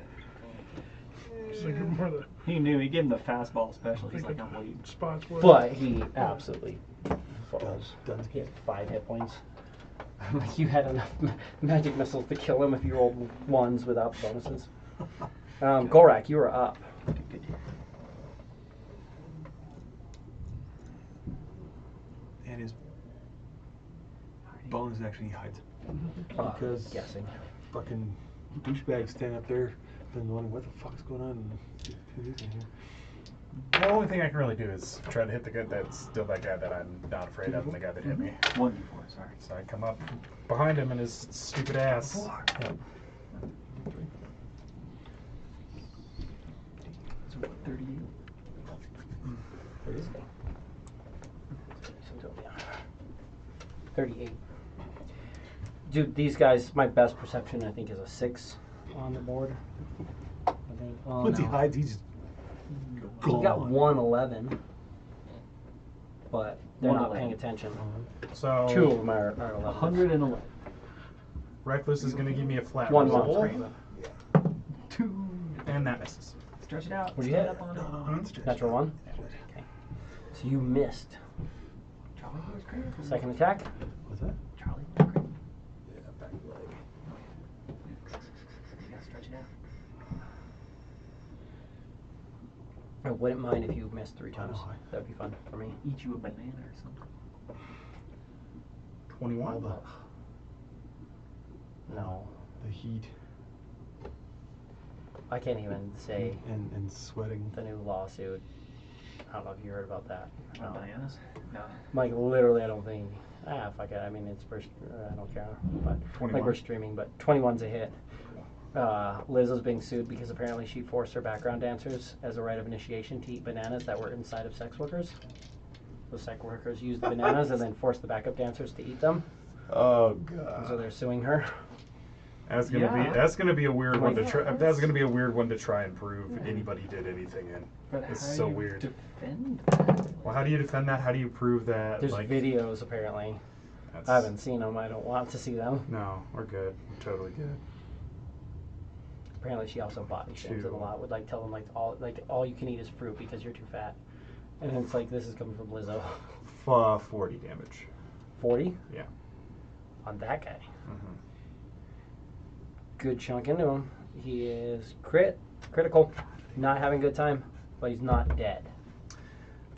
Just like more the He knew, he gave him the fastball special, he's like, I'm waiting. spots where. But he absolutely falls. Done. He had 5 hit points. Like you had enough magic missiles to kill him if you rolled ones without bonuses. Gorak, you are up. And his bonus actually hides. Because guessing. Fucking douchebag standing up there, been wondering what the fuck's going on. And who is in here? The only thing I can really do is try to hit the guy that's still that guy that I'm not afraid of and the guy that hit me. 1d4, sorry. So I come up behind him and his stupid ass. Yeah. So what, 38? Where is he? 38. Dude, these guys, my best perception, I think, is a 6 on the board. I think. Oh, Once he no. hides, he's just He got gone. 111, but they're not 111. paying attention. So 2 of them are 11. 111. Reckless is going to give me a flat One roll. monster. 2. And that misses. Stretch it out. What'd you stand hit? up on it. No, it's just- Natural 1? Okay. So you missed. Charlie was great. Second attack? What's that? Charlie was great. wouldn't mind if you missed 3 times. know. That'd be fun for me. Eat you a banana or something. 21. No. The heat I can't even say and sweating. the new lawsuit. I don't know if you heard about that. No. Bananas? No. Like, literally, I don't think. Fuck it. I mean, it's first. I don't care. But 21. like, we're streaming, but 21's a hit. Lizzo's being sued because apparently she forced her background dancers as a rite of initiation to eat bananas that were inside of sex workers. The sex workers used the bananas and then forced the backup dancers to eat them. Oh And so god. they're suing her. That's gonna Yeah. be a weird one to try. What? That's gonna be a weird one to try and prove anybody did anything in. But It's how so do you weird. defend that? Well, how do you defend that? How do you prove that? There's like, videos apparently. that's, I haven't seen them. I don't want to see them. No, we're good. We're totally good. Apparently, she also body shames them a lot. Would like tell them all you can eat is fruit because you're too fat. And it's like this is coming from Lizzo. 40 damage. 40 Yeah. on that guy. Mm-hmm. Good chunk into him. He is critical. Not having a good time, but he's not dead.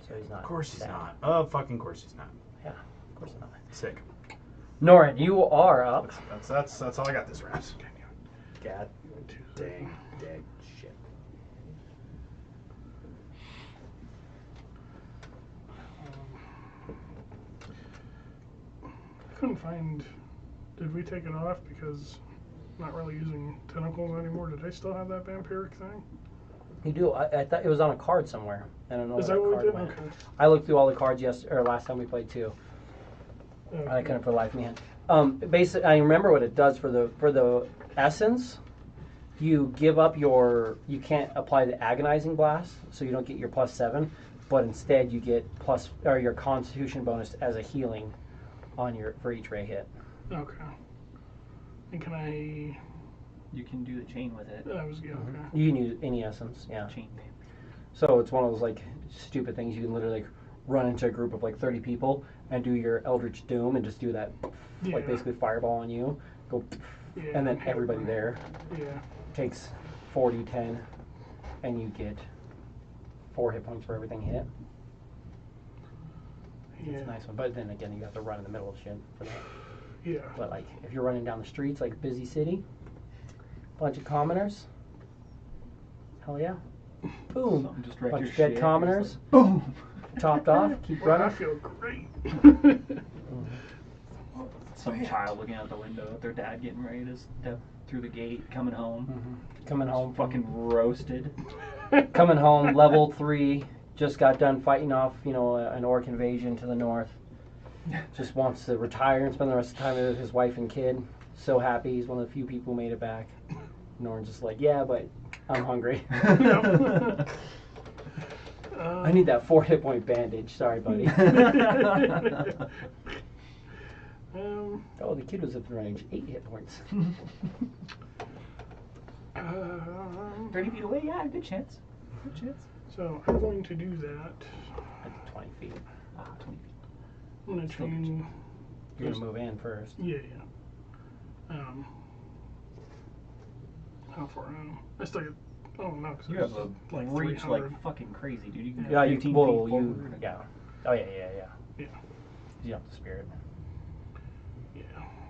So he's not. Of course he's sad. not. Of fucking course he's not. Yeah, of course not. Sick. Norin, you are up. That's all I got this round. God dang, dead shit. I couldn't find. Did we take it off because not really using tentacles anymore? Did I still have that vampiric thing? You do. I thought it was on a card somewhere. I don't know Is where that what we card did? went. Okay. I looked through all the cards last time we played too. Okay. I couldn't for the life of me. Basically, I remember what it does for the essence. You give up you can't apply the agonizing blast, so you don't get your +7, but instead you get your Constitution bonus as a healing for each ray hit. Okay. And can I? You can do the chain with it. Okay. You can use any essence, yeah. Chain name. So it's one of those like stupid things you can literally like run into a group of like 30 people and do your Eldritch Doom and just do that like Yeah. basically fireball on you, go, Yeah. and then everybody there Yeah. takes 40, 10, and you get 4 hit points for everything hit. Yeah. It's a nice one, but then again you have to run in the middle of shit for that. Yeah. But like if you're running down the streets like busy city, bunch of commoners, hell yeah, boom, Something just wrecked bunch your of dead shit. commoners, Just like, boom. topped off, keep Well, I running. feel great. Some child looking out the window at their dad getting ready to step through the gate, coming home. Coming home, Fucking roasted. coming home, level 3, just got done fighting off, an orc invasion to the north. Just wants to retire and spend the rest of the time with his wife and kid. So happy, he's one of the few people who made it back. Norton's just like, yeah, but I'm hungry. I need that 4 hit point bandage. Sorry, buddy. Oh, the kid was within range. 8 hit points. 30 feet away, yeah, good chance. Good chance. So I'm going to do that. At 20 feet. 20 feet. I'm going to chain. You're going to move in first. Yeah. How far am I? I still get. Oh no, because You have a like reach 300. like fucking crazy, dude. You can Yeah, go you 15 well, feet you forward. yeah. Oh yeah. Yeah. You have the spirit. Yeah.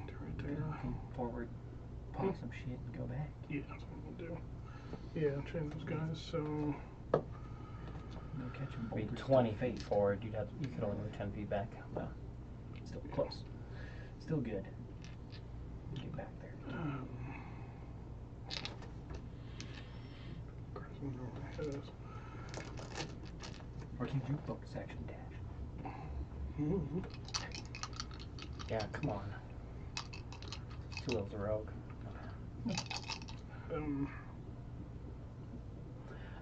Do right there. Come forward, pop some shit, and go back. Yeah, that's what I'm gonna do. Yeah, train those guys. So No catching Be boulders. 20 feet forward. You could only move 10 feet back. Well, Still close. Still good. Get back there. I don't know where my head is. Or can you bonus action dash? Mm-hmm. yeah. Come on. 2 levels of rogue.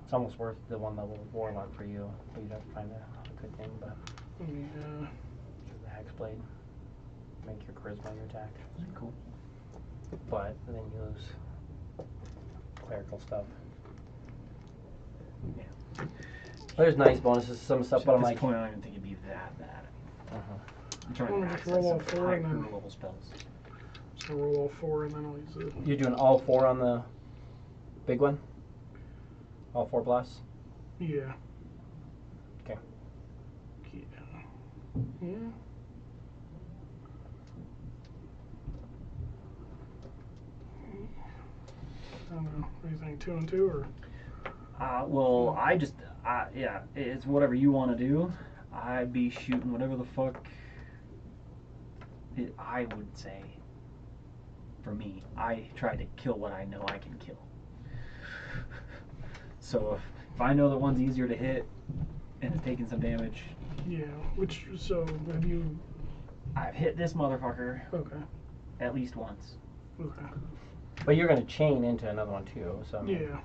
It's almost worth the 1 level of warlock for you. But you'd have to find a good thing. But Let me, the hex blade make your charisma on your attack. Cool. But then you lose clerical stuff. Yeah. There's nice bonuses, some stuff, but At I'm this like, point, I don't even think it'd be that bad. I'm trying Let to me just access roll some all 4 high and then- level spells. so roll all 4 and then I'll use it. you're doing all 4 on the big one? All 4 blasts? Yeah. Yeah. I don't know. What do you think? 2 and 2 or? Well, yeah, it's whatever you want to do. I'd be shooting whatever the fuck I would say. For me, I try to kill what I know I can kill. So if I know that one's easier to hit and it's taking some damage, Yeah. So have you? I've hit this motherfucker Okay. at least once. Okay. But you're gonna chain into another one too, so I mean, Yeah.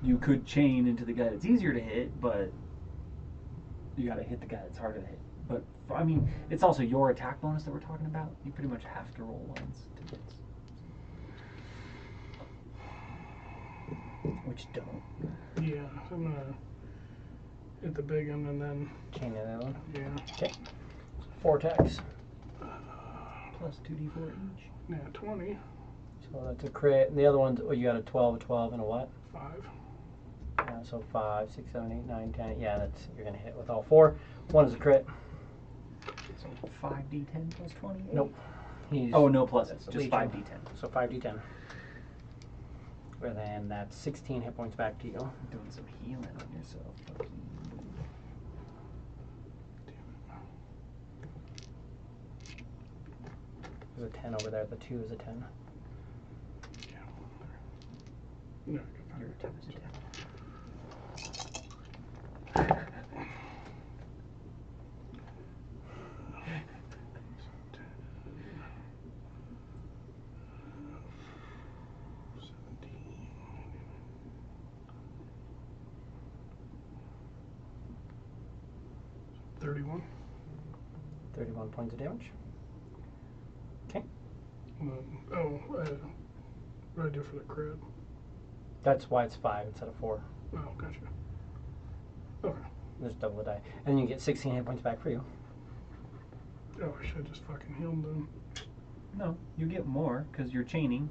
You could chain into the guy that's easier to hit, but you gotta hit the guy that's harder to hit. But I mean, it's also your attack bonus that we're talking about. You pretty much have to roll ones to hit, which don't. Yeah. I'm gonna hit the big one and then. chain into another one. Yeah. Okay. 4 attacks. Plus 2d4 each. Yeah. 20. So that's a crit. And the other ones, you got a 12, a 12, and a what? 5. So 5, 6, 7, 8, 9, 10. Yeah, that's you're gonna hit with all 4. One is a crit. So 5d10 plus 20? Nope. He's, Oh, no pluses. that's a Just legion. 5d10. So 5d10. And then that's 16 hit points back to you. Doing some healing on yourself. Fuck you. There's a 10 over there. The 2 is a 10. No. Your attack is a 10. $31. 31 points of damage. Okay. What do I do for the crit? That's why it's 5 instead of 4. Oh, gotcha. Okay. Just double the die. And you get 16 hit points back for you. Oh, I should just fucking healed them. No, you get more because you're chaining.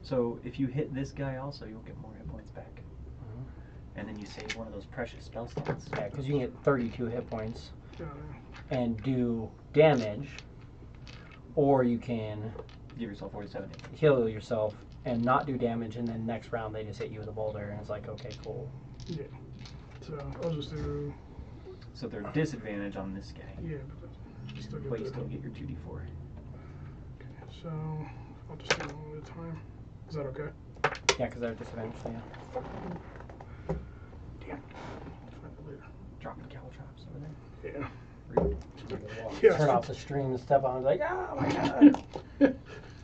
So if you hit this guy also, you'll get more hit points back. And then you save one of those precious spell slots. Yeah, because you can get 32 hit points Yeah. and do damage, or you can Give yourself 47 hit points. heal yourself and not do damage, and then next round they just hit you with a boulder, and it's like, okay, cool. Yeah. So I'll just do. So there's disadvantage on this guy. Yeah, but that's still But you good. still get your 2d4. Okay, so I'll just do one at a time. Is that okay? Yeah, because they're disadvantaged, so yeah. Damn. I'll find it later. Dropping caltrops over there. Yeah. Rude. Yeah. Turn off the stream and step on, like, oh my god.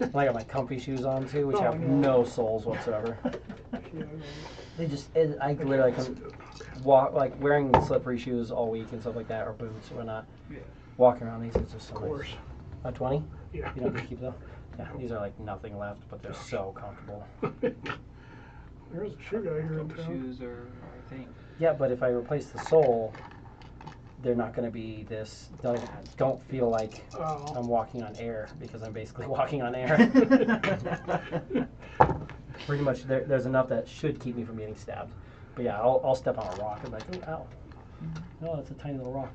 And I got my comfy shoes on too, which Oh, have yeah. no soles whatsoever. Yeah, They just, I literally can walk, like wearing slippery shoes all week and stuff like that, or boots or whatnot. Yeah. Walking around these is just so of course. nice. 20? Yeah. You don't just keep them? Yeah, these are like nothing left, but they're so comfortable. There's a shoe guy here in Comfy town. shoes are a thing. Yeah, but if I replace the sole, they're not going to be this, don't feel like Oh. I'm walking on air, because I'm basically walking on air. Pretty much, there's enough that should keep me from getting stabbed. But yeah, I'll step on a rock and like, oh, ow. No, that's a tiny little rock.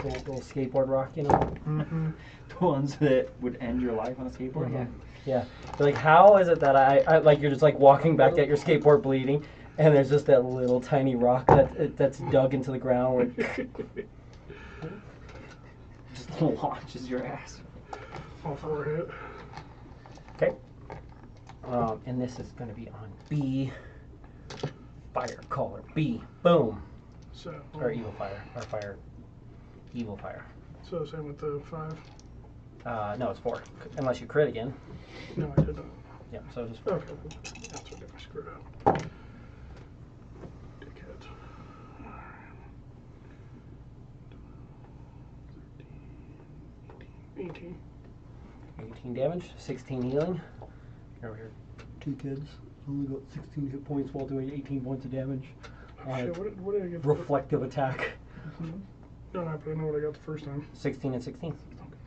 little skateboard rock, you know? Mm-hmm. The ones that would end your life on a skateboard. Mhm. Yeah. Yeah. But like, how is it that I like, you're just like walking back at your skateboard bleeding, and there's just that little tiny rock that's dug into the ground where Just launches your ass. All forehead. Okay. And this is going to be on B. Fire caller B. Boom. So. Or evil fire. Or fire. Evil fire. So same with the 5. No, it's 4. Unless you crit again. No, I didn't. Yeah, so just 4. Okay. That's what I screwed up. Dickhead. Alright. 18. 18 damage, 16 healing. You're over here. 2 kids. Only got 16 hit points while doing 18 points of damage. Shit, what did I get? Reflective attack. No, but I know what I got the first time. 16 and 16.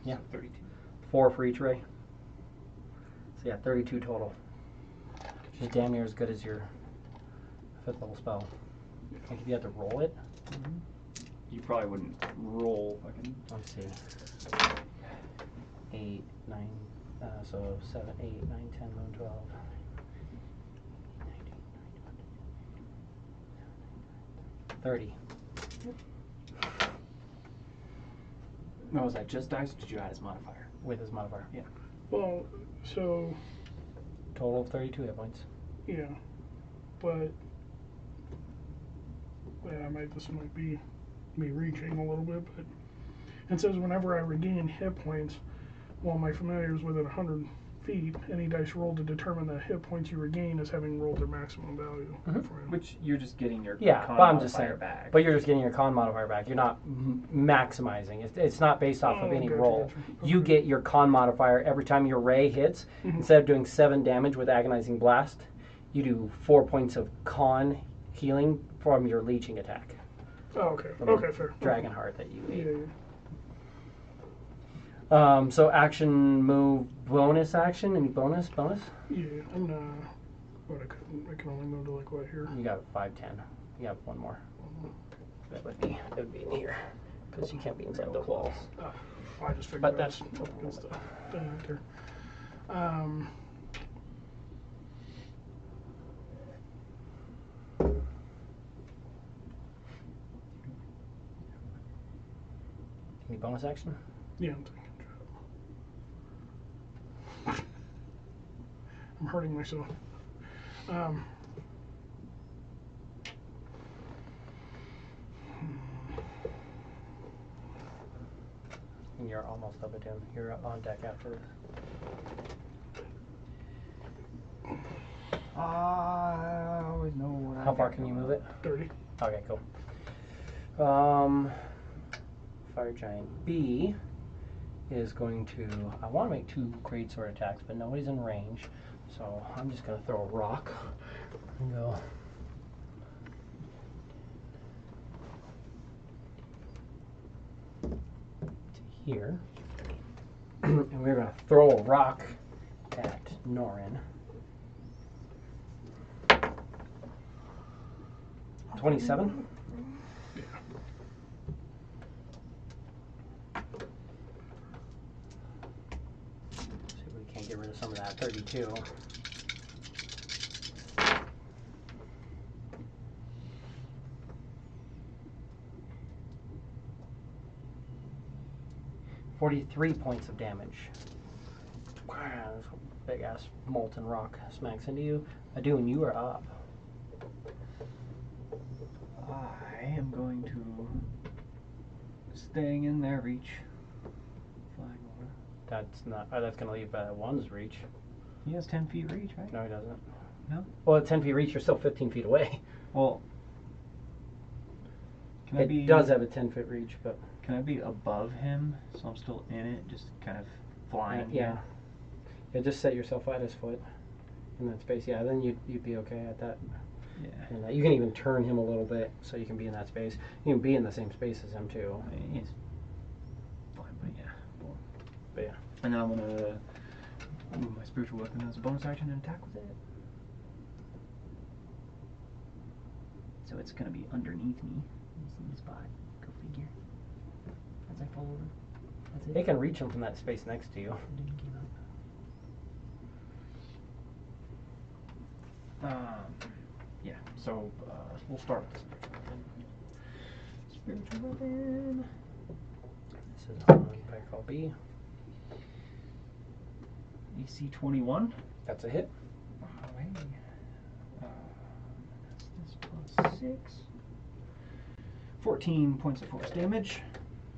Yeah. So 32. 4 for each ray. So yeah, 32 total. Which is damn near as good as your 5th level spell. Like if you had to roll it. you probably wouldn't roll fucking. Let's see. 8, 9, so 7, 8, 9, 10, 11, 12. 30. No, was that just dice or did you add his modifier? With his modifier. Yeah. Well, so Total of 32 hit points. yeah, but this might be me reaching a little bit, but it says whenever I regain hit points while my familiar is within 100 feet, any dice rolled to determine the hit points you regain as having rolled their maximum value. Which you're just getting your Yeah, con but I'm just modifier saying. back. But you're just getting your con modifier back. You're not maximizing. It's not based off of any gotcha, roll. gotcha. You Okay. get your con modifier every time your ray hits. Instead of doing 7 damage with agonizing blast, you do 4 points of con healing from your leeching attack. Oh, okay. From Okay, the fair. Dragon heart that you Yeah, ate. yeah. So action, move, bonus action. Any bonus? Yeah, I'm gonna. But I can only move to like what here? You got 5, 10. You have one more. That would be in here because you can't be inside the walls. Oh, I just figured But I that's- was up against the thing right there. Any bonus action? Yeah, I'm taking a drop. I'm hurting myself. And you're almost up at him. You're on deck after this. I always know what How far can you move it? 30. Okay, cool. Fire Giant B is going to. I want to make 2 greatsword attacks, but nobody's in range, so I'm just going to throw a rock and go. To here. And we're going to throw a rock at Norin. 27? See if we can't get rid of some of that. 32. $43 points of damage. This big ass molten rock smacks into you. Adun, you are up. I am going to staying in their reach. Flying over. That's not. That's gonna leave one's reach. He has 10 feet reach, right? No, he doesn't. No? Well, at 10 feet reach, you're still 15 feet away. Well, can I It be? does have a 10-foot reach, but Can I be above him so I'm still in it, just kind of flying? yeah. Yeah, just set yourself at his foot in that space. Yeah, then you'd be okay at that. Yeah. And you can even turn him a little bit so you can be in that space. You can be in the same space as him too. I mean, he's fine, but yeah. Well, But yeah. and then I'm gonna move my spiritual weapon as a bonus action and attack with it. So it's gonna be underneath me. In the spot. Go figure. As I fall over. That's it. They can reach him from that space next to you. Didn't give up. Yeah, so we'll start with the spiritual weapon. This is on Pack B. AC 21. That's a hit. Alright. That's this plus 6. 14 points of force damage.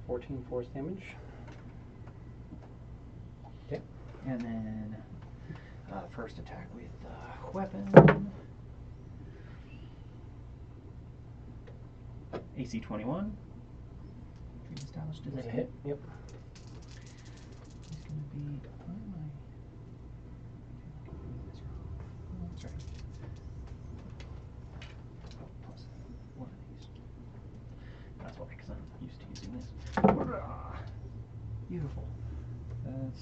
14 force damage. Okay. And then first attack with weapon. AC 21. Established as That's a a hit. hit. Yep. He's going to be. Where am I? Oh, that's right. Oh, plus one of these. That's why, because I'm used to using this. Beautiful. That's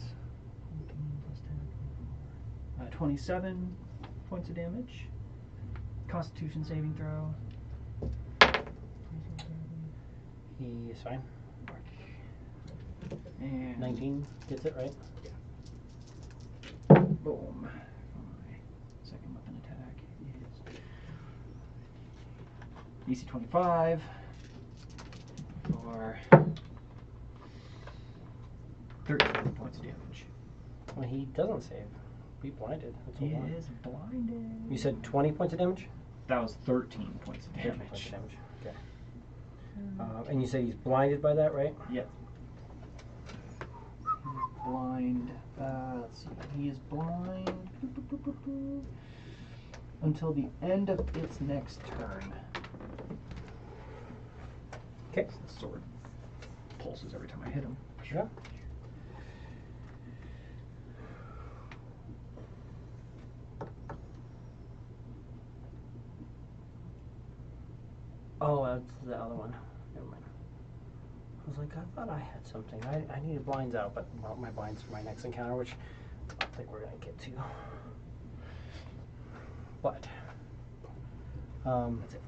14 plus 10. 27 points of damage. Constitution saving throw. He's fine. And 19 gets it, right? boom. My second weapon attack is DC 25 for 13 points of damage. Well, he doesn't save. Be blinded. That's a He one. is blinded. You said 20 points of damage? That was 13 points of 13 damage. points of damage. Okay. And you said he's blinded by that, right? Yes. He's blind. Let's see. He is blind until the end of its next turn. Okay. The sword pulses every time I hit him. Yeah. Oh, that's the other one. Never mind. I was like, I thought I had something. I needed blinds out, but well, my blinds for my next encounter, which I don't think we're gonna get to. But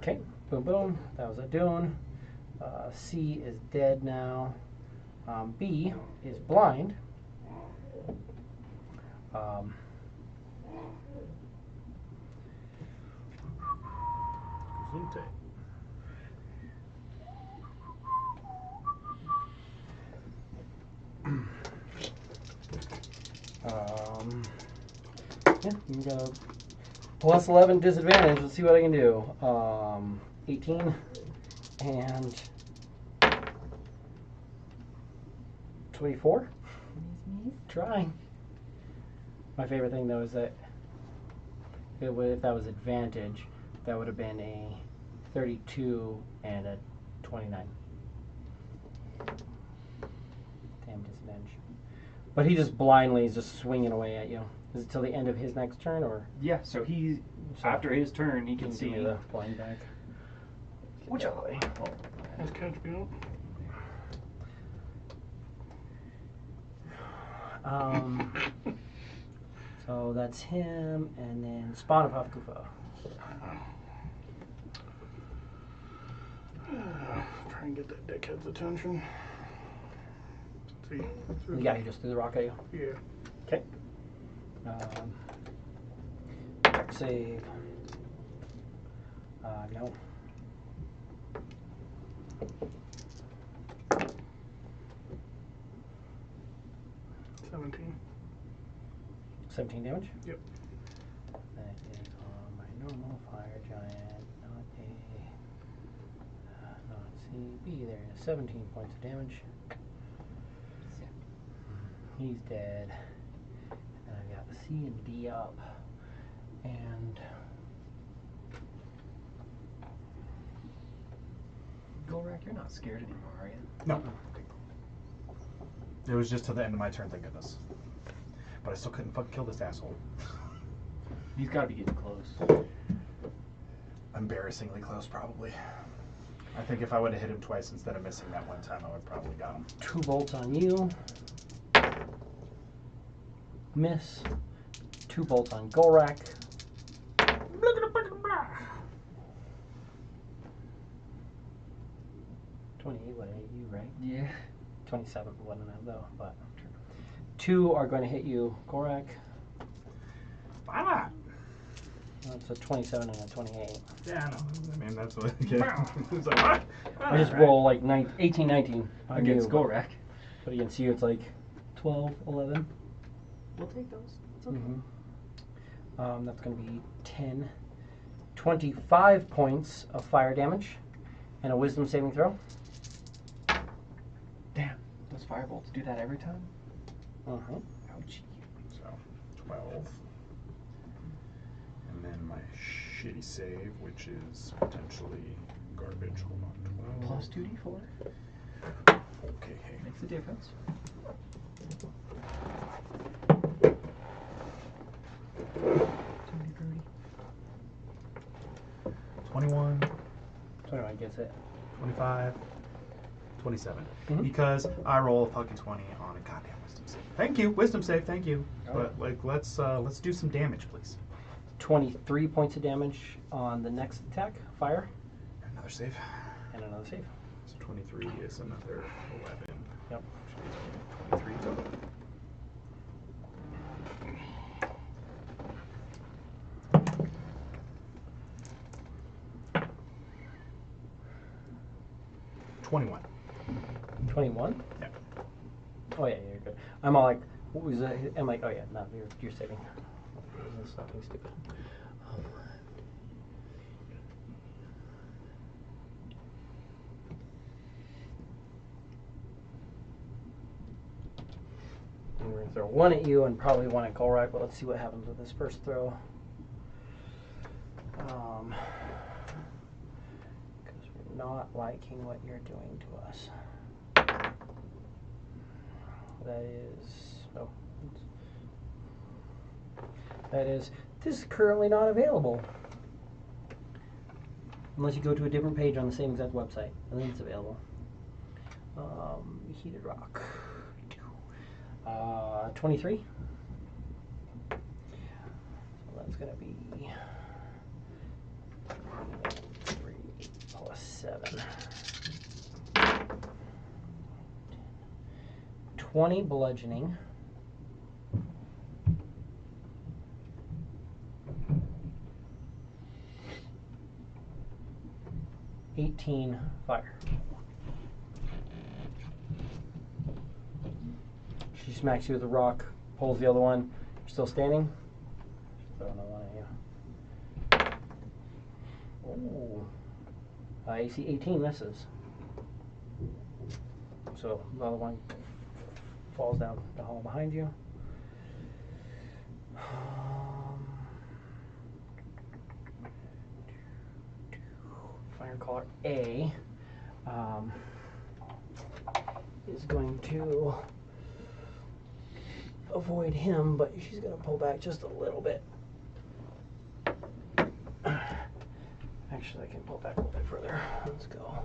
okay, boom, boom. That was a Dune. C is dead now. B is blind. Gesundheit. Yeah, you can go plus 11 disadvantage. Let's see what I can do. 18 and 24. Trying. My favorite thing though is that if that was advantage, that would have been a 32 and a 29. Damn disadvantage. But he just blindly is just swinging away at you. Is it till the end of his next turn, or? Yeah, so he, after his turn, he can see give me the blind back. which way. Let's catch me up. So that's him, and then Spawn of Hafkufa. Try and get that dickhead's attention. Let's see. The guy who just threw the rock at you. Yeah. Okay. Dex save. No. $17. 17 damage? Yep. That is on my normal fire giant, not CB. There is 17 points of damage. He's dead. And I've got C and D up. And Golrak, you're not scared anymore, are you? No. It was just to the end of my turn, thank goodness. But I still couldn't fucking kill this asshole. He's got to be getting close. Embarrassingly close, probably. I think if I would have hit him twice instead of missing that one time, I would probably got him. 2 bolts on you. Miss. 2 bolts on Golrak. 28 would hit you, right? Yeah. 27 wouldn't have though, but 2 are going to hit you, Golrak. Why not? That's a 27 and a 28. Yeah, no. I mean, that's what. Yeah. It's like, what? I just roll like 18, 19 on Against you, Golrak. but against you it's like 12, 11. We'll take those. It's okay. That's going to be 10, 25 points of fire damage, and a wisdom saving throw. Damn. Those firebolts do that every time? Ouchie. So, 12. And then my shitty save, which is potentially garbage. Hold on. 12. Plus 2d4. Okay, hey. Makes a difference. 21, 21 gets it. 25, 27. Mhm. Because I roll a fucking 20 on a goddamn wisdom save. Thank you, wisdom save, thank you. Oh. But like, let's do some damage, please. 23 points of damage on the next attack, fire, Another save. and another save. So 23 is another 11. Yep. 23 total. $21. 21? Yeah. Oh yeah, you're good. I'm all like, what was that? I'm like, oh yeah, no, you're saving. That's something stupid. I'm going to throw one at you and probably one at Kolrak, but let's see what happens with this first throw. Because we're not liking what you're doing to us. That is, oh, that is, this is currently not available. Unless you go to a different page on the same exact website, and then it's available. Heated rock. 23. So that's going to be 3 plus 7. 20 bludgeoning. 18 fire. She smacks you with a rock, pulls the other one. You're still standing? Throw another one at you. Ooh. AC 18 misses. So the other one falls down the hall behind you. Fire caller A is going to avoid him, but she's going to pull back just a little bit. Actually, I can pull back a little bit further. Let's go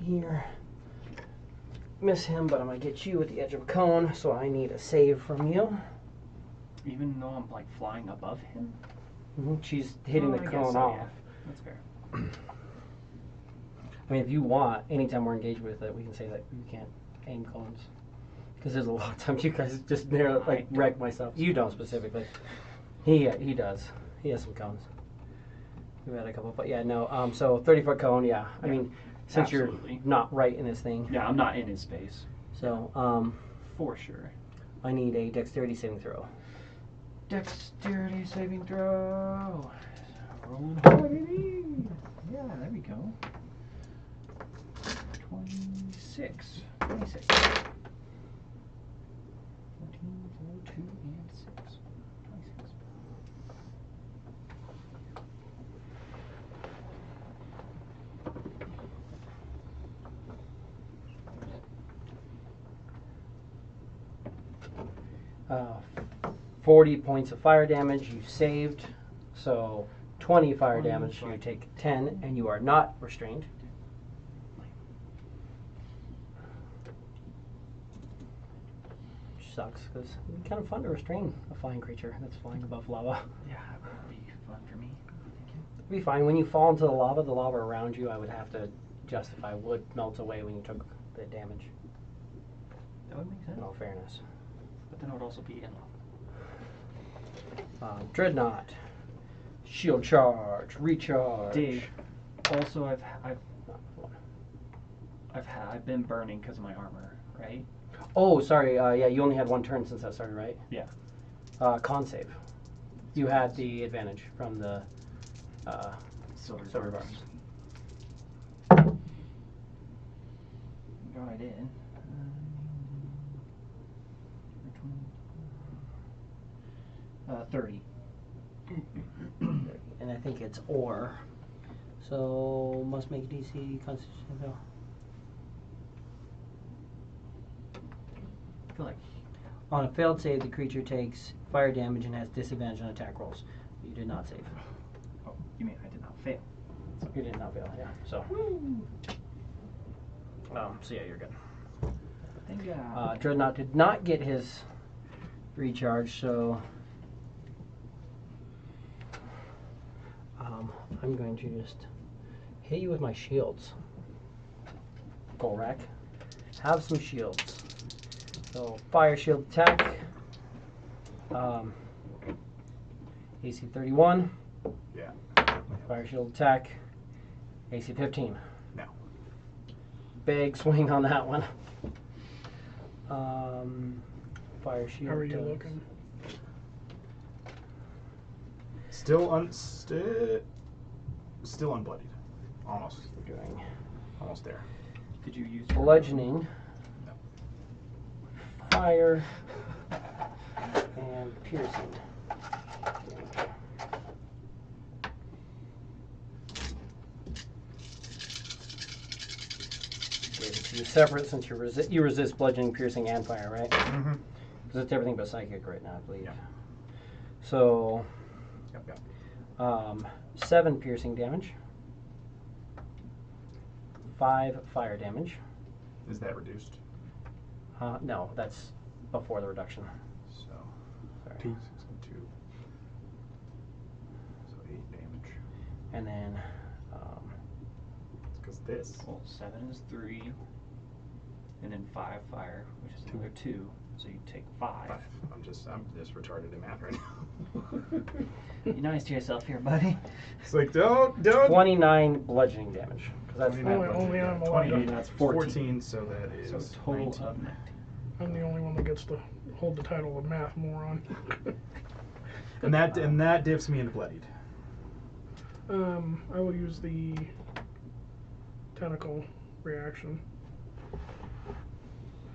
here. Miss him, but I'm going to get you at the edge of a cone, so I need a save from you. Even though I'm like flying above him? She's hitting the I guess cone so, off. yeah. That's fair. I mean, if you want, anytime we're engaged with it, we can say that you can't aim cones. Because there's a lot of times you guys just nearly like wreck myself. You don't specifically. He does. He has some cones. We've had a couple, but yeah, no. So 30-foot cone, yeah. I mean, since absolutely. you're not right in this thing. Yeah, I'm not in his space. So For sure. I need a dexterity saving throw. Dexterity saving throw. Rolling high, baby. Yeah, there we go. 26. 14, 4, 2, and 6. 26. Uh, 40 points of fire damage you saved. So 20 fire damage, you take 10, and you are not restrained. Which sucks, because it'd be kind of fun to restrain a flying creature that's flying above lava. Yeah, that would be fun for me. It'd be fine. When you fall into the lava around you, I would have to justify would melt away when you took the damage. That would make sense. In all fairness. But then it would also be in lava. Dreadnought. Shield charge. Recharge. Dig. Also, I've been burning because of my armor, right? Oh, sorry. Yeah, you only had one turn since that started, right? Yeah. Con save. You had the advantage from the silver bars. Got it in. 30. And I think it's or. So must make DC Constitution though. I feel like On a failed save, the creature takes fire damage and has disadvantage on attack rolls. You did not save. oh, you mean I did not fail? You did not fail, yeah. So, so yeah, you're good. Thank God. Dreadnought did not get his recharge, so I'm going to just hit you with my shields. Goal rack. Have some shields. So fire shield attack. AC 31. Yeah. Fire shield attack. AC 15. No. Big swing on that one. Fire shield. How are you does- looking? Still unbloodied. Almost. Doing Almost there. Did you use bludgeoning, No. fire, and piercing. You're separate since you resist bludgeoning, piercing, and fire, right? Mm-hmm. Because it's everything but psychic right now, I believe. Yeah. So, Yep. 7 piercing damage, 5 fire damage. Is that reduced? No, that's before the reduction. So, Sorry. 6 and 2. So 8 damage. And then, Because this. Well, 7 is 3, and then 5 fire, which is another 2. So you take 5. I'm just retarded in math right now. Be nice to yourself here, buddy. It's like don't. 29 bludgeoning damage. 'Cause that's 29 Only I'm allowed 20, to- that's 14, so that is So total 19. of 19. I'm the only one that gets to hold the title of math moron. And that dips me into bloodied. I will use the tentacle reaction.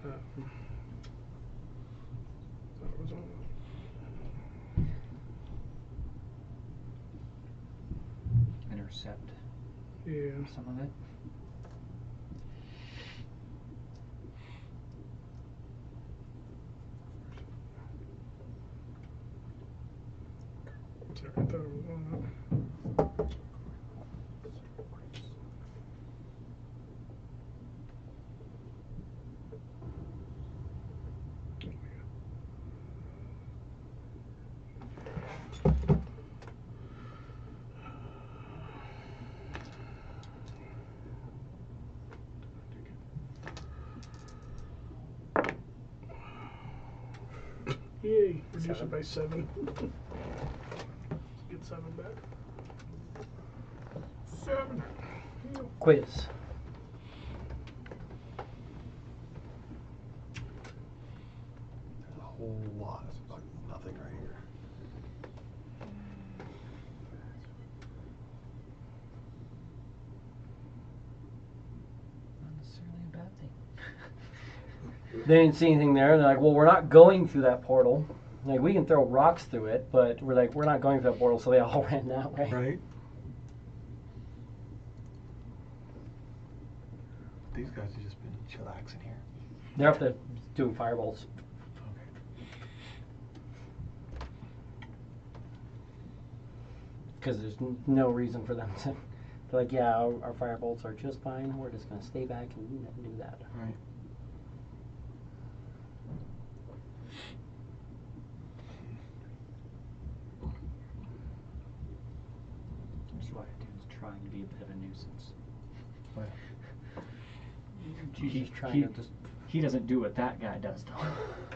That was on. Intercept Yeah. some of it. Sorry, I thought it was on that. Yay, reduce it by 7. Get 7 back. 7. quiz. There's a whole lot of fucking nothing right here. Not necessarily a bad thing. They didn't see anything there. They're like, well, we're not going through that portal. Like, we can throw rocks through it, but we're not going through that portal, so they all ran that way. Right? These guys have just been chillaxing here. They're up there doing fireballs. Okay. Because there's no reason for them to. They're like, yeah, our firebolts are just fine. We're just going to stay back and do that. Right. That's why a dude's trying to be a bit of a nuisance. Well, He's trying he, to just. he doesn't do what that guy does, though.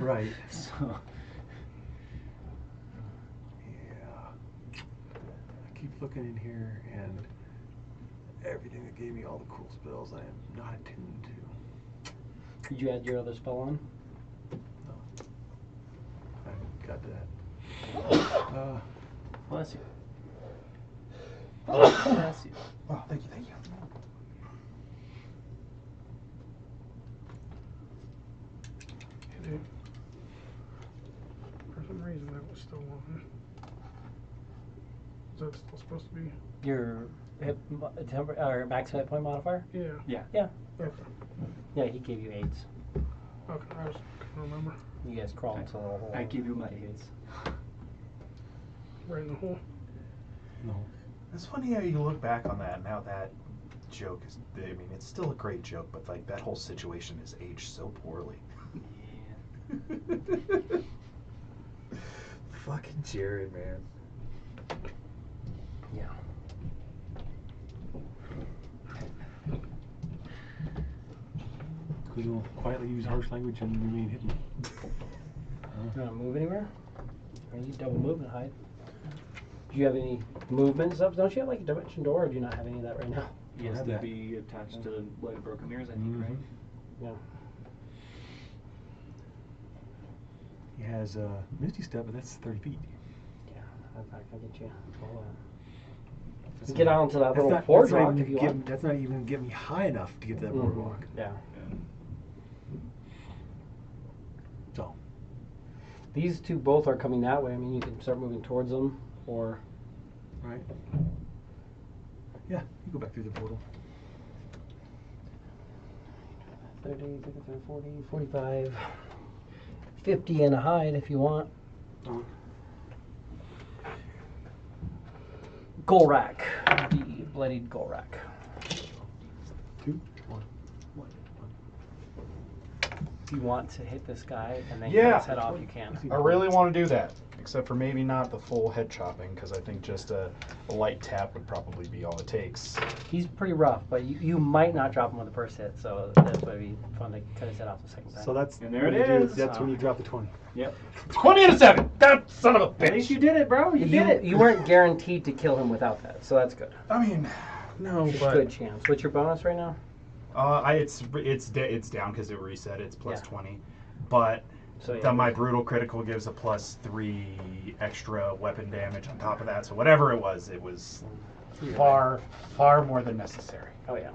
right. So, Yeah. I keep looking in here, and everything that gave me all the cool spells I am not attuned to. Did you add your other spell on? No. I got that. Bless you. Bless you. Oh, thank you, thank you. For some reason that was still on. Is that still supposed to be? Your or max hit point modifier? Yeah. yeah. Yeah. Okay. Yeah, he gave you aids. Okay, I just couldn't remember. You guys crawled into the hole. I give you my He gave aids. Right in the hole. No. It's funny how you look back on that and how that joke is. I mean, it's still a great joke, but like that whole situation is aged so poorly. Yeah. Fucking Jared, man. Yeah. We will quietly use harsh language and remain hidden. You want to move anywhere? Or you double move and hide? Do you have any movement stuff? Don't you have like a dimension door, or do you not have any of that right now? Yes, have to that. be attached to the light of broken mirrors, I think, right? Yeah. He has Misty Step, but that's 30 feet. Yeah, I can get you. You get out into that little That's boardwalk not if you even want. that's not even getting me high enough to get to that boardwalk. Yeah. So, These two both are coming that way. I mean, you can start moving towards them, or right. Yeah, you go back through the portal. 30, 35, 40, 45, 50 and a hide if you want. Golrak. The bloodied Golrak. 2, 1. If you want to hit this guy and then Yeah. get his head off, you can. I really want to do that, except for maybe not the full head chopping, because I think just a light tap would probably be all it takes. He's pretty rough, but you might not drop him with the first hit, so that's why it'd be fun to cut his head off the second time. So that's And there when it you do- is. That's when you drop the 20. Yep. 20 and a 7! That son of a At least bitch! you did it, bro. You did it. You weren't guaranteed to kill him without that, so that's good. I mean, no, but Good chance. What's your bonus right now? it's down because it reset. It's plus Yeah. 20, but So yeah, my brutal critical gives a plus 3 extra weapon damage on top of that. So whatever it was far more than necessary. Oh yeah.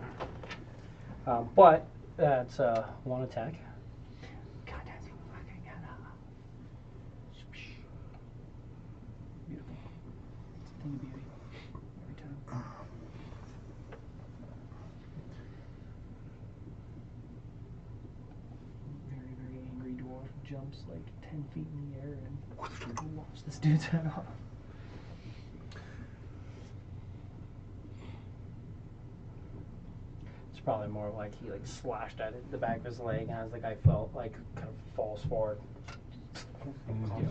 But that's one attack. God, that's fucking Beautiful. It's a thing of beauty. Every time. Very, very angry dwarf jumps like 10 feet in the air and lops this dude's head off. It's probably more like he like slashed at it, the back of his leg, and as the guy fell, like kind of falls forward.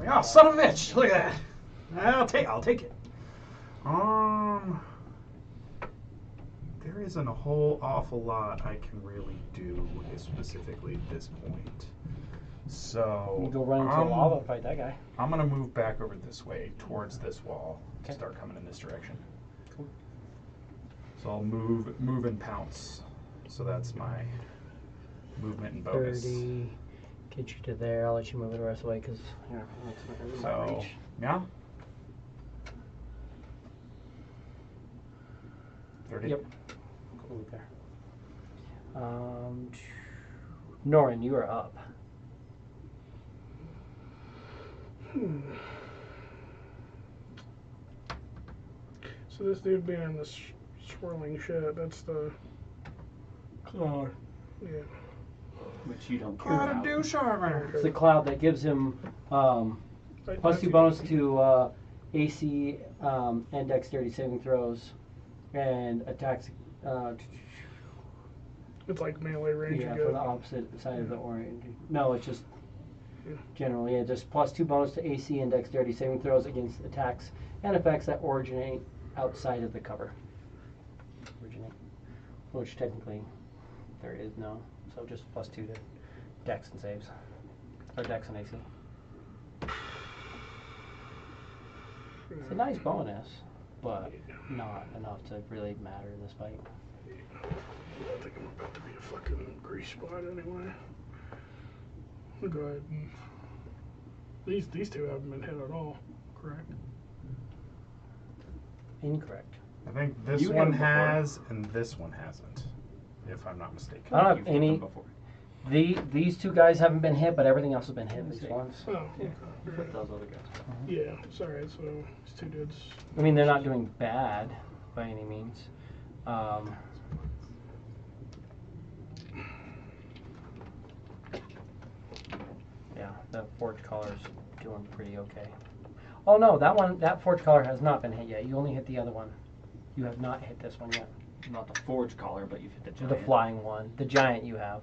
Oh, son of a bitch! Look at that. I'll take it. There isn't a whole awful lot I can really do specifically at this point. So You go run into the lava and fight that guy. I'm gonna move back over this way towards this wall. Okay. Start coming in this direction. Cool. So I'll move and pounce. So that's my movement and bonus. 30. Get you to there. I'll let you move it the rest of the way because it's not So reach. yeah. 30. Yep. Cool move there. Norin, you are up. So this dude being in this swirling shit, that's the Cloud. yeah. Which you don't care What a about. douche armor. It's the cloud that gives him plus 2 bonus to AC and dexterity saving throws and attacks. It's like melee range. Yeah, you for get. the opposite side of the orange. No, it's just Yeah. generally just plus 2 bonus to AC and dexterity saving throws against attacks and effects that originate outside of the cover. Which technically there is no, so just plus 2 to dex and saves, or dex and AC. It's a nice bonus, but not enough to really matter in this fight. I think I'm about to be a fucking grease spot anyway. I'll go ahead and these two haven't been hit at all, correct? Incorrect. I think this You had one them before. has and this one hasn't, if I'm not mistaken. I don't have You've hit any. them before. These two guys haven't been hit, but everything else has been hit. These ones. Oh, okay. Hit those other guys. Yeah, sorry. So these two dudes. I mean, they're not doing bad by any means. Yeah, the forge collar's doing pretty okay. Oh no, that forge collar has not been hit yet. You only hit the other one. You have not hit this one yet. Not the forge collar, but you've hit the giant. The flying one. The giant you have.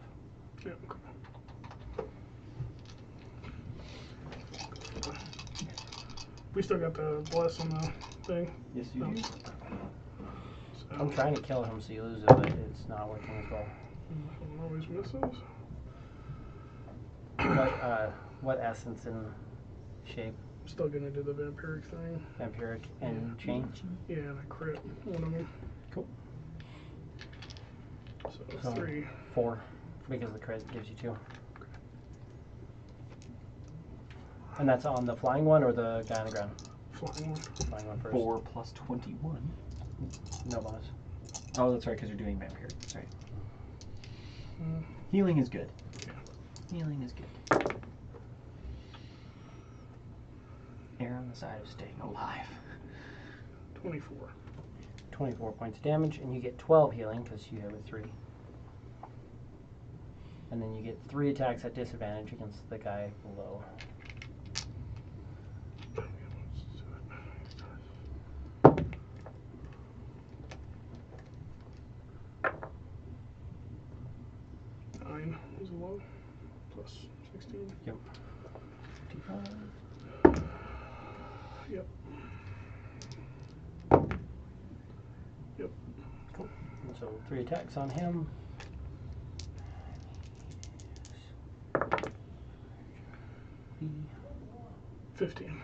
Yeah, okay. We still got the bless on the thing. Yes, you do. So, I'm trying to kill him so you lose it, but it's not working as well. Always misses. What essence and shape? Still gonna do the vampiric thing. Vampiric and chain? Yeah, and I crit one of them. Cool. So 3. 4, because the crit gives you 2. And that's on the flying one or the guy on the ground? Flying one. Flying one first. 4 plus 21. No bonus. Oh, that's right, because you're doing vampire. That's right. Mm. Healing is good. Yeah. Healing is good. Err on the side of staying alive. 24. 24 points of damage, and you get 12 healing because you have a 3. And then you get 3 attacks at disadvantage against the guy below. Is a low. Plus 16. Yep. Yep. Yep. Cool. And so 3 attacks on him. 15.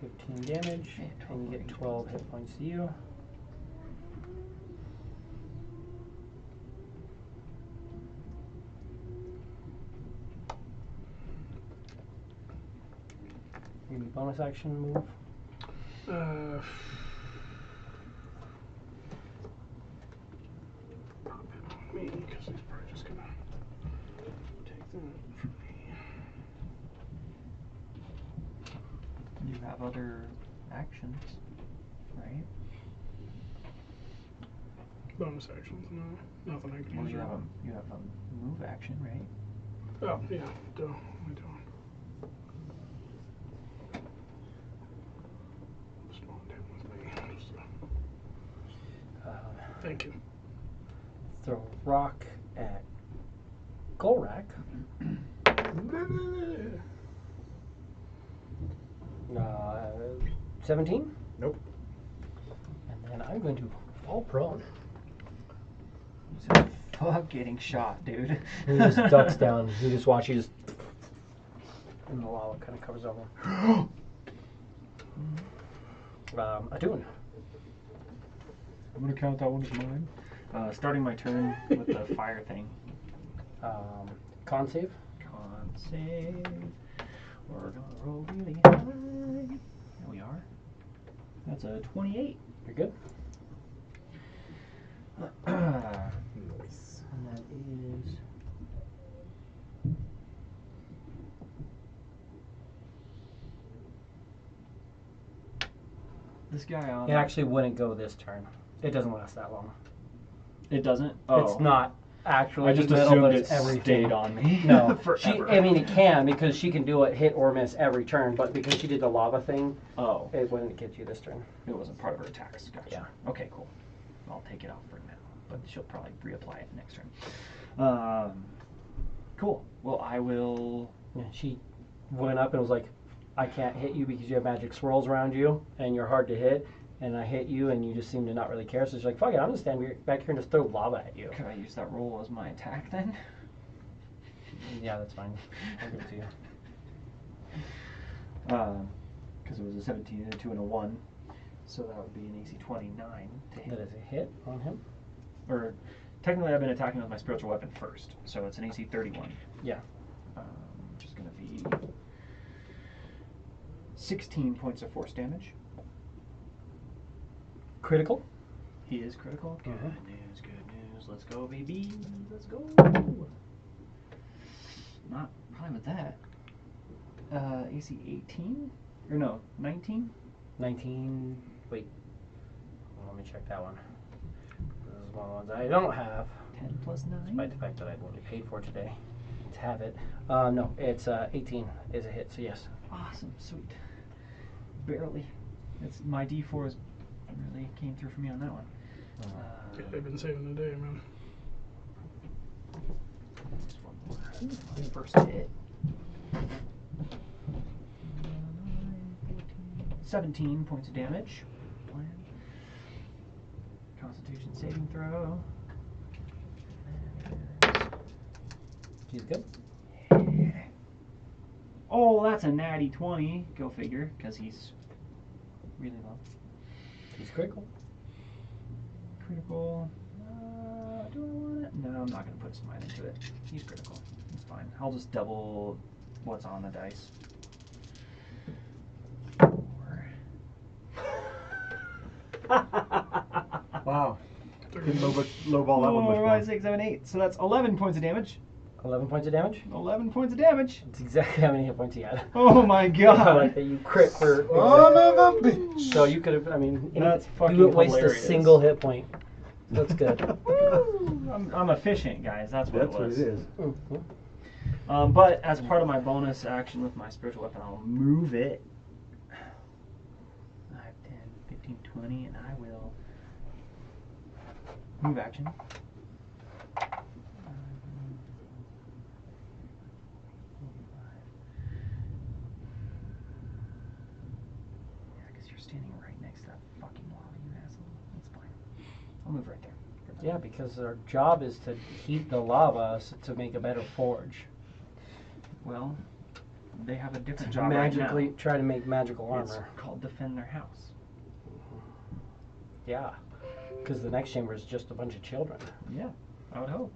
15 damage, and you get 12 hit points to you. Maybe bonus action move. Pop it on me, because he's probably just gonna take that from me. You have other actions, right? Bonus actions, no. Nothing I can Well, use. you have a move action, right? Oh, yeah. Duh. I don't. Spawned him with me. Thank you. Throw rock at Golrak. 17? Nope. And then I'm going to fall prone. So fuck getting shot, dude. He just ducks down. You just watch, he just... And the lava kind of covers over him. Adun. I'm gonna count that one as mine. Starting my turn with the fire thing. Con save. Con save. We're gonna roll really high. There we are. That's a 28. You're good. Nice. And that is... This guy on. It actually wouldn't go this turn. It doesn't last that long. It doesn't? Oh. It's not actually I just metal, assumed but it it's everything. stayed on me. No, forever. I mean it can because she can do it hit or miss every turn, but because she did the lava thing, Oh, it wouldn't get you this turn. it wasn't part of her attacks. Gotcha. Yeah. Okay, cool. I'll take it off for now, but she'll probably reapply it next turn. Cool. Well, I will. Yeah, she went up and was like, I can't hit you because you have magic swirls around you and you're hard to hit, and I hit you and you just seem to not really care. So she's like, fuck it, I'm gonna stand back here and just throw lava at you. Could I use that roll as my attack then? Yeah, that's fine. I'll give it to you. Because it was a 17, a 2, and a 1. So that would be an AC 29 to hit. That is a hit on him. Or technically, I've been attacking with my spiritual weapon first, so it's an AC 31. Yeah. Which is going to be 16 points of force damage. Critical. He is critical. Good Mhm. news, good news. Let's go, baby. Let's go. Not fine with that. AC 18? Or no, 19? 19. Wait. Let me check that one. This is one of the ones I don't have, 10 plus 9? despite the fact that I only paid for today to have it. No, it's 18 is a hit, so yes. Awesome, sweet. Barely. It's my D4s really came through for me on that one. They've been saving the day, man. Just one more. First hit. 17 points of damage. Plan. Constitution saving throw. He's good. Yeah. Oh, that's a natty 20. Go figure, because he's really low. He's critical. Critical. Do I want it? No, I'm not going to put a smite into it. He's critical. It's fine. I'll just double what's on the dice. 4. Wow. Didn't low ball that one much 4, more. 5, 6, 7, 8. So that's 11 points of damage. 11 points of damage. 11 points of damage. That's exactly how many hit points he had. Oh my I god. like that you crit for. Son of a bitch. So you could have. I mean, That's fucking you didn't waste hilarious. a single hit point. That's good. I'm efficient, guys. That's what That's it what was. it is. Mhm. But as part of my bonus action with my spiritual weapon, I'll move it. 5, 10, 15, 20, and I will move action. Yeah, because you're standing right next to that fucking lava, you asshole. That's fine. I'll move right there. Yeah, because our job is to heat the lava to make a better forge. Well, they have a To different job magically right now. try to make magical It's armor. called defend their house. Yeah, because the next chamber is just a bunch of children Yeah, I would hope.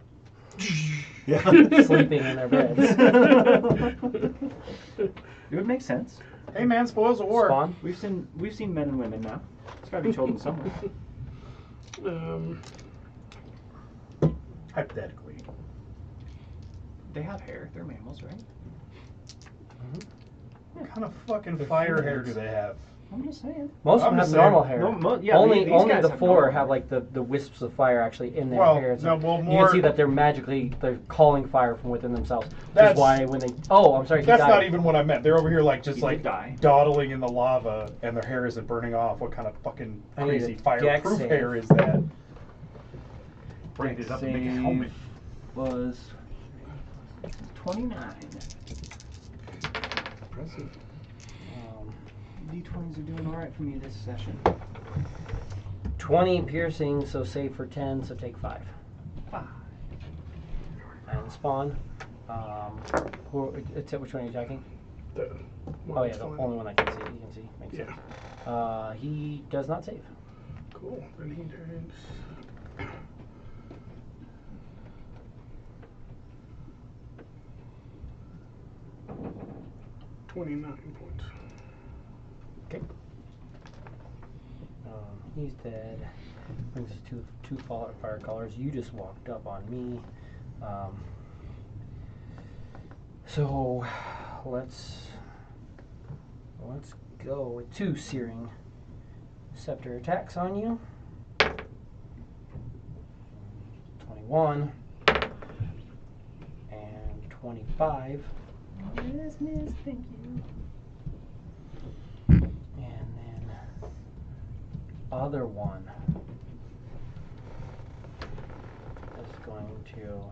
Yeah. sleeping in their beds. It would make sense. Hey man, spoils of war. Spawn. We've seen men and women now. There's got to be children somewhere. Hypothetically. They have hair. They're mammals, right? What kind of fucking fire hair do they have? I'm just saying. Most of I'm them have just saying, normal hair. Yeah, only these only guys the have 4 normal have hair. like the wisps of fire actually in their Well, hair. no, well, you more- can see that they're calling fire from within themselves. Which That's- is why when they I'm sorry, he That's died. not even what I meant. They're over here like just He like did die. dawdling in the lava and their hair isn't burning off. What kind of fucking I need crazy a fireproof dex hair save. is that? Braid it up and make a Save helmet. Was 29. Impressive. D20s are doing alright for me this session. 20 piercing, so save for 10, so take 5. 5. And spawn. Which one are you attacking? Oh yeah, the only one I can see. You can see. Makes Yeah. sense. He does not save. Cool. Then he takes. $29 points. Okay. He's dead. Brings us to two fire colors. You just walked up on me. So let's go with 2 searing scepter attacks on you. 21 and 25. Yes, miss, thank you. And then other one is going to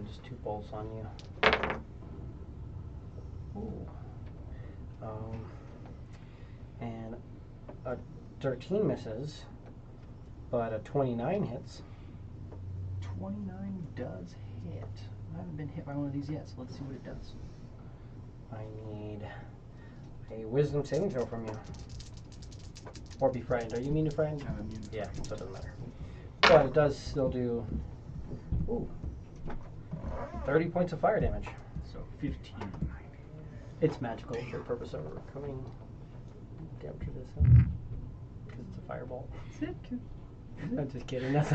just 2 bolts on you. Ooh. And a 13 misses, but a 29 hits. 29 does hit. I haven't been hit by one of these yet, so let's see what it does. I need a wisdom saving throw from you. Or be frightened. Are you immune to frightened? I'm immune. Yeah, so it doesn't matter. But it does still do 30 points of fire damage. So 15. It's magical for the purpose of coming down to this because it's a fireball. I'm just kidding. That's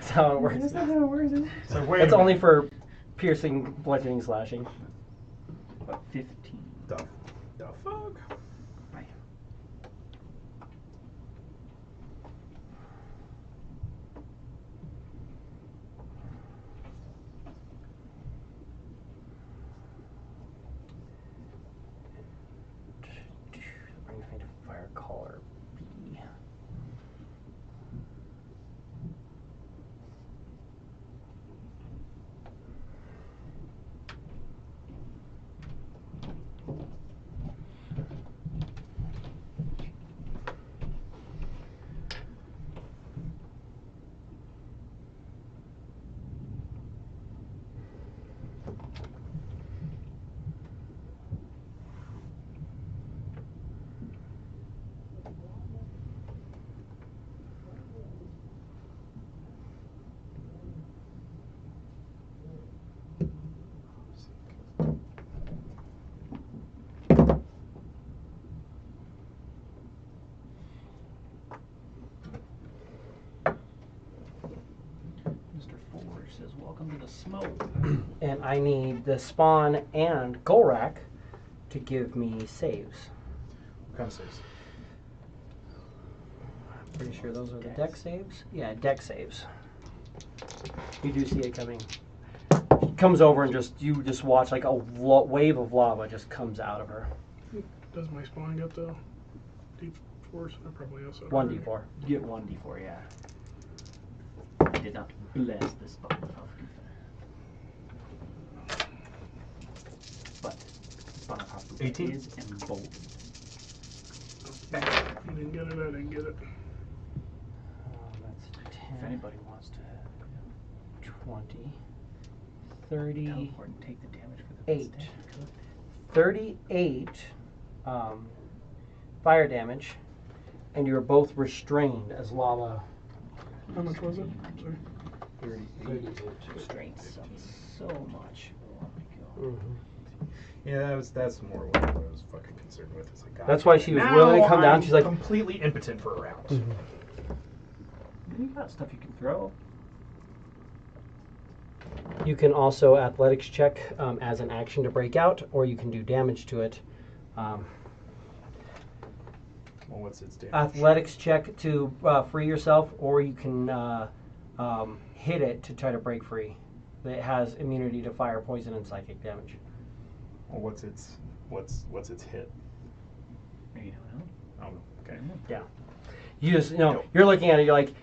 how it works. That's not how it works, is it? So wait. It's a only minute. for piercing, bludgeoning, slashing. But 15. The fuck? Right. Brings me to fire caller B. Welcome to the smoke. And I need the spawn and Golrak to give me saves. What kind of saves? I'm pretty sure those are the deck saves. Yeah, deck saves. You do see it coming. It comes over and you just watch like a wave of lava just comes out of her. Does my spawn get the D4? I probably also 1d4. Get 1d4, yeah. I did not bless the spot of Hafgufa. But Spawn of Hafgufa 18? is emboldened. You didn't get it, I didn't get it. That's If 10, anybody wants to 20, 30, teleport and take the damage for the 8. mistake, you could. 38 fire damage, and you're both restrained as lava. How much was it? Sorry. 38 restraint sucks so much. Oh my god. Yeah, that's more what I was fucking concerned with. It's like, God, That's why she was now willing to come down. I'm She's like, completely impotent for a round. You got stuff you can throw. you can also athletics check as an action to break out, or you can do damage to it. Well, what's its damage? Athletics check to free yourself, or you can hit it to try to break free. It has immunity to fire, poison, and psychic damage. Well, what's its hit? Maybe you don't know. Oh, okay. Yeah. You just, you're looking at it, you're like,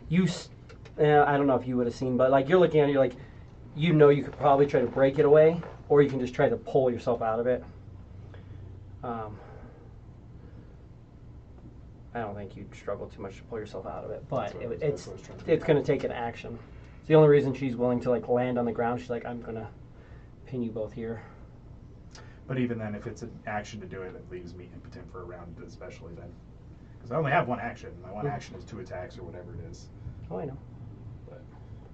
I don't know if you would have seen, but like, you're looking at it, you're like, you could probably try to break it away, or you can just try to pull yourself out of it. I don't think you'd struggle too much to pull yourself out of it, but it's going to take an action. It's the only reason she's willing to like land on the ground. She's like, I'm going to pin you both here. But even then, if it's an action to do it, it leaves me impotent for a round, especially then. Because I only have one action. My one action is 2 attacks or whatever it is. Oh, I know. But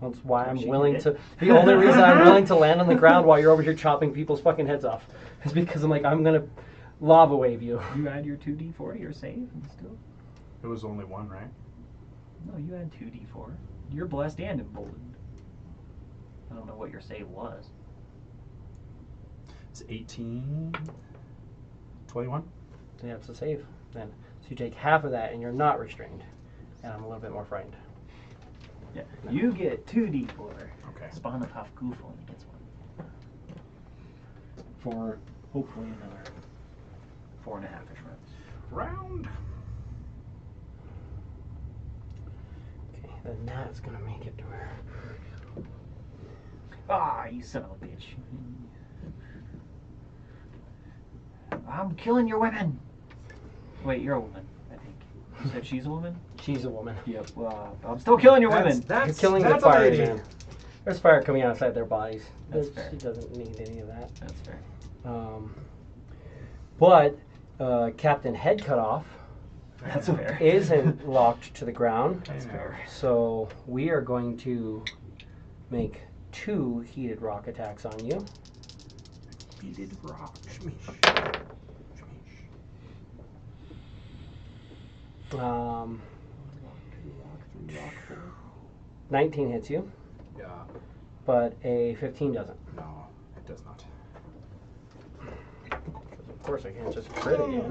That's why I'm she willing did to. it. The only reason I'm willing to land on the ground while you're over here chopping people's fucking heads off is because I'm like, I'm going to lava wave you. You add your 2d4 to your save and still. it was only one, right? No, you add 2d4. You're blessed and emboldened. I don't know what your save was. It's 18, 21. So yeah, it's a save then. So you take half of that and you're not restrained. And I'm a little bit more frightened. Yeah. You get 2d4. Okay. Spawn of Hafgufa only gets 1. For hopefully another 4.5-ish rounds. Round. Okay, then that's going to make it to her. Ah, you son of a bitch. I'm killing your women. Wait, you're a woman, I think. You said she's a woman? She's a woman. Yep. I'm still killing your women. You're killing the that's a fire lady. man. There's fire coming outside their bodies. That's fair. She doesn't need any of that. That's fair. But Captain Head Cut Off That's fair. isn't locked to the ground. That's fair. So we are going to make 2 heated rock attacks on you. Heated rock. 19 hits you, Yeah. but a 15 doesn't. No, it does not. Of course I can't just crit again.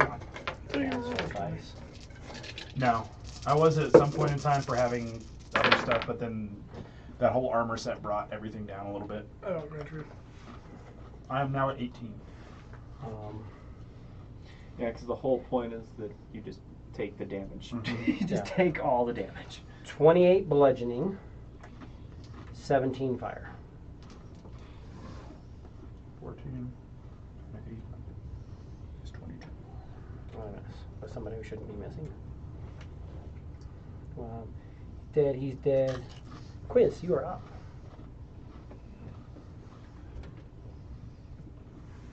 Dice. No. I was at some point in time for having other stuff, but then that whole armor set brought everything down a little bit. Oh, gotcha. I'm now at 18. Yeah, because the whole point is that you just take the damage. Mhm. You just take all the damage. 28 bludgeoning, 17 fire. 14. 8. It's 22. Oh, I miss. That's somebody who shouldn't be missing. Dead, he's dead. Quiz, you are up.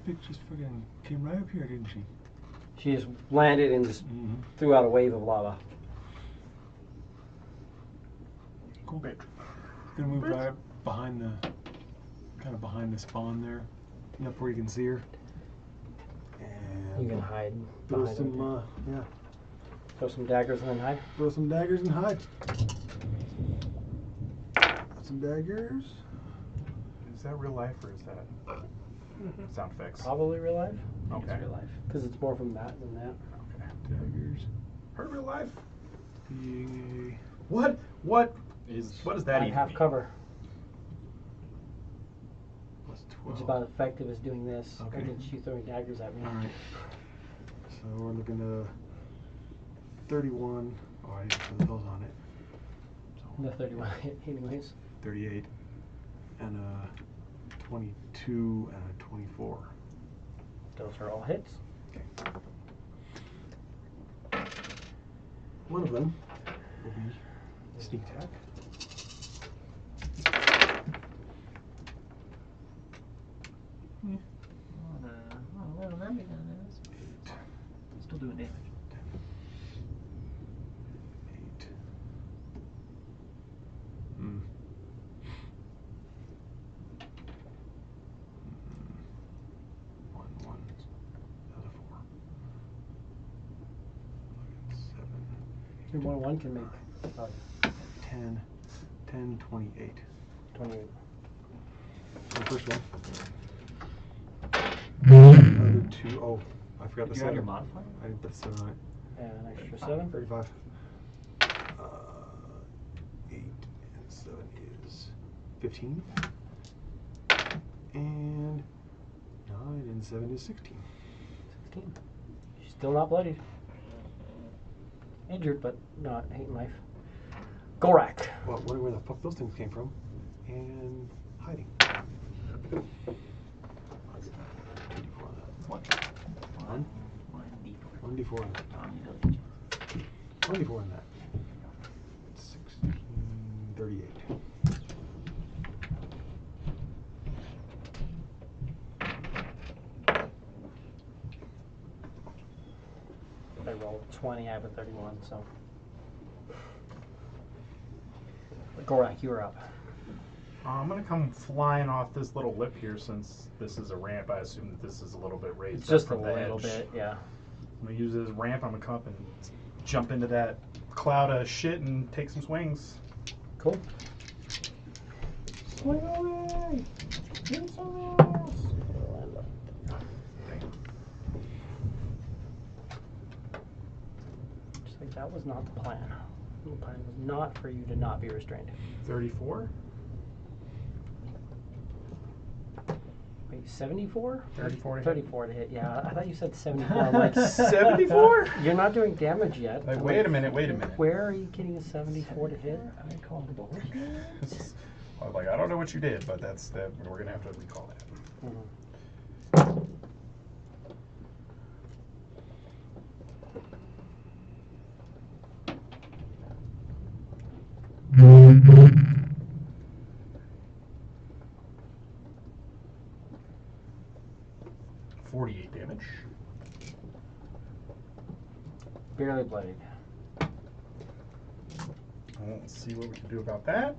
Bitch just fucking came right up here, didn't she? She just landed and just threw out a wave of lava. Cool. Gonna move right up behind the spawn there, up where you can see her. And You can hide throw behind some, her. Throw some daggers and then hide. throw some daggers and hide. Some daggers. Is that real life or is that sound effects? Probably real life. Okay. Real life. Because it's more from that than that. Okay. Daggers. Her real life? Being What? What does that I even have mean? cover. plus 12. It's about effective as doing this Okay. against you throwing daggers at me. Alright. So we're looking to 31. Oh, I didn't put those on it. So The 31 anyways. 38 and a 22 and a 24. Those are all hits. One of them will be sneak attack. Still doing damage. 8. One. Another 4. Look at 7. Your 1 can make 10. 28. 28. The first one. Another 2. Oh, I forgot Did the you add 7. your modifier? I didn't put the 7 on it. And an extra 7. 35. 8 and 7 is 15. And 9 and 7 is 16. 16. She's still not bloodied. Injured, but not hating life. Gorak. Well, wondering where the fuck those things came from. And hiding. 2d4 on that. One. 1d4 on that. On the ability. 1d4 on that. 16, 38. I rolled 20, I have a 31, so. Gorak, you're up. I'm gonna come flying off this little lip here since this is a ramp. I assume that this is a little bit raised It's just up a from the little edge. bit, yeah. I'm gonna use this ramp. I'm gonna come up and jump into that cloud of shit and take some swings. Cool. Swing away! It's a Just like that was not the plan. The plan was not for you to not be restrained. 34. Wait, 74? 34 to hit. 34 to hit, yeah. I thought you said 74. I'm like, 74? You're not doing damage yet. Like, I'm wait like, a minute. Where are you getting a 74 to hit? I called the bullshit. I was like, I don't know what you did, but that's that. We're gonna have to recall that. Mhm. 48 damage. Barely bloodied. Well, let's see what we can do about that.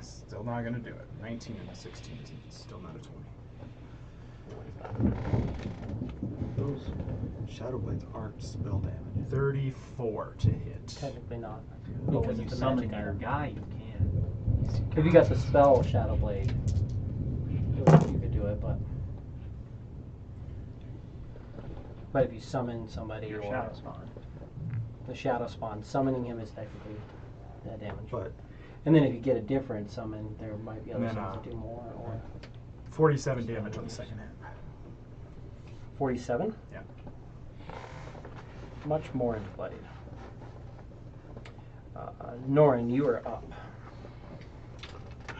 Still not gonna do it. 19 and a 16 is still not a 20. Those shadow blades aren't spell damage. 34 to hit. Technically not. But Because when you it's a summon magic your item. guy, you can. If you got the spell Shadow Blade, you could do it, but if you summon somebody Your or shadow spawn. the Shadow Spawn, summoning him is technically that damage. But And then if you get a different summon, there might be other And then, summons that do more, or 47 damage on the second hit. 47? Yeah. Much more into bloodied. Norin, you are up. I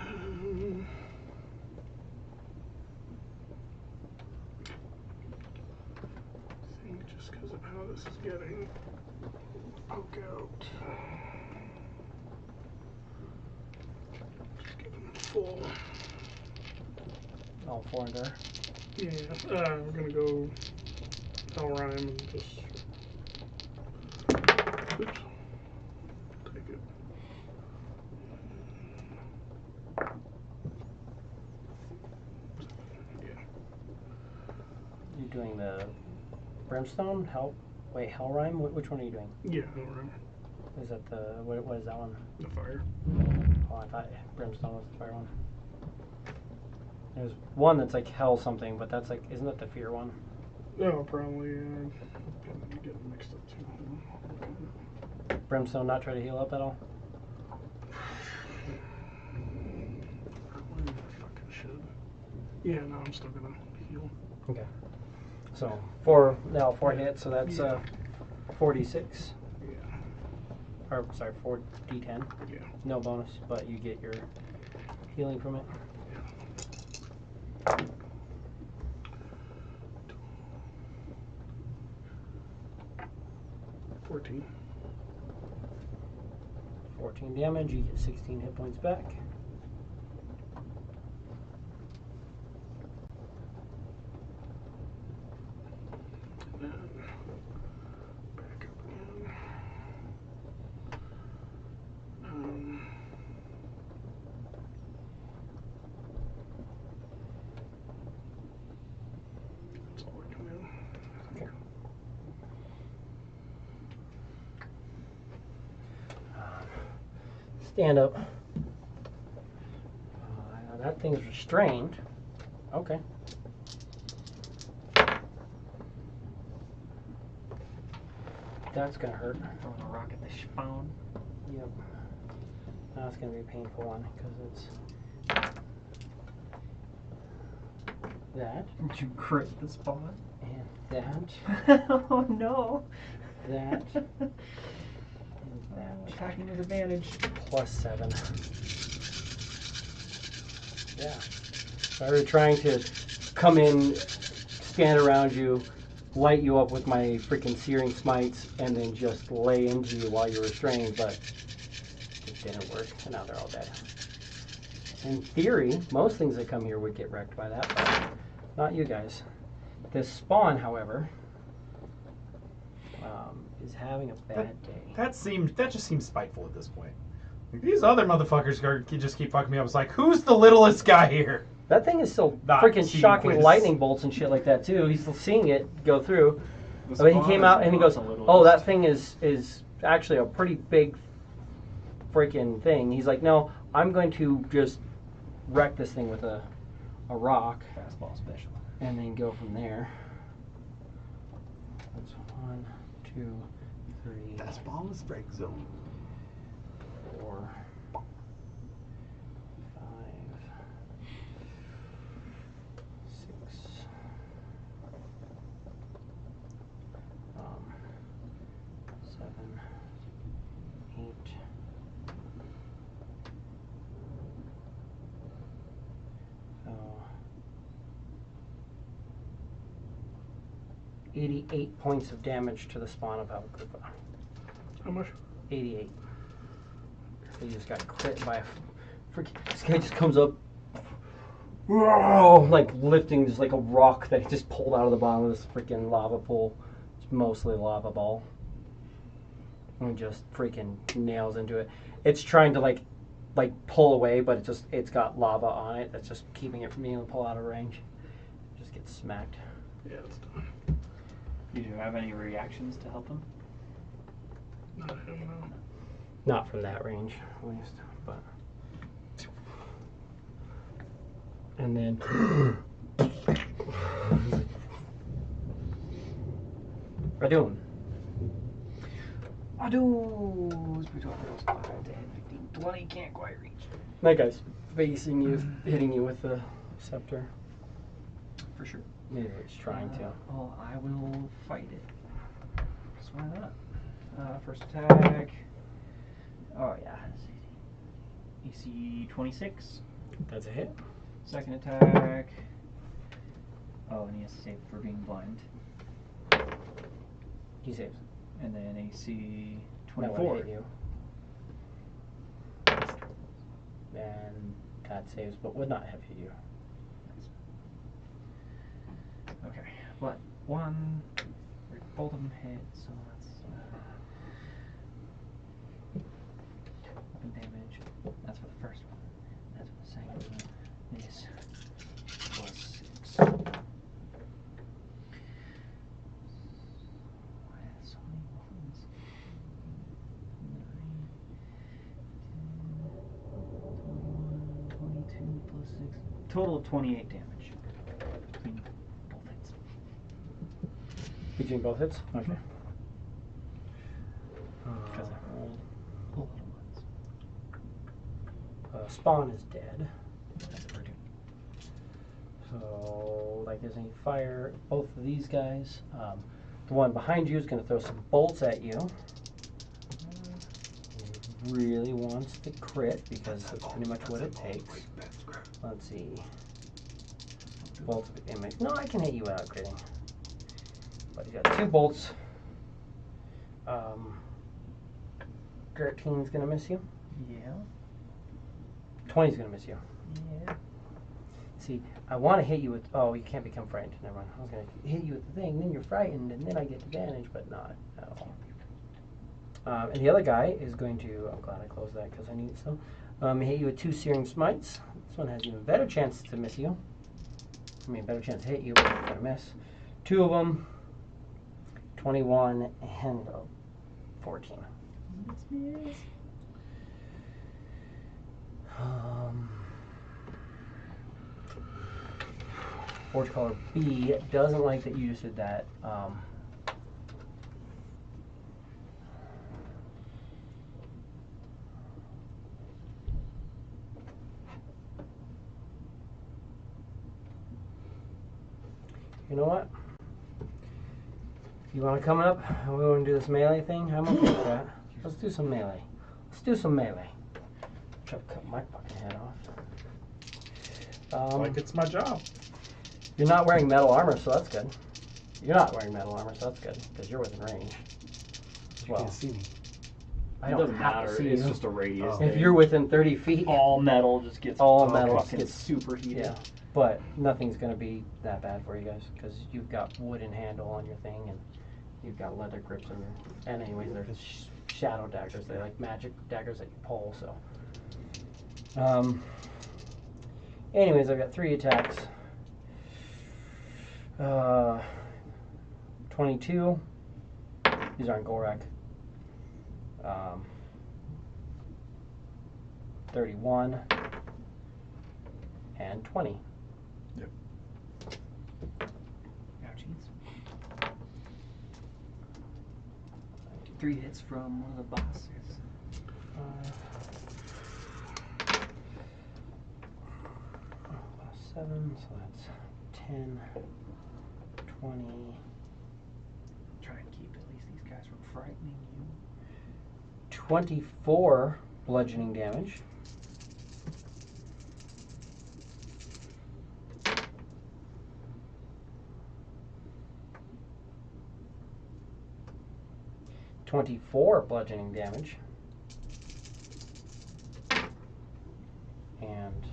think just because of how this is getting poke out. Just get them full. All 4 in there. Yeah, we're gonna go Hellrhyme and just. Oops. Take it. Yeah. You're doing the Brimstone? Hellrhyme? Which one are you doing? Yeah, Hellrhyme. Is that the, what is that one? The fire. Oh, I thought Brimstone was the fire one. There's one that's like hell something, but that's like, isn't that the fear one? No, probably. Getting mixed up too. Brimstone not try to heal up at all? Probably fucking should. Yeah, no, I'm still gonna heal. Okay. So four hits, so that's 4d6. Yeah. Or sorry, 4d10. Yeah. No bonus, but you get your healing from it. 14. 14 damage, you get 16 hit points back. Then back up again. That's all I can do. Okay. Stand up. That thing's restrained. Okay. That's gonna hurt. Throwing a rock at the spawn. Yep. That's gonna be a painful one because it's that Did you crit the spawn? and that, Oh no! that, and that. Attacking with advantage. Plus 7. Yeah. So I were trying to come in, stand around you, light you up with my freaking searing smites, and then just lay into you while you're restrained, but it didn't work, and now they're all dead. In theory, most things that come here would get wrecked by that, but not you guys. This spawn, however, is having a bad day. That just seems spiteful at this point. Like, these other motherfuckers just keep fucking me up. It's like, who's the littlest guy here? That thing is still Not freaking shocking sequence. lightning bolts and shit like that too. He's still seeing it go through. The But he spawn came is out and he not goes, the littlest. "Oh, that thing is actually a pretty big freaking thing." He's like, "No, I'm going to just wreck this thing with a rock Fastball special. and then go from there." That's 1, 2, 3, Fastball in the strike zone. 4, 5, 6, 7, 8. So 88 points of damage to the spawn of Avakupa. How much? 88. He just got crit by a freaking. This guy just comes up, like lifting just like a rock that he just pulled out of the bottom of this freaking lava pool. It's mostly lava ball. And just freaking nails into it. It's trying to like pull away, but it's got lava on it that's just keeping it from being able to pull out of range. It just gets smacked. Yeah, it's done. Did you have any reactions to help him? Not him, no. Not from that range, at least, but. And then. Radun. Adu's between those 5, 10, 15, 20, can't quite reach. That guy's facing you, hitting you with the scepter. For sure. Maybe it's trying to. Oh, I will fight it. Just why not? First attack. Oh yeah. AC 26. That's a hit. Second attack. Oh, and he has to save for being blind. He saves. And then AC That would 24. hit you. And that saves, but would not have hit you. Okay, but one, both of them hit, so that's weapon damage. That's for the first one. That's for the second one. This plus 6. Why so many ones? 9, 10, 21, 22 plus 6. Total of 28 damage between both hits. Between both hits? Okay. Because I rolled the little ones. Spawn is dead. That's a Purdue. So, like there's any fire, both of these guys. The one behind you is going to throw some bolts at you. He really wants the crit because that's pretty much what it takes. Let's see. Bolts of image. No, I can hit you without critting. But he's got 2 bolts. 13's going to miss you. Yeah. 20's going to miss you. Yeah. See, I want to hit you with. Oh, you can't become frightened. Never mind. I was going to hit you with the thing, then you're frightened, and then I get advantage, but not at all. And the other guy is going to. I'm glad I closed that because I need it still. Hit you with 2 searing smites. This one has even better chance to miss you. I mean, better chance to hit you, but it's going to miss. 2 of them. 21 and 14. Miss. Forge color B doesn't like that you just did that. You know what? If you want to come up and we want to do this melee thing, I'm okay with that. Let's do some melee. Let's do some melee. Try to cut my fucking head off. Like it's my job. You're not wearing metal armor, so that's good. You're not wearing metal armor, so that's good, because you're within range. You Well, can't see me. I It don't doesn't have matter. to see It's you. just a radius. Oh. If thing. you're within 30 feet, all metal, just gets all metal fucking gets superheated. yeah. But nothing's going to be that bad for you guys, because you've got wooden handle on your thing, and you've got leather grips on your. And anyways, they're shadow daggers. They're like magic daggers that you pull. So. Anyways, I've got 3 attacks. 22. These aren't Gorak. 31 and 20. Yep. Ouchies. 3 hits from one of the bosses. 7, so that's 10, 20, Try and keep at least these guys from frightening you. 24 bludgeoning damage. Bludgeoning damage. And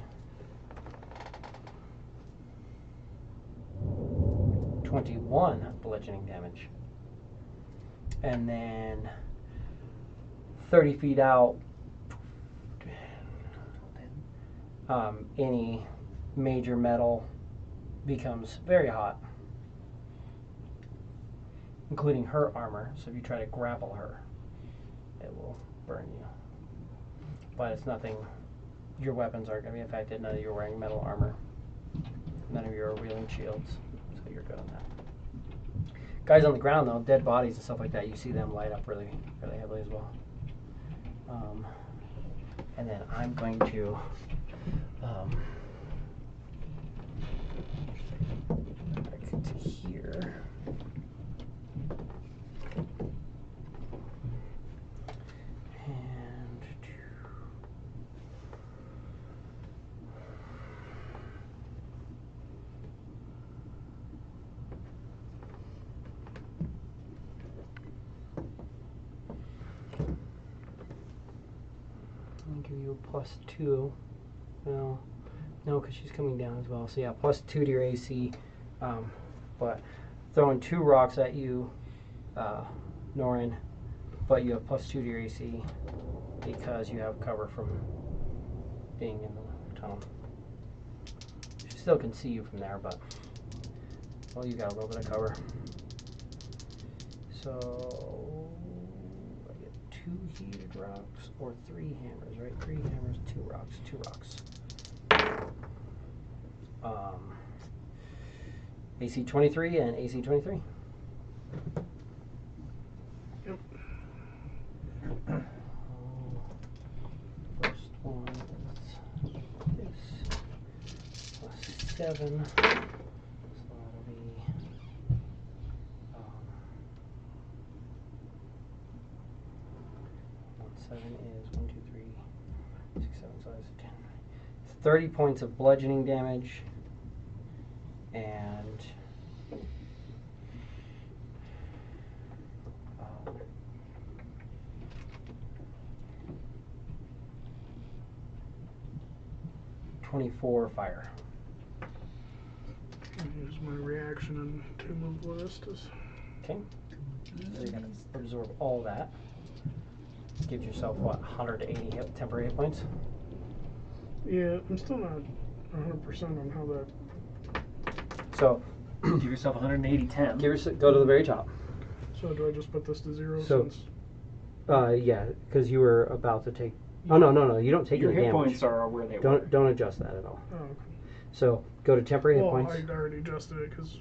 21 bludgeoning damage. And then 30 feet out, any major metal becomes very hot, including her armor. So if you try to grapple her, it will burn you. But it's nothing. Your weapons aren't going to be affected. None of you are wearing metal armor. None of you are wielding shields. So you're good on that. Guys on the ground, though, dead bodies and stuff like that, you see them light up really, really heavily as well. And then I'm going to back to here. And I'll give you a +2. Well, no, because she's coming down as well. So yeah, +2 to your AC. But throwing 2 rocks at you, Norin, but you have +2 to your AC because you have cover from being in the tunnel. She still can see you from there, but well, you got a little bit of cover. So I get 2 heated rocks or 3 hammers, right? 3 hammers, 2 rocks, 2 rocks. AC 23 and AC 23. Yep. First one is this plus 7. So that'll be 7 is 1, 2, 3, 6, 7, so that's 10. 30 points of bludgeoning damage, and 24 fire. Use my reaction and 2 move list. Okay. So you're gonna absorb all that. Gives yourself what, 180 temporary hit points? Yeah, I'm still not 100% on how that. So Give yourself 180 temp. go to the very top. So do I just put this to 0 So- since? Yeah, because you were about to take. Oh no, you don't take Your any hit damage. points are where they were. Don't adjust that at all. Oh, okay. So go to temporary hit Well, points. I already adjusted it because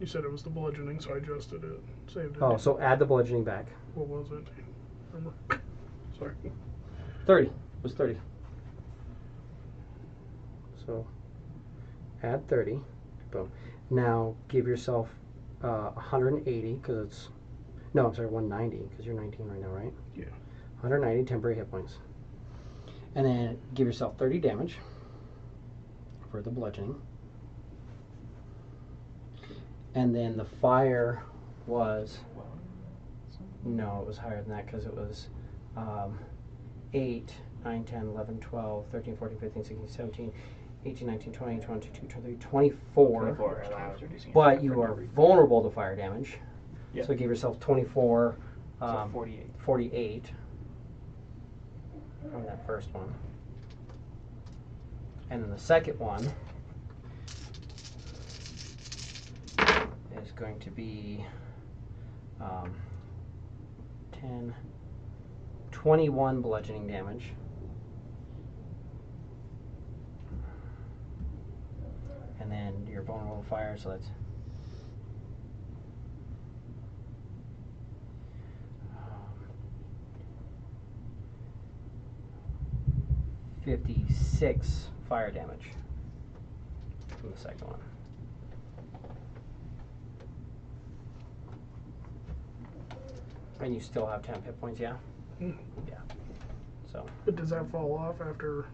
you said it was the bludgeoning, so I adjusted it. Saved it. Oh, so add the bludgeoning back. What was it? Remember? Sorry. 30. It was 30. So add 30. Boom. Now give yourself 180 because it's. No, I'm sorry, 190 because you're 19 right now, right? Yeah. 190 temporary hit points. And then give yourself 30 damage for the bludgeoning. And then the fire was. No, it was higher than that because it was 8, 9, 10, 11, 12, 13, 14, 15, 16, 17, 18, 19, 20, 22, 23, 24. 24. I was reducing it But for you no are reason. vulnerable to fire damage. Yep. So give yourself 24, So 48. 48 from that first one. And then the second one is going to be 10, 21 bludgeoning damage. And then you're vulnerable to fire, so that's 56 fire damage from the second one. And you still have 10 hit points, yeah? Mm. Yeah. So, But does that fall off after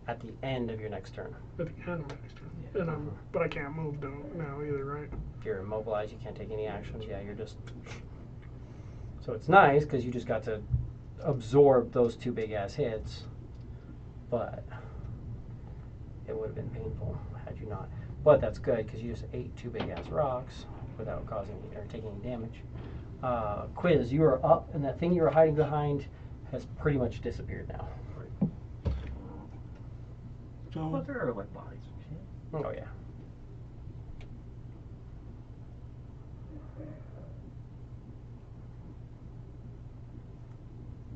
at the end of your next turn, at the end of my next turn? And but I can't move now either, right? you're immobilized, you can't take any actions, yeah, you're just. So it's nice because you just got to absorb those 2 big ass hits, but it would have been painful had you not. But that's good because you just ate 2 big ass rocks without causing or taking any damage. Quiz, you are up, and that thing you were hiding behind has pretty much disappeared now. Well, there are like bodies and shit. Oh yeah.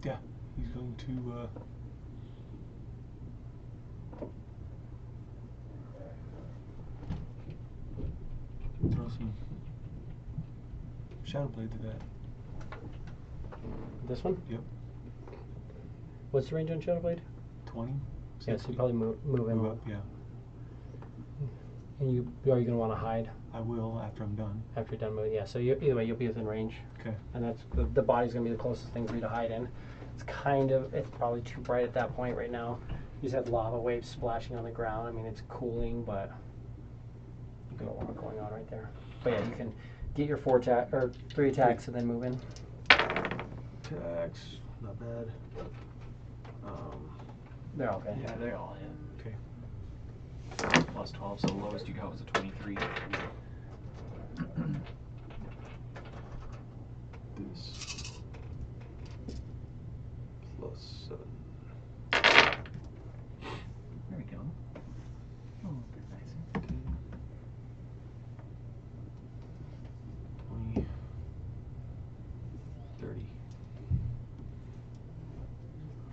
Yeah, he's going to throw some Shadow Blade to that. This one? Yep. What's the range on Shadow Blade? 20. Yeah, so you probably move in. Move up, yeah. And are you going to want to hide I will after I'm done. after you're done moving? Yeah, so either way, you'll be within range. Okay. And that's the body's going to be the closest thing for you to hide in. It's probably too bright at that point right now. You just have lava waves splashing on the ground. I mean, it's cooling, but you've got a lot going on right there. But yeah, you can get your 3 attacks and then move in. Attacks, not bad. They're okay. Yeah, they're all in. Okay. Plus 12, so the lowest you got was a 23. This plus 7. There we go. Oh, very nice. 20, 30.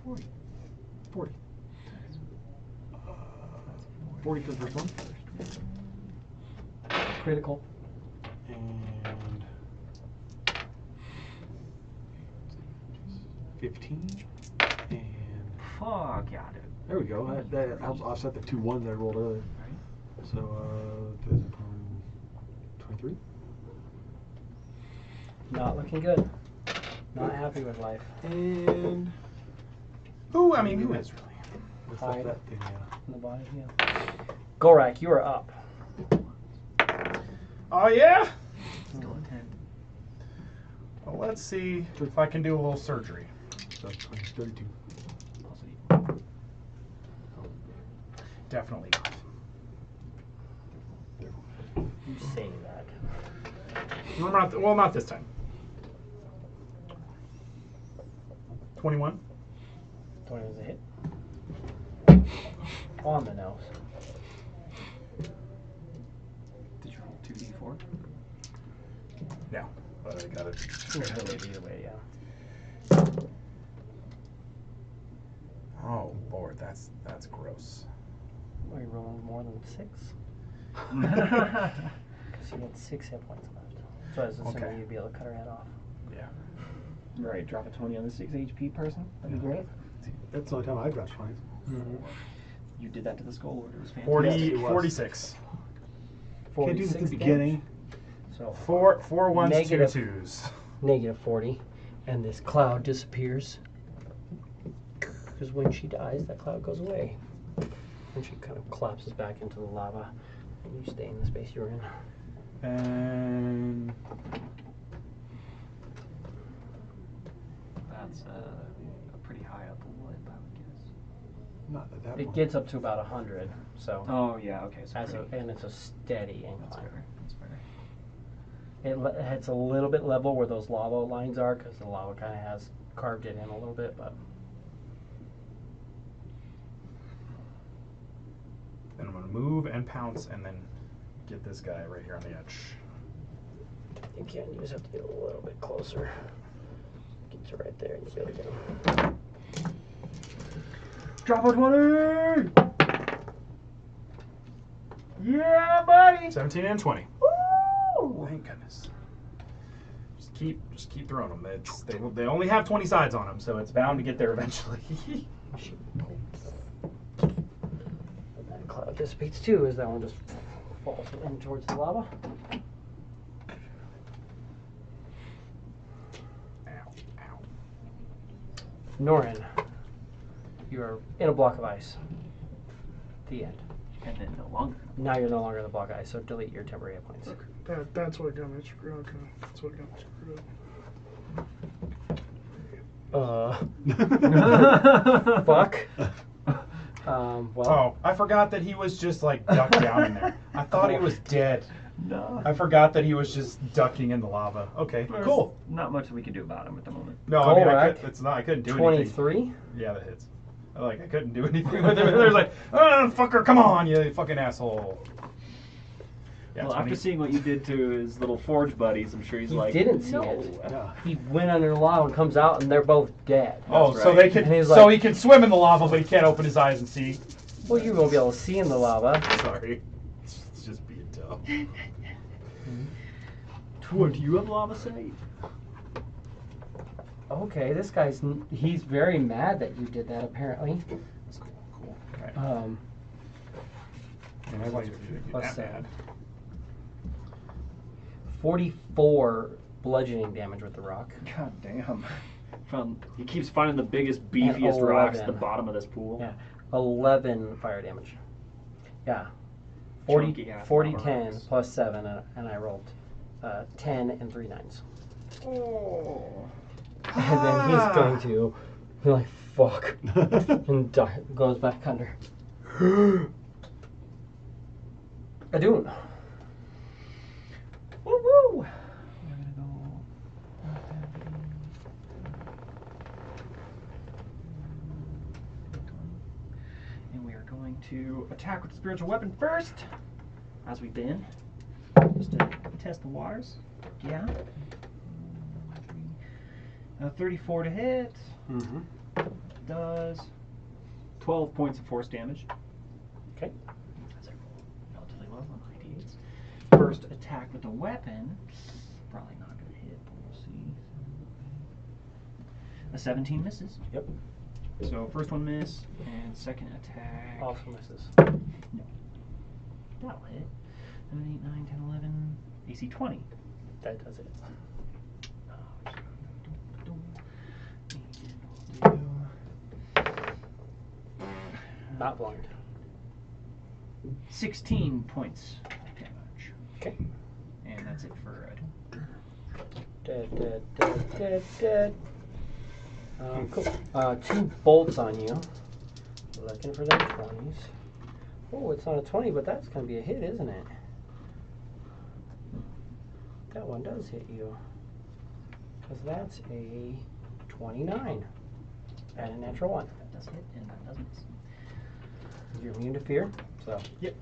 40. 40. Nice. 40 for the first one. Critical. And 15. And Fuck yeah, dude. there we go. That helps offset the 2 1s I rolled earlier. Right. So, 23. Not looking good. Not happy with life. And Who? I mean, who is really? what's Hide. that thing? In the body, yeah. Gorak, you are up. Oh yeah. Still a 10. Well, let's see if I can do a little surgery. So 32. Definitely not. You say that. Well, not this time. 21. 20 was a hit. On the nose. Did you roll 2d4? No, but I got it. Either way, yeah. Oh Lord, that's gross. Are you rolling more than 6? Because you had 6 hit points left. So I was assuming Okay. you'd be able to cut her head off. Yeah. Right, drop a 20 on the 6 HP person. That'd be great. That's the only time I dropped 20s. You did that to the Skull Lord. It was fantastic. 40, Yes, it was. 46. Can't do this at 46 the beginning. So Four ones, Negative. 2 twos. negative 40, and this cloud disappears. Because when she dies, that cloud goes away. And she kind of collapses back into the lava, and you stay in the space you're in. And That's a pretty high up lip, I would guess. Not at that It point. gets up to about 100, so Oh, yeah, okay. So and it's a steady that's incline. fair. That's fair. It's a little bit level where those lava lines are, because the lava kind of has carved it in a little bit, but then I'm gonna move and pounce, and then get this guy right here on the edge. you can. You just have to get a little bit closer. Get to right there, and you'll be able to get him. Drop a 20! Yeah, buddy! 17 and 20. Woo! Thank goodness. Just keep throwing them. They only have 20 sides on them, so it's bound to get there eventually. And that cloud dissipates too, as that one just falls in towards the lava. Ow, ow. Norin, you are in a block of ice. The end. And then no longer. Now you're no longer in the block of ice, so delete your temporary hit points. That's what got me screwed. Okay, that's what got me screwed up. Fuck. Well, Oh, I forgot that he was just like ducked down in there. I thought he was dead. No. I forgot that he was just ducking in the lava. Okay, cool. Not much we can do about him at the moment. No, I mean, Gorak, I couldn't do anything. 23. Yeah, that hits. I couldn't do anything with him. There's like, oh, fucker, come on, you fucking asshole. Yeah, Well, 20. after seeing what you did to his little forge buddies, I'm sure he's He like, didn't see no. it. Yeah. He went under the lava and comes out, and they're both dead. Oh, That's so right. they can, And he's so like- he can swim in the lava, but he can't open his eyes and see. Well, you won't be able to see in the lava. Sorry, it's just being dumb. What, do you have lava sight? Okay, this guy's he's very mad that you did that. Apparently. That's cool. Cool. Okay. And I like it if you get plus that bad. 44 bludgeoning damage with the rock. God damn. He keeps finding the biggest, beefiest rocks at the 11. bottom of this pool. Yeah, 11 fire damage. Yeah, 40, Chunky ass 40 lava 10 rocks. plus 7, and I rolled 10 and 3 9s. Oh. And then he's going to be like, fuck, and goes back under. Adun. Woo woo! We're gonna go. And we are going to attack with the spiritual weapon first, as we've been, just to test the waters. Yeah. 34 to hit. Mm-hmm. Does 12 points of force damage. Okay. As I roll relatively low on my d8s. first attack with the weapon, probably not going to hit, but we'll see. A 17 misses. Yep. So first one miss, and second attack. Also misses. No. That'll hit. 7, 8, 9, 10, 11. AC 20. That does it. Not blind. 16 points of damage. Okay. And that's it for Red. Dead. Cool. 2 bolts on you. Looking for them 20s. Oh, it's not a 20, but that's going to be a hit, isn't it? That one does hit you. Because that's a 29. And a natural 1. That does hit, and that does miss. You're immune to fear, so. Yep.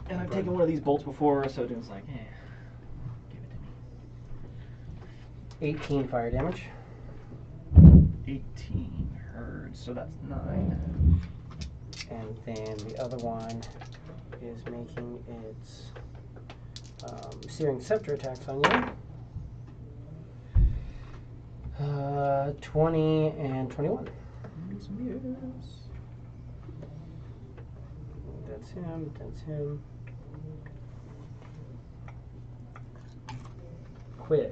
And I've taken one of these bolts before, so it's like, give it to me. 18 fire damage. 18 hurts, so that's 9. And then the other one is making its searing scepter attacks on you. 20 and 21. It's miss. That's him. That's him. Quiz.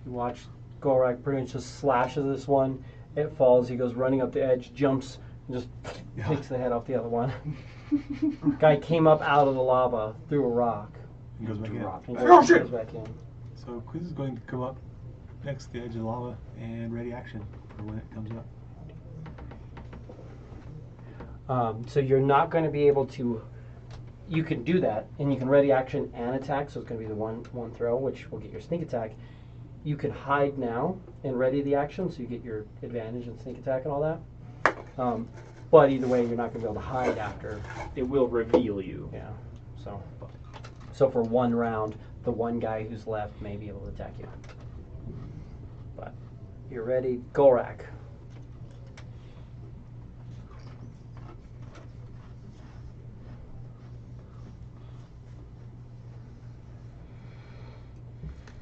You watch Gorak pretty much just slashes this one. It falls. He goes running up the edge, jumps, and just takes the head off the other one. Guy came up out of the lava through a rock. He goes back in. And Oh, goes shit! back in. So Quiz is going to come up next to the edge of the lava and ready action for when it comes up. So you're not going to be able to. You can do that, and you can ready action and attack. So it's going to be the one throw, which will get your sneak attack. You can hide now and ready the action, so you get your advantage and sneak attack and all that. But either way, you're not going to be able to hide after. It will reveal you. Yeah. So for one round, the one guy who's left may be able to attack you. But you're ready, Gorak.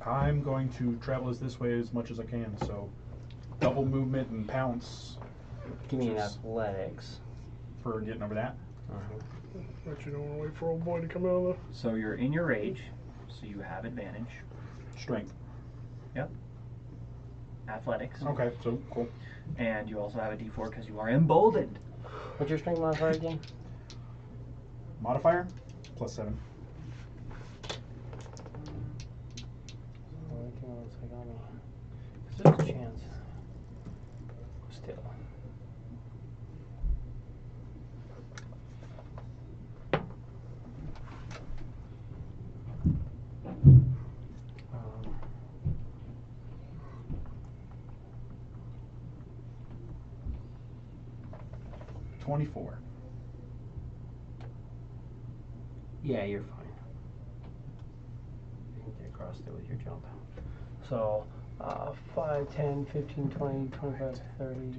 I'm going to travel this way as much as I can, so double movement and pounce Give me an Just- athletics. for getting over that. But you don't want to wait for old boy to come out of the. So you're in your rage, so you have advantage. Strength. Yep. Athletics. Okay, so cool. And you also have a D4 because you are emboldened. What's your strength modifier again? Modifier +7. There's a chance. Still. Um, 24. Yeah, you're fine. You can get across there with your jump. So, 5, 10, 15, 20, 25, 30.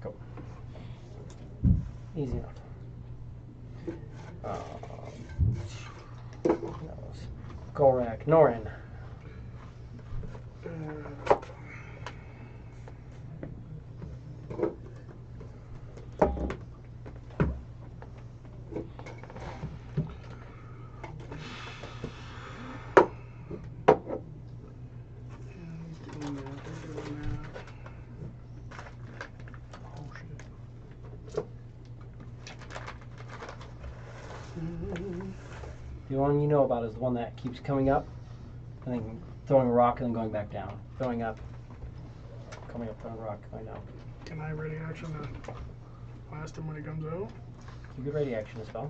Go. Easy enough. That was Gorak, Norin. The one you know about is the one that keeps coming up and then throwing a rock and then going back down. Throwing up, coming up, throwing a rock, going down. Can I ready action to blast him when he comes out? You could ready action as well.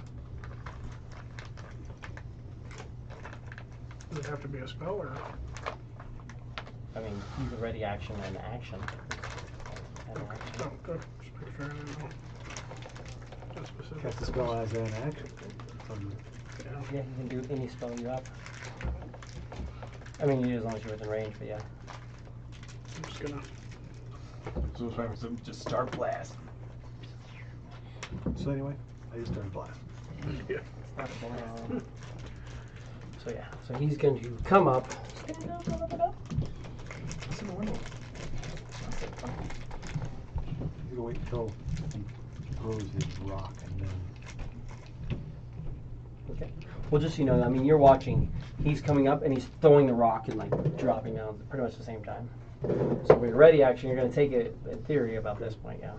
Does it have to be a spell or? I mean, you could ready action and action. And Okay. action. Oh, good. Just make sure I didn't know. Just specific. Cast the spell as an action. Yeah, you can do any spell you have. I mean, you do as long as you're within range, but yeah. I'm just gonna. So if I was to just start blast. So anyway, I just started blast. Yeah. So yeah, so he's going to come up. What's in the window? He's gonna wait until he throws his rock and then. Okay. Well, just so you know, I mean, you're watching. He's coming up and he's throwing the rock and like dropping down pretty much the same time. So when you're ready, actually, you're going to take it in theory about this point, yeah.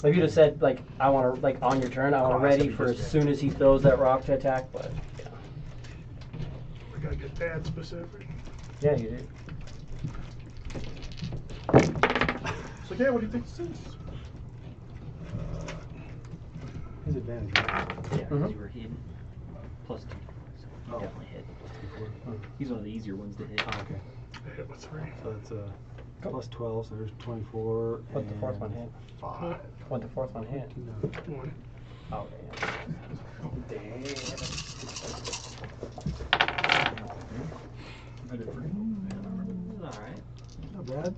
If you just said like I want to like on your turn, I want to ready for as soon as he throws that rock to attack, but yeah. We gotta get dad specific. Yeah, you did. So yeah, what do you think this is? His advantage, right? Yeah, because you were hidden. +2. So you definitely hit. Before. He's one of the easier ones to hit. Oh, okay. I hit with 3. So that's plus 12, so there's 24. What'd the fourth one hit? 5. What'd the fourth one hit? 1. Oh, yeah. Damn. I did pretty Alright. Not bad.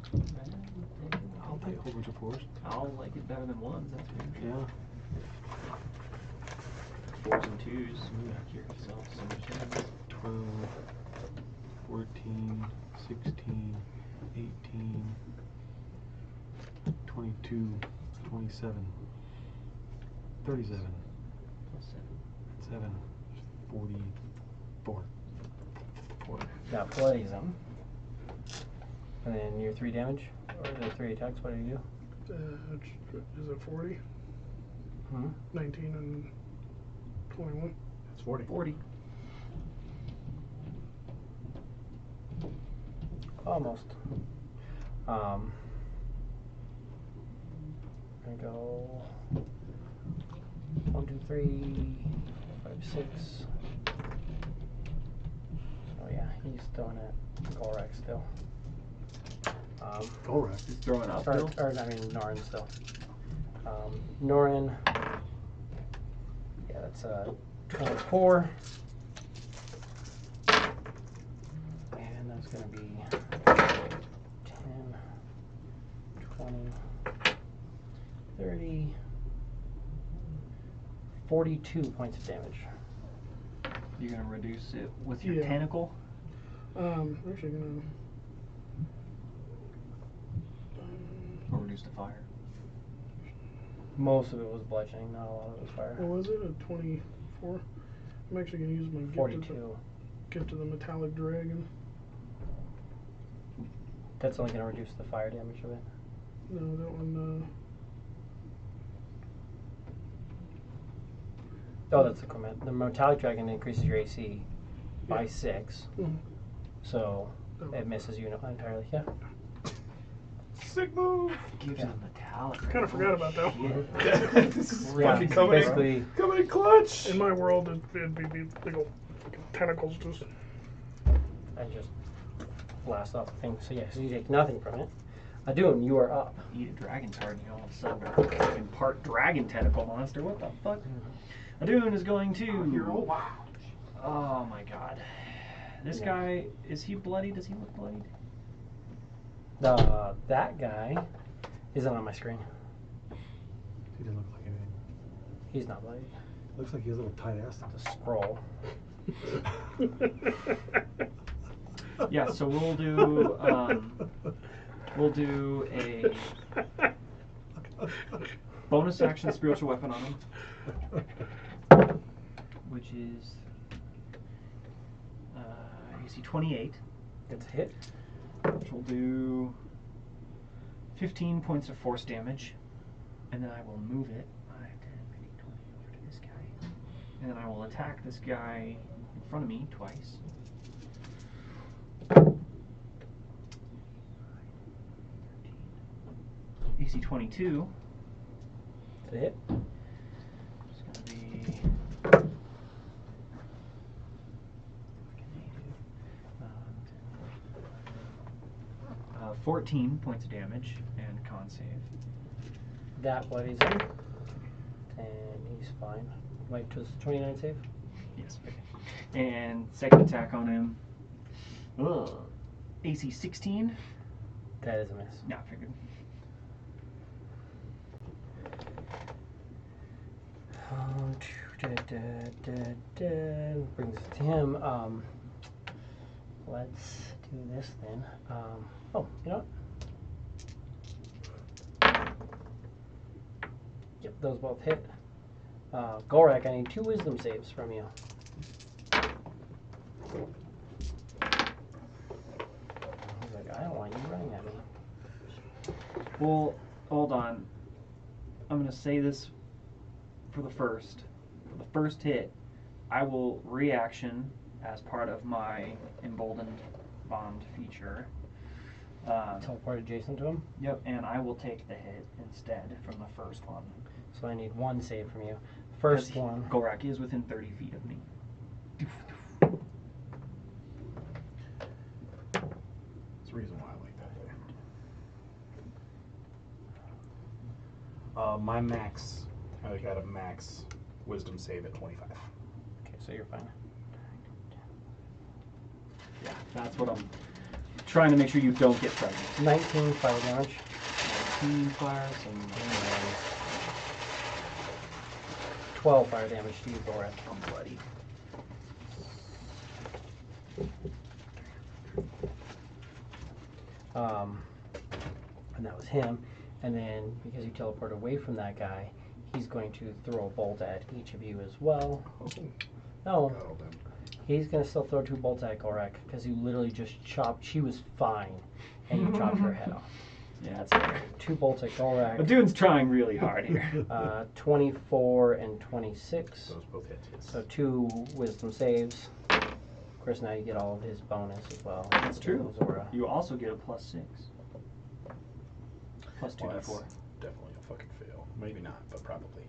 I'll take a whole bunch of 4s. I'll like it better than 1s, that's for sure. Yeah. 4s and 2s. Back yourself so much damage. 12, 14, 16, 18, 22, 27, 37, +7. 7, 44. 4. That plays him. And then your 3 damage? Or the 3 attacks, what do you do? Is it 40? Hmm? 19 and 21. It's 40. 40. Almost. I'm gonna go 1, 2, 3, 4, 5, 6. Oh yeah, he's throwing at Golrak still. Golrak. He's throwing up, Bill. Or I mean Norin still. Norin. Yeah, that's 24. And that's gonna be 10, 20, 30, 42 points of damage. You're gonna reduce it with your Yeah. tentacle? Actually gonna. Or reduce the fire? Most of it was bludgeoning, not a lot of it was fire. What was it? A 24? I'm actually gonna use my gift 42. To the metallic dragon. That's only gonna reduce the fire damage of it. No, that one. Oh, that's the comment. The metallic dragon increases your AC by Yeah. 6, Mhm. so Oh. it misses you entirely. Yeah. Sick move. Gives Yeah. it a metallic. Kind of forgot about that one. This is Yeah, fucking coming in. basically. Coming in clutch. In my world, it'd be big old tentacles just. And just blast off the thing. So yeah, so you take nothing from it. Adun, you are up. Eat a dragon's heart and you all of a sudden are a fucking part dragon tentacle monster. What the fuck? Adun is going to. Oh my god. This Yeah. guy, is he bloody? Does he look bloodied? That guy isn't on my screen. He doesn't look like anything. He's not bloody. Looks like he has a little tight ass. It's a scroll. Yeah, so we'll do a bonus action spiritual weapon on him, which is AC 28, It's a hit. which will do 15 points of force damage, and then I will move it 5, 10, 15, 20 over to this guy, and then I will attack this guy in front of me twice. AC 22. It's a hit. It's going to be 14 points of damage and con save. That bloodies him. And he's fine. Wait, does 29 save? Yes. Okay. And second attack on him. Ugh. AC 16. That is a miss. Nah, figured. Brings it to him. Let's do this then. Oh, you know what? Yep, those both hit. Gorak, I need 2 wisdom saves from you. He's like, I don't want you running at me. Well, hold on. I'm gonna say this for the first. For the first hit, I will reaction as part of my emboldened bond feature. Teleport adjacent to him. Yep, and I will take the hit instead from the first one. So I need 1 save from you. First one. Gorak is within 30 feet of me. That's the reason why I like that. My max, I got a max wisdom save at 25. Okay, so you're fine. Yeah, that's what I'm trying to make sure you don't get frightened. 19 fire damage. 19 fire, so 12 fire damage to you, Gorak. I'm bloody. And that was him. And then, because you teleport away from that guy, he's going to throw a bolt at each of you as well. No, Got all them. he's going to still throw 2 bolts at Gorak, because you literally just chopped, she was fine, and you chopped her head off. Yeah, that's fair. 2 bolts at Gorak. The dude's trying really hard here. 24 and 26. Those both hit. So 2 wisdom saves. Of course, now you get all of his bonus as well. That's true. Zora. You also get a +6. Plus 2 Well, to that's 4. definitely a fucking fail. Maybe not, but probably.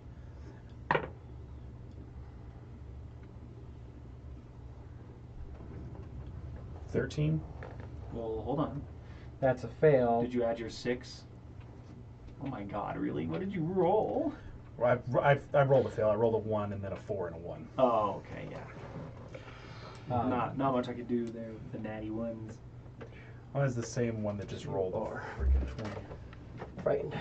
$13. Well, hold on. That's a fail. Did you add your 6? Oh my god, really? What did you roll? Well, I rolled a fail. I rolled a 1 and then a 4 and a 1. Oh, okay, yeah. Not much I could do there with the natty ones. Well, it's the same one that just rolled Or a freaking 20. frightened.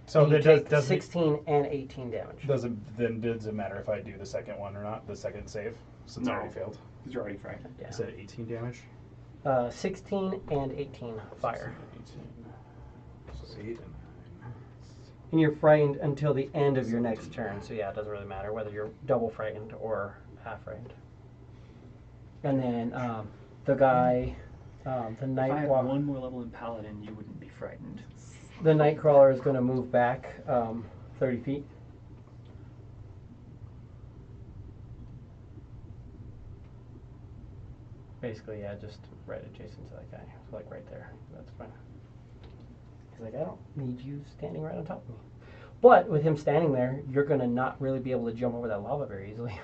So you that take doesn't 16 and 18 damage. does it matter if I do the second one or not? The second save, since I No. already failed. Because you're already frightened. Yeah. I said 18 damage. 16 and 18 fire. 18. So 8 and 9. And you're frightened until the end of your next turn. So yeah, it doesn't really matter whether you're double frightened or half frightened. And then the guy, the If I night had walk, one more level in Paladin, you wouldn't be frightened. the Nightcrawler is going to move back 30 feet. Basically, yeah, just right adjacent to that guy. So like right there. That's fine. He's like, I don't need you standing right on top of me. But with him standing there, you're going to not really be able to jump over that lava very easily.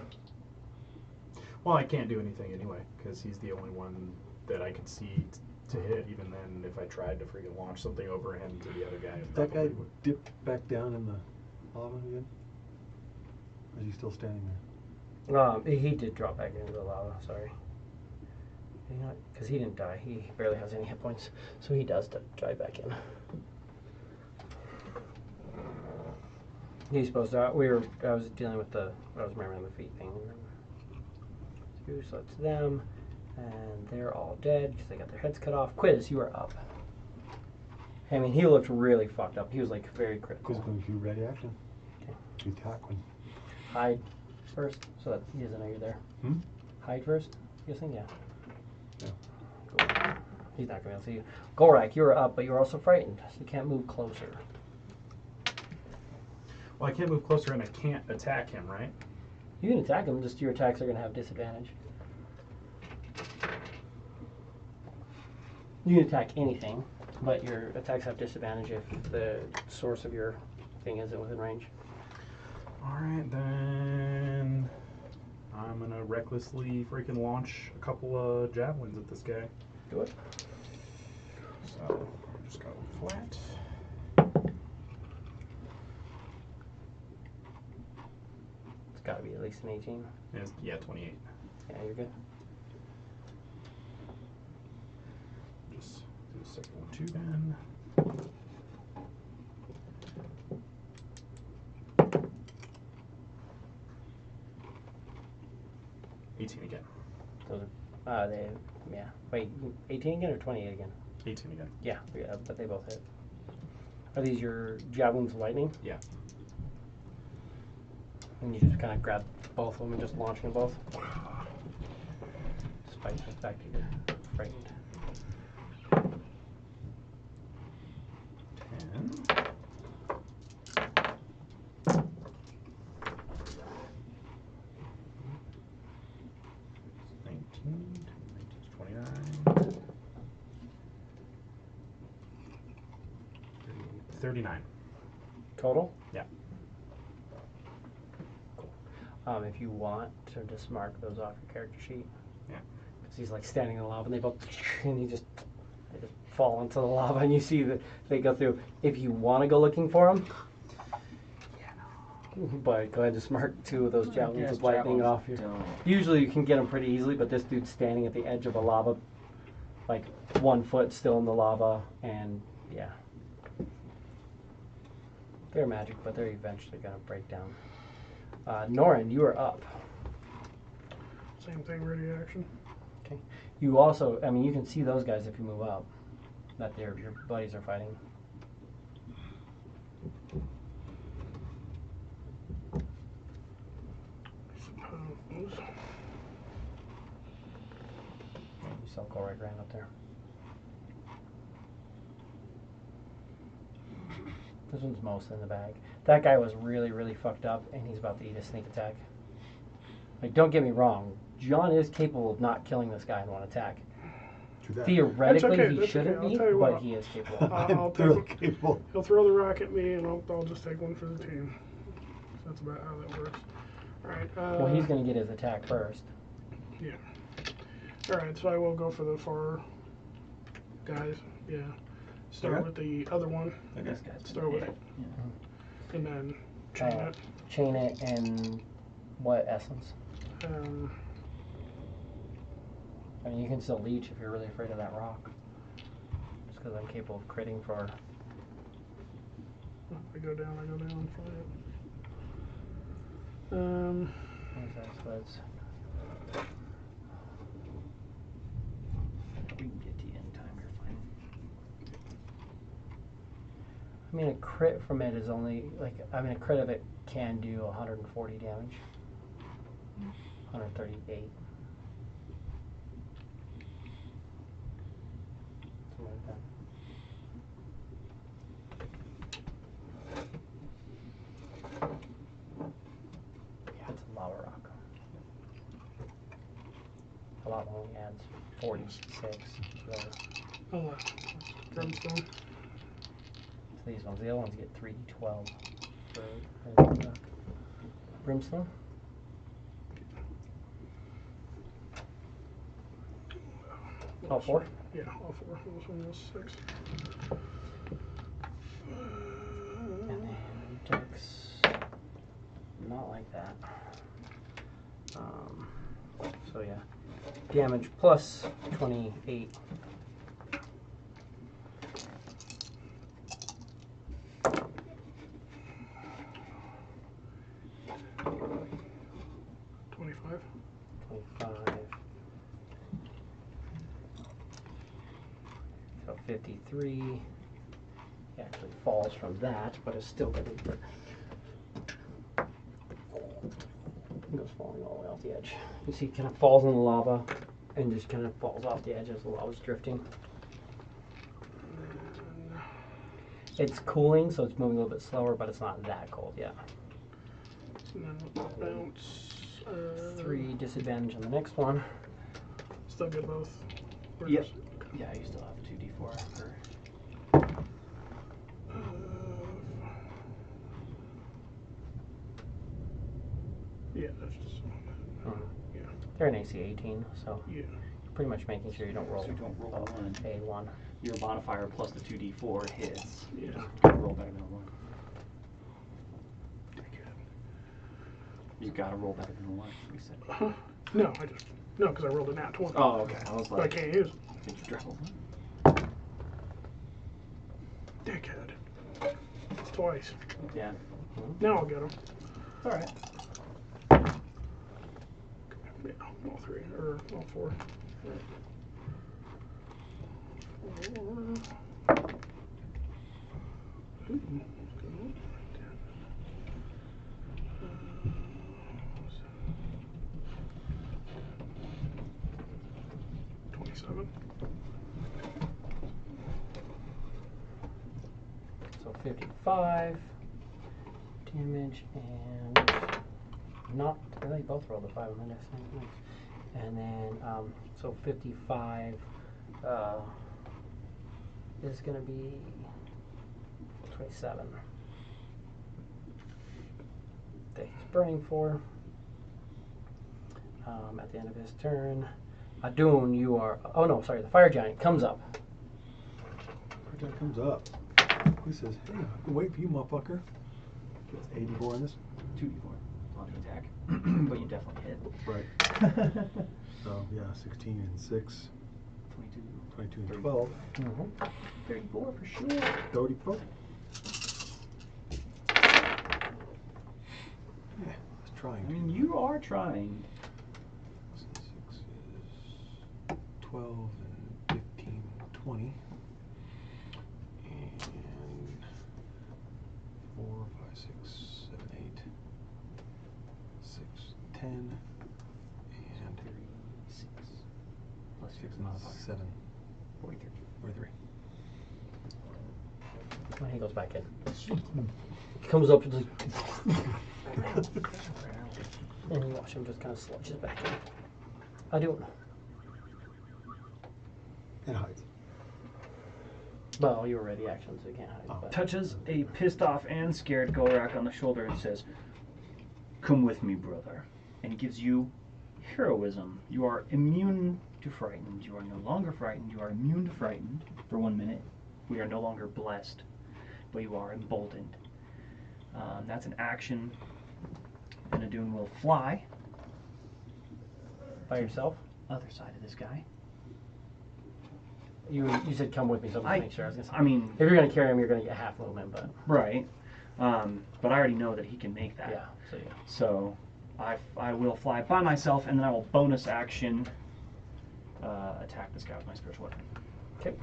Well, I can't do anything anyway, because he's the only one that I can see to hit. Even then, if I tried to freaking launch something over him to the other guy, it That guy probably would. dipped back down in the lava again? Or is he still standing there? He did drop back into the lava, sorry. Because he didn't die. He barely has any hit points. So he does dive back in. He's supposed to. I was dealing with I was remembering the feet thing. So that's them. And they're all dead because they got their heads cut off. Quiz, you are up. I mean, he looked really fucked up. He was like very critical. Who's going to do ready action? Okay. To attack when? Hide first, so that he doesn't know you're there. Hmm? Hide first? Guessing, yeah. Yeah. Cool. He's not going to see you. Gorak, you're up, but you're also frightened, so you can't move closer. Well, I can't move closer and I can't attack him, right? You can attack him, just your attacks are going to have disadvantage. You can attack anything, but your attacks have disadvantage if the source of your thing isn't within range. Alright, then I'm gonna recklessly freaking launch a couple of javelins at this guy. Do it. So, just go flat. It's got to be at least an 18. Yeah, 28. Yeah, you're good. Just do the second one too then. Again. Those are, yeah. Wait, 18 again or 28 again? 18 again. Yeah, but they both hit. Are these your javelins of lightning? Yeah. And you just kind of grab both of them and just launch them both? Spike goes back to your frightened. 10. 19, 29. 39. Total? Yeah. Cool. If you want to just mark those off your character sheet. Yeah. Because he's like standing in the lava and they both, and they just fall into the lava and you see that they go through. If you want to go looking for them, but go ahead and just mark 2 of those javelins of lightning off your. Usually you can get them pretty easily, but this dude's standing at the edge of a lava, like 1 foot still in the lava, and yeah. They're magic, but they're eventually going to break down. Norin, you are up. Same thing, ready action. Okay. You also, I mean, you can see those guys if you move up, that your buddies are fighting. Suppose. You saw Gorik ran up there. This one's mostly in the bag. That guy was really, really fucked up, and he's about to eat a sneak attack. Like, don't get me wrong. John is capable of not killing this guy in one attack. True that. Theoretically, That's okay, he that's shouldn't okay. I'll be, tell you but what. he is capable. I'll They're take capable. He'll throw the rock at me, and I'll just take one for the team. So that's about how that works. All right. Well, he's going to get his attack first. Yeah. All right, so I will go for the far guys. Yeah. Start Okay. with the other one. This guy's Start with it, Yeah. and then chain it. Chain it and what essence? I mean, you can still leech if you're really afraid of that rock. Just because I'm capable of critting for. I go down, fly it. What is that? So it's We can get to you anytime, you're fine. I mean, a crit from it is only, like, I mean, a crit of it can do 140 damage. 138. Something like that. Yeah, it's a lava rock. A lot only adds 46 to those. Oh, brimstone. To these ones. The other ones get 3d12 for brimstone. All 4? Yeah, all 4. This one was 6. And then Dex, not like that. So yeah, damage plus 28. $25. So 53. He actually falls from that, but it's still going to be. He goes falling all the way off the edge. You see, he kind of falls in the lava and just kind of falls off the edge as the lava's drifting. It's cooling, so it's moving a little bit slower, but it's not that cold yet. And then bounce. 3 disadvantage on the next one. Still get both. Or Yep. just- Yeah, you still have a 2d4 for. Yeah, that's just. Yeah. They're an AC 18, so Yeah. you're pretty much making sure you don't roll, So you don't roll a one. A1. Your modifier plus the 2d4 hits. Yeah. You roll better than a 1. You gotta roll better than the one. We said. No, because I rolled a nat 20. Oh, okay. I was But I like, can't use it. did you drop one? Dickhead. Twice. Yeah. Now I'll get him. It's all right. Yeah, all three, or all four. Ooh, 27. So 55 damage and not really both rolled a 5 on the next one. And then so 55 is going to be 27 that he's burning for. At the end of his turn, Adun, you are. Oh no, sorry. The fire giant comes up. Fire giant comes up. He says, "Hey, I've been waiting for you, motherfucker." Gets 84 on this. 2d4 on the attack, but you definitely hit. Right. So yeah, 16 and 6. 22. 22 and 12. 34 for sure. 34. Yeah, it's trying. I mean, you are trying. 6 is 12 and 15, 20. And 4, 5, 6, 7, 8. 6, 10. And 6 plus 6 6 modifier. 7. 43. 43. When he goes back in, he comes up and like, and you watch him just kind of slouches back in. Adun. And hides. Well, you were ready action, so you can't hide. Oh. But Touches a pissed off and scared Golrak on the shoulder and says, "Come with me, brother," and gives you heroism. You are immune to frightened. You are no longer frightened. You are immune to frightened for 1 minute. We are no longer blessed, but you are emboldened. That's an action. And Adun will fly by yourself. other side of this guy. You said come with me, so I'm gonna make sure. I was gonna say, I mean, if you're gonna carry him, you're gonna get half movement, but right. But I already know that he can make that. yeah. So yeah. So I will fly by myself, and then I will bonus action attack this guy with my spiritual weapon. Okay.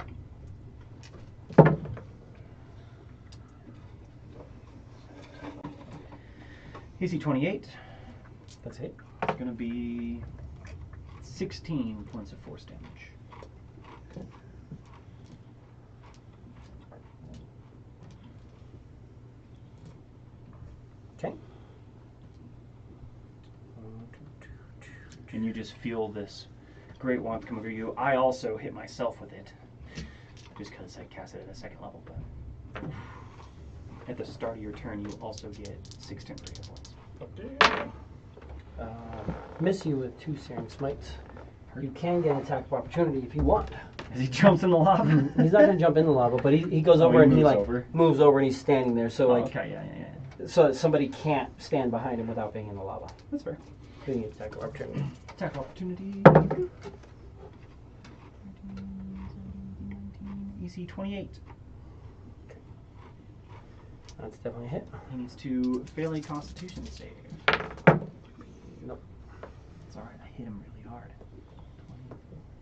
AC 28. That's it. It's going to be 16 points of force damage. Okay. And you just feel this great warmth come over you. I also hit myself with it, just because I cast it at a second level. But at the start of your turn, you also get 6 temporary hit points. Miss you with 2 searing smites. You can get an attack of opportunity if you want. As he jumps in the lava. He's not gonna jump in the lava, but he goes over and he like moves over and he's standing there. So like, okay, yeah. so that somebody can't stand behind him without being in the lava. That's fair. So you get attack of opportunity. Attack of opportunity. EC 28. That's definitely a hit. He needs to fail a Constitution save. Nope. It's alright, I hit him really hard.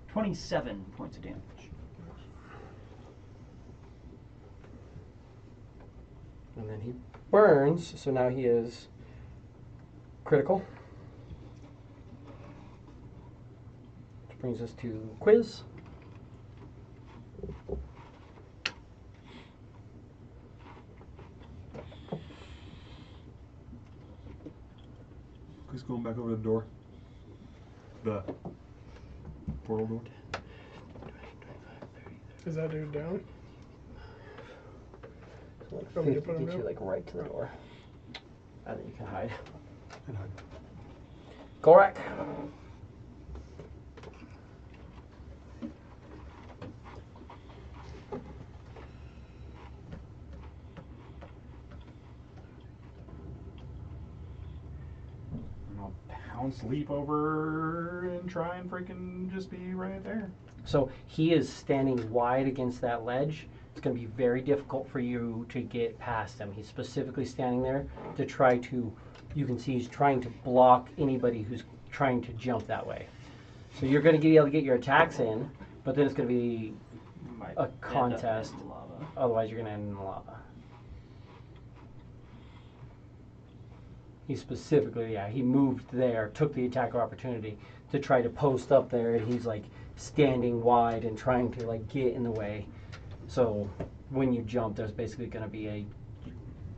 27 points of damage. And then he burns, so now he is critical. Which brings us to quiz. Who's going back over the door? The portal door? Is that dude down? So like Want me to 50 put him gets you down? like right to the door. And then you can hide. And hide. Gorak. know, sleep over and try and freaking just be right there. So he is standing wide against that ledge. It's going to be very difficult for you to get past him. He's specifically standing there to try to, you can see he's trying to block anybody who's trying to jump that way. So you're going to be able to get your attacks in, but then it's going to be Might a end up contest. in lava. Otherwise, you're going to end in the lava. He specifically, he moved there, took the attack of opportunity to try to post up there, and he's like standing wide and trying to like get in the way. So when you jump, there's basically going to be a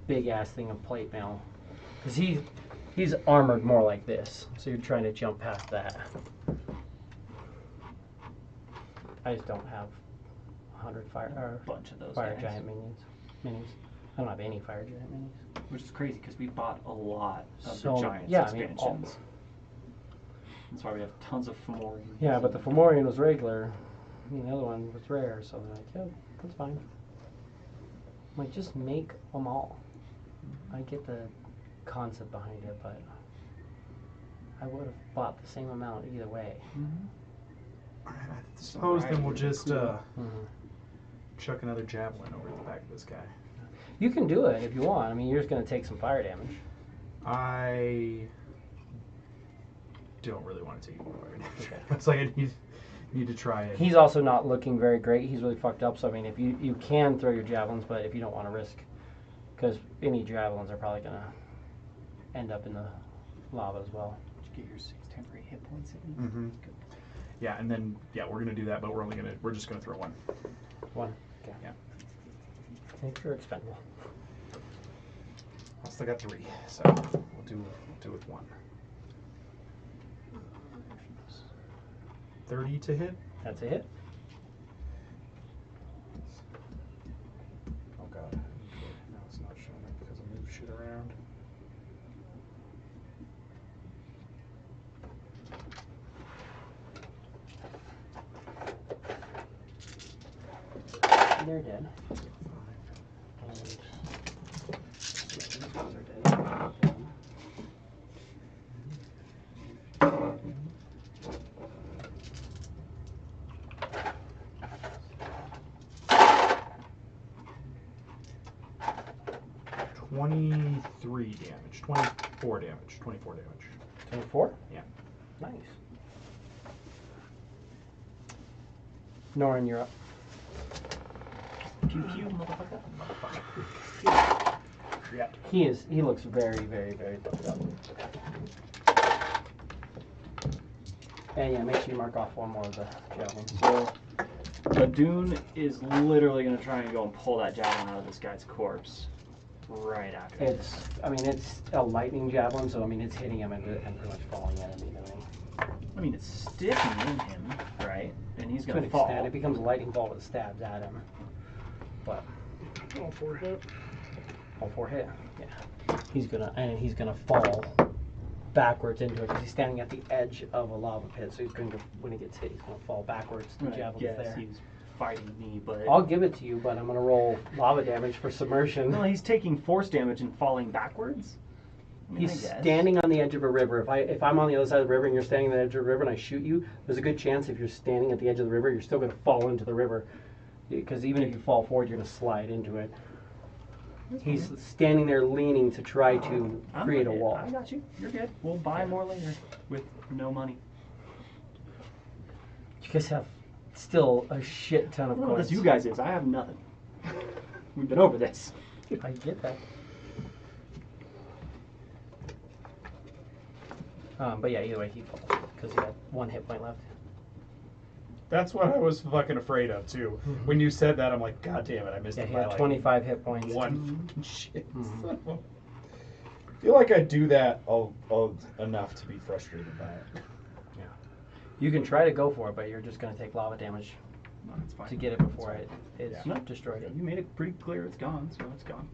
big ass thing of plate mail, because he's armored more like this. So you're trying to jump past that. I just don't have 100 Bunch of those fire guys. giant minis. I don't have any fire giant minis. Which is crazy because we bought a lot of So, the Giants yeah, I mean, expansions. That's why we have tons of Fomorians. Yeah, but the Fomorian was regular. And the other one was rare, so they're like, yeah, that's fine. I'm like, just make them all. I get the concept behind it, but I would have bought the same amount either way. I suppose then we'll just Mm-hmm. chuck another javelin over the back of this guy. You can do it if you want. I mean, you're just going to take some fire damage. I don't really want to take any fire damage. Okay. It's like I need to try it. He's also not looking very great. He's really fucked up. So, I mean, if you can throw your javelins, but if you don't want to risk, because any javelins are probably going to end up in the lava as well. Did you get your 6 temporary hit points in? Mm-hmm. Good. Yeah, and then we're gonna do that, but we're just gonna throw one. One. Okay. Yeah. I think you're expendable. I still got 3, so we'll do with 1. 30 to hit. That's a hit. Oh god. Okay. No, it's not showing up because I moved shit around. They're dead. And 23 damage. 24 damage. 24 damage. 24? Yeah. Nice. Norin, you're up. Pew pew, motherfucker. Yeah. He looks very, very, very fucked up. And yeah, make sure you mark off one more of the javelins. So, Badoon is literally going to try and go and pull that javelin out of this guy's corpse right after this. It's a lightning javelin, so I mean it's hitting him and pretty much falling at him immediately. I mean, it's sticking in him, right? And he's To going an to fall. extent, it becomes a lightning bolt that stabs at him. But All 4 hit. all 4 hit. Yeah. He's gonna fall backwards into it because he's standing at the edge of a lava pit. So he's going to, when he gets hit, he's going to fall backwards. The javelin's Yes, there. he's fighting me, but... I'll give it to you, but I'm going to roll lava damage for submersion. No, he's taking force damage and falling backwards. I mean, He's I guess. standing on the edge of a river. If I'm on the other side of the river and you're standing on the edge of the river and I shoot you, there's a good chance if you're standing at the edge of the river, you're still going to fall into the river. Because even if you fall forward, you're going to slide into it. He's standing there leaning to try to create a wall. I got you. You're good. We'll buy more later with no money. You guys have still a shit ton of Well, coins. this you guys is. I have nothing. We've been over this. I get that. But yeah, either way, he falls because he had 1 hit point left. That's what I was fucking afraid of too. When you said that, I'm like, God damn it, I missed Yeah, it he by had like 25 hit points. one fucking shit. Mhm. Son of a- I feel like I do that enough to be frustrated by it. You can try to go for it, but you're just going to take lava damage No, it's fine. to get it before it's Yeah. destroyed. You made it pretty clear it's gone, so it's gone.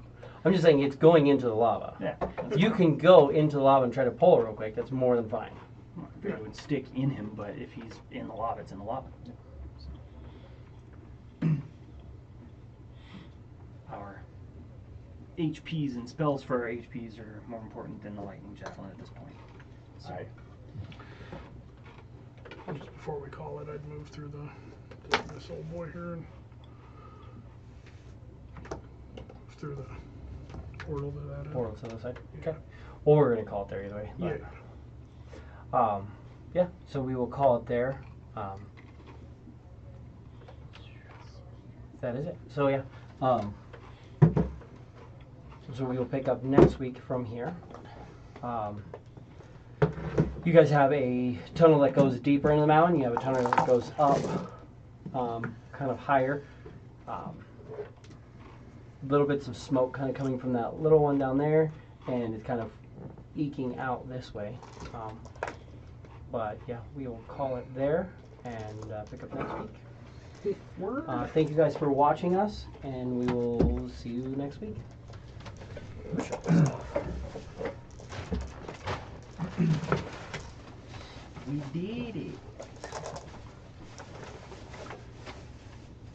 I'm just saying it's going into the lava. Yeah. You can go into the lava and try to pull it real quick. That's more than fine. Well, I figured it would stick in him, but if he's in the lava, it's in the lava. So. Our HPs and spells for our HPs are more important than the lightning javelin at this point. So, Aye. just before we call it, I'd move through this old boy here and through the portal to that end. Portal to the side. Yeah. Okay. Well, we're gonna call it there either way. Yeah. But, yeah. So we will call it there. That is it. So yeah. So we will pick up next week from here. You guys have a tunnel that goes deeper into the mountain. You have a tunnel that goes up, kind of higher. Little bits of smoke kind of coming from that little one down there, and it's kind of eking out this way. But yeah, we will call it there and pick up next week. Thank you guys for watching us, and we will see you next week. We did it.